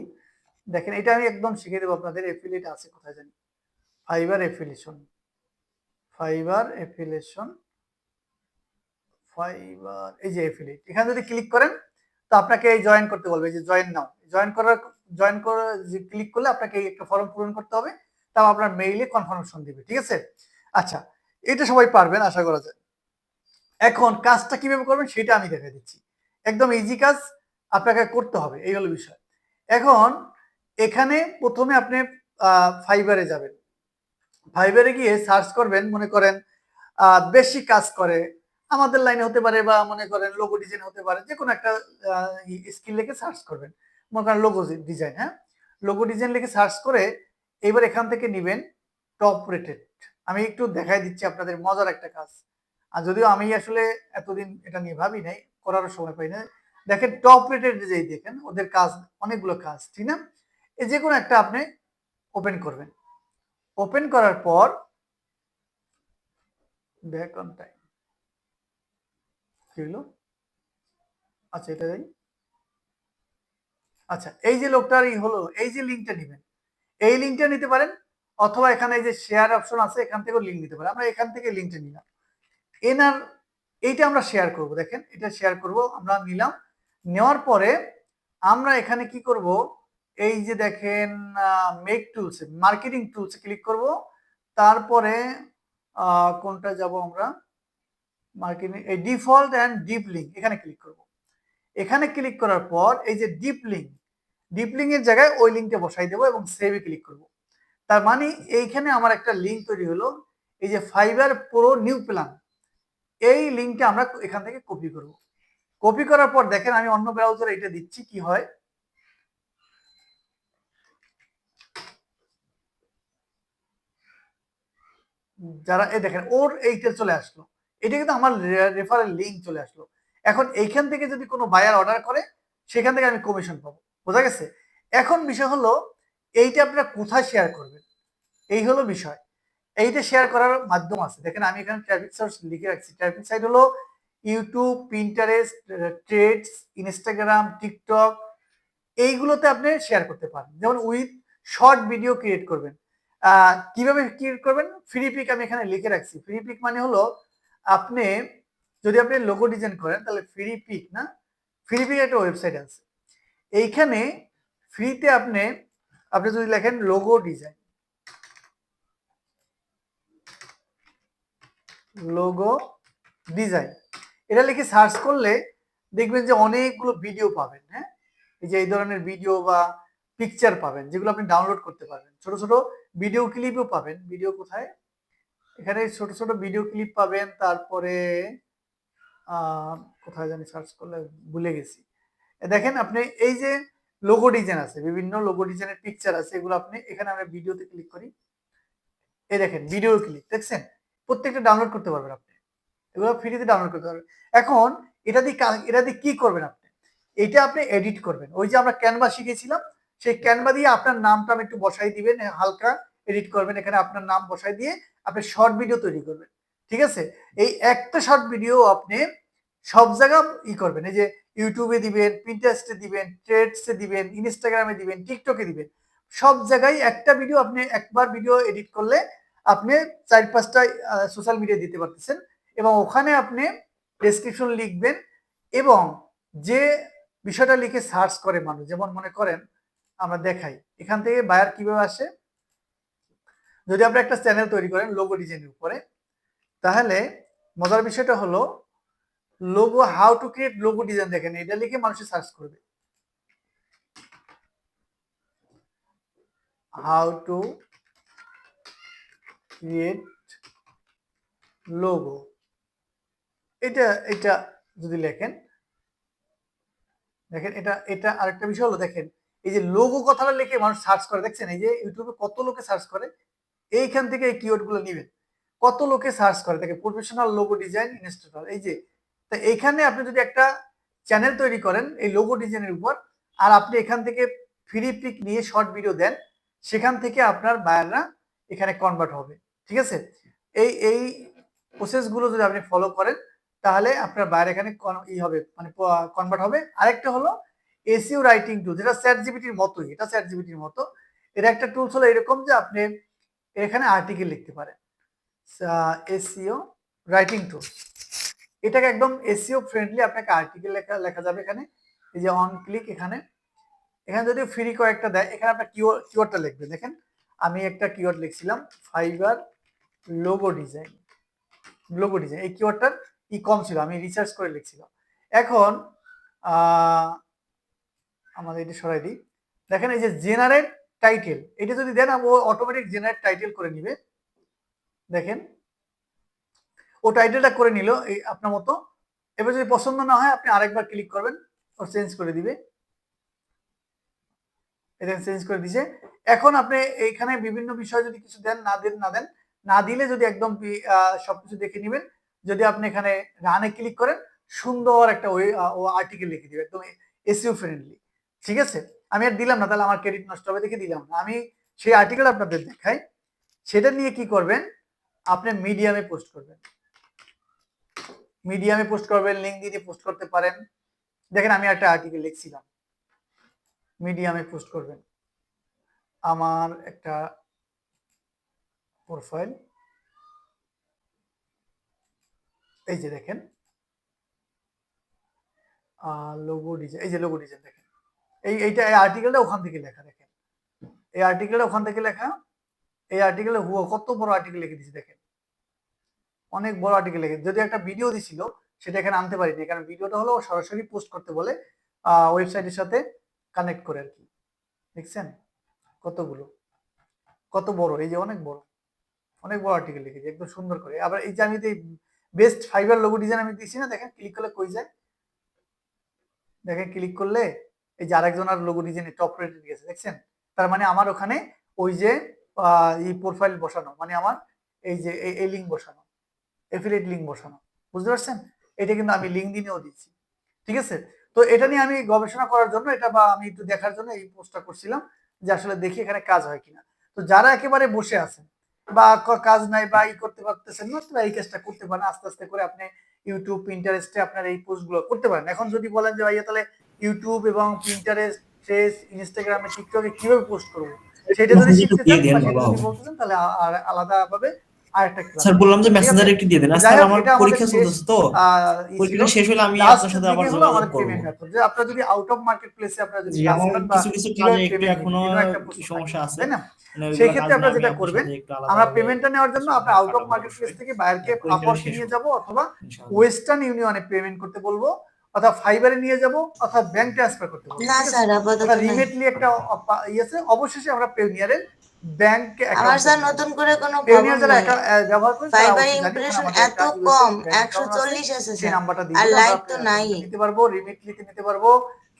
দেখেন, এটা আমি একদম শিখিয়ে দেবো আপনাদের। এফিলিয়েট আছে কোথায় জানি, fibre affiliation, fibre affiliation, fibre, এই যে এফিলিয়েট, এখানে যদি ক্লিক করেন তো আপনাকে এই জয়েন করতে বলবে, যে জয়েন নাও। জয়েন করে ক্লিক করলে আপনাকে একটা ফর্ম পূরণ করতে হবে, তাও আপনার মেইলে কনফার্মেশন দিবে, ঠিক আছে? আচ্ছা, এটা সবাই পারবেন আশা করা যায়। এখন কাজটা কিভাবে করবেন সেটা আমি দেখাই দিচ্ছি, একদম ইজি কাজ আপনাকে করতে হবে, এই হলো বিষয়। এখন এখানে প্রথমে আপনি ফাইবারে যাবেন, ফাইবারে গিয়ে সার্চ করবেন, মনে করেন বেশি কাজ করে আমাদের লাইনে হতে পারে, বা মনে করেন লোগো ডিজাইন হতে পারে, যে কোনো একটা স্কিল লিখে সার্চ করবেন, মনে করেন লোগো ডিজাইন। হ্যাঁ, লোগো ডিজাইন লিখে সার্চ করে এবার এখান থেকে নিবেন টপ রেটেড। আমি একটু দেখাই দিচ্ছি আপনাদের মজার একটা কাজ, আর যদিও আমি আসলে এতদিন এটা নিয়ে ভাবি নাই, করার সময় পাই না। দেখেন টপ রেটেড যেই দেখেন ওদের কাজ অনেকগুলো কাজ, ঠিক না? এই যে কোনো একটা আপনি ওপেন করবেন, ওপেন করার পর ব্যাক অন টাইম কি হলো, আচ্ছা এটা যাই। আচ্ছা, এই যে লোকটার হলো, এই যে লিঙ্কটা নেবেন, এই লিঙ্কটা নিতে পারেন, অথবা এখানে এই যে শেয়ার অপশন আছে এখান থেকেও লিঙ্ক নিতে পারেন। আমরা এখান থেকে লিঙ্কটা নিলাম, এনার এইটা আমরা শেয়ার করব। দেখেন এটা শেয়ার করব, আমরা নিলাম, নেওয়ার পরে আমরা এখানে কি করব, এই যে দেখেন মেক টুলস, মার্কেটিং টুলসে ক্লিক করব, তারপরে কোনটা যাব আমরা, মার্কেটিং, এই ডিফল্ট এন্ড ডিপ লিঙ্ক, এখানে ক্লিক করব। এখানে ক্লিক করার পর এই যে ডিপ লিঙ্ক এর জায়গায় ওই লিঙ্কটা বসাই দেবো এবং সেভে ক্লিক করব। তার মানে এইখানে আমার একটা লিঙ্ক তৈরি হলো, এই যে ফাইবার প্রো নিউ প্ল্যান, এই লিঙ্কটা আমরা এখান থেকে কপি করব। কপি করার পর দেখেন আমি অন্য ব্রাউজারে এটা দিচ্ছি, কি হয়, যারা এই দেখেন ওর এইটা চলে আসলো, এটা কিন্তু আমার রেফারেল লিঙ্ক চলে আসলো। এখন এইখান থেকে যদি কোনো বায়ার অর্ডার করে সেখান থেকে আমি কমিশন পাবো, বোঝা গেছে? এখন বিষয় হলো এইটা আপনারা কোথায় শেয়ার করবেন, এই হলো বিষয়। এইটা শেয়ার করার মাধ্যম আছে, দেখেন আমি এখানে ট্রাফিক সোর্স লিখে রাখছি। ট্রাফিক সাইট হলো YouTube, Pinterest, Threads, Instagram, TikTok, এইগুলোতে আপনি শেয়ার করতে পারেন। যেমন উইথ শর্ট ভিডিও ক্রিয়েট করবেন, কিভাবে ক্রিয়েট করবেন, ফ্রি পিক আমি এখানে লিখে রাখছি। ফ্রি পিক মানে হলো আপনি যদি আপনি লোগো ডিজাইন করেন তাহলে ফ্রি পিক, না, ফ্রি পিক একটা ওয়েবসাইট আছে, এইখানে ফ্রিতে আপনি যদি লেখেন লোগো ডিজাইন, লোগো ডিজাইন, এটা লিখে সার্চ করলে দেখবেন যে অনেকগুলো ভিডিও পাবেন। হ্যাঁ, এই যে এই ধরনের ভিডিও বা পিকচার পাবেন যেগুলো আপনি ডাউনলোড করতে পারবেন, ছোট ছোট ভিডিও ক্লিপও পাবেন। ভিডিও কোথায়, এখানে ছোট ছোট ভিডিও ক্লিপ পাবেন, তারপরে কোথায় জানি সার্চ করলে ভুলে গেছি। দেখেন আপনি এই যে লোগো ডিজাইন আছে, বিভিন্ন লোগো ডিজাইনের পিকচার আছে, এগুলো আপনি এখানে আমরা ভিডিওতে ক্লিক করি, এই দেখেন ভিডিও ক্লিপ দেখছেন, প্রত্যেকটা ডাউনলোড করতে পারবেন আপনি, এগুলো ফ্রিতে ডাউনলোড করতে পারবেন। এখন এটা দিয়ে কি করবেন আপনি, এটা আপনি এডিট করবেন। ওই যে আমরা ক্যানভা শিখেছিলাম, সেই ক্যানভা দিয়ে আপনার নামটা আমি একটু বসাই দিবেন, হালকা এডিট করবেন, এখানে আপনার নাম বসাই দিয়ে আপনি শর্ট ভিডিও তৈরি করবেন, ঠিক আছে? এই একটা শর্ট ভিডিও আপনি সব জায়গা করবেন, এই যে ইউটিউবে দিবেন, পিন্টারেস্টে দিবেন, ট্রেডসে দিবেন, ইনস্টাগ্রামে দিবেন, টিকটকে দিবেন, সব জায়গায় একটা ভিডিও আপনি একবার ভিডিও এডিট করলে আপনি 4-5টা সোশ্যাল মিডিয়া দিতে পারতেছেন, এবং ওখানে আপনি ডেসক্রিপশন লিখবেন, এবং যে বিষয়টা লিখে সার্চ করে মানুষ, যেমন মনে করেন আমরা দেখাই এখান থেকে বায়ার কিভাবে আসে, যদি আপনি একটা চ্যানেল তৈরি করেন লোগো ডিজাইনের উপরে, তাহলে মজার বিষয়টা হলো logo, how to create logo design, দেখেন এটা লিখে মানুষ সার্চ করবে, হাউ টু ক্রিয়েট লোগো, এটা যদি লেখেন, দেখেন এটা আরেকটা বিষয় হলো, দেখেন এই যে লোগো কথাটা লিখে মানুষ সার্চ করে, দেখছেন এই যে ইউটিউবে কত লোকে সার্চ করে, এইখান থেকে এই কিওয়ার্ড গুলো নিবেন, কত লোকে সার্চ করে, দেখেন প্রফেশনাল লোগো ডিজাইন ইনস্ট্রাক্টর, এই যে তা এইখানে আপনি যদি একটা চ্যানেল তৈরি করেন এই লোগো ডিজাইনের উপর, আর আপনি এখান থেকে ফ্রি পিক নিয়ে শর্ট ভিডিও দেন, সেখান থেকে আপনার বায়াররা এখানে কনভার্ট হবে। ঠিক আছে, এই প্রসেসগুলো যদি আপনি ফলো করেন তাহলে আপনার বায়ার এখানে হবে, মানে কনভার্ট হবে। আরেকটা হলো এসইও রাইটিং টুল, যেটা চ্যাটজিপিটির মতোই, এটা চ্যাটজিপিটির মতো। এটা একটা টুলস হলো এরকম যে আপনি এখানে আর্টিকেল লিখতে পারেন, এসইও রাইটিং টুল, এটাকে একদম এসইও ফ্রেন্ডলি আপনাকে আর্টিকেল লেখা যাবে এখানে। এই যে অন ক্লিক, এখানে যদি ফ্রি কয়েকটা দেয়, এখানে আপনার কিওয়ার্ডটা লিখবেন। দেখেন আমি একটা কিওয়ার্ড লিখছিলাম ফাইবার লোগো ডিজাইন, এই কিওয়ার্ডটার কম ছিল, আমি রিসার্চ করে লিখছিলাম। এখন আমাদের এটা সরাই দিই, দেখেন এই যে জেনারেট টাইটেল, এটা যদি দেন ও অটোমেটিক জেনারেট টাইটেল করে নিবে। দেখেন ও টাইটেলটা করে নিল এই আপনার মতো। এবার যদি পছন্দ না হয় আপনি আরেকবার ক্লিক করবেন, ও চেঞ্জ করে দিবে, এটা চেঞ্জ করে দিছে। এখন আপনি এইখানে বিভিন্ন বিষয় যদি কিছু দেন, না দিলে যদি একদম সবকিছু দেখে নেবেন, যদি আপনি এখানে রানে ক্লিক করেন সুন্দর একটা ও আর্টিকেল লিখে দিবে, একদম এসইও ফ্রেন্ডলি। ঠিক আছে, আমি আর দিলাম না, তাহলে আমার ক্রেডিট নষ্ট হবে দেখে দিলাম না। আমি সেই আর্টিকেল আপনাদের দেখাই, সেটা নিয়ে কি করবেন, আপনি মিডিয়ামে পোস্ট করবেন, লিঙ্কডইনে পোস্ট করতে পারেন। দেখেন আমি একটা আর্টিকেল লিখছিলাম, মিডিয়ামে পোস্ট করবেন, আমার একটা প্রোফাইল, এই যে দেখেন লোগো ডিজাইন, এই যে লোগো ডিজাইন দেখেন, এইটা এই আর্টিকেলটা ওখান থেকে লেখা, দেখেন এই আর্টিকেলটা ওখান থেকে লেখা, এই আর্টিকেলে কত বড় আর্টিকেল লিখে দিয়েছি, দেখেন অনেক বড় আর্টিকেল লিখে। যদি একটা ভিডিও দিছিল সেটা এখানে আনতে পারিনি, কারণ ভিডিওটা হলো সরাসরি পোস্ট করতে বলে ওয়েবসাইটের সাথে কানেক্ট করে আর কি। দেখছেন কত বড়, এই যে অনেক বড় আর্টিকেল লিখেছি একদম সুন্দর করে। আবার এই যে আমি বেস্ট ফাইবার লোগো ডিজাইন আমি দিয়েছি না, দেখেন ক্লিক করলে কই যায়, দেখেন ক্লিক করলে এই যে আরেকজনের লোগো ডিজাইনে টপ রেটেড গেছে, দেখছেন। তার মানে আমার ওখানে ওই যে এই প্রোফাইল বসানো, মানে আমার এই যে এই লিঙ্ক বসানো, এফিলিয়েট লিঙ্ক বসানো, বুঝতে পারছেন। এটা কিন্তু আমি লিঙ্কডইনেও দিচ্ছি। ঠিক আছে, তো এটা নিয়ে আমি গবেষণা করার জন্য এটা, বা আমি একটু দেখার জন্য এই পোস্টটা করছিলাম, যে আসলে দেখি এখানে কাজ হয় কিনা। তো যারা একেবারে বসে আছেন বা কাজ নাই বা করতে পারতেছেন না, তো এই কাজটা করতে পারেন, আস্তে আস্তে করে আপনি ইউটিউব, পিন্টারেস্টে আপনার এই পোস্টগুলো করতে পারেন। এখন যদি বলেন যে ভাইয়া তাহলে ইউটিউব এবং পিন্টারেস্ট, ফেস, ইনস্টাগ্রামে, টিকটকে কিভাবে পোস্ট করবো, সেটা যদি শিখতে চান বা সেটা যদি বলতেছেন, তাহলে আলাদা ভাবে আরেকটা ক্লাস। স্যার বললাম যে মেসেঞ্জারে একটু দিয়ে দেন। স্যার আমার পরীক্ষা চলতেছে, তো পরীক্ষা শেষ হলে আমি আপনার সাথে আবার যোগাযোগ করব। যে আপনারা যদি আউট অফ মার্কেট প্লেসে আপনারা যদি কিছু কাজে একটু এখনো সমস্যা আছে, সেই ক্ষেত্রে আপনারা যেটা করবেন, আমরা পেমেন্টটা নেওয়ার জন্য আপনার আউট অফ মার্কেট প্লেস থেকে বায়ারকে আপওয়ার্কে নিয়ে যাব, অথবা ওয়েস্টার্ন ইউনিয়নে পেমেন্ট করতে বলবো, অথবা ফাইবারে নিয়ে যাব, অথবা ব্যাংক ট্রান্সফার করতে বলবো। না স্যার, আপাতত রিমেটলি একটা আছে। অবশেষে আমরা পেওনিয়ারের ব্যাংক আমার স্যার নতুন করে কোনো পেওনিয়ার যারা ব্যবহার করে ফাইবার ইমপ্রেশন এত কম 140 আছে সেই স্যার, নাম্বারটা দিয়ে আর লাইক তো নাই। নিতে পারবো, রিমিটলিতে নিতে পারবো,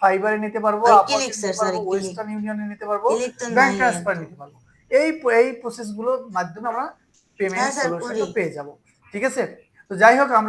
ফাইবারে নিতে পারবো, ক্লিক স্যার, স্যার ওয়েস্টার্ন ইউনিয়নে নিতে পারবো, ক্লিক তো ব্যাংক নাই। ট্রান্সফার নিতে পারবো। এই প্রসেসগুলোর মাধ্যমে আমরা পেমেন্ট হ্যাঁ স্যার, সলিউশনটা করি। পেয়ে যাব। ঠিক আছে, তো যাই হোক আমরা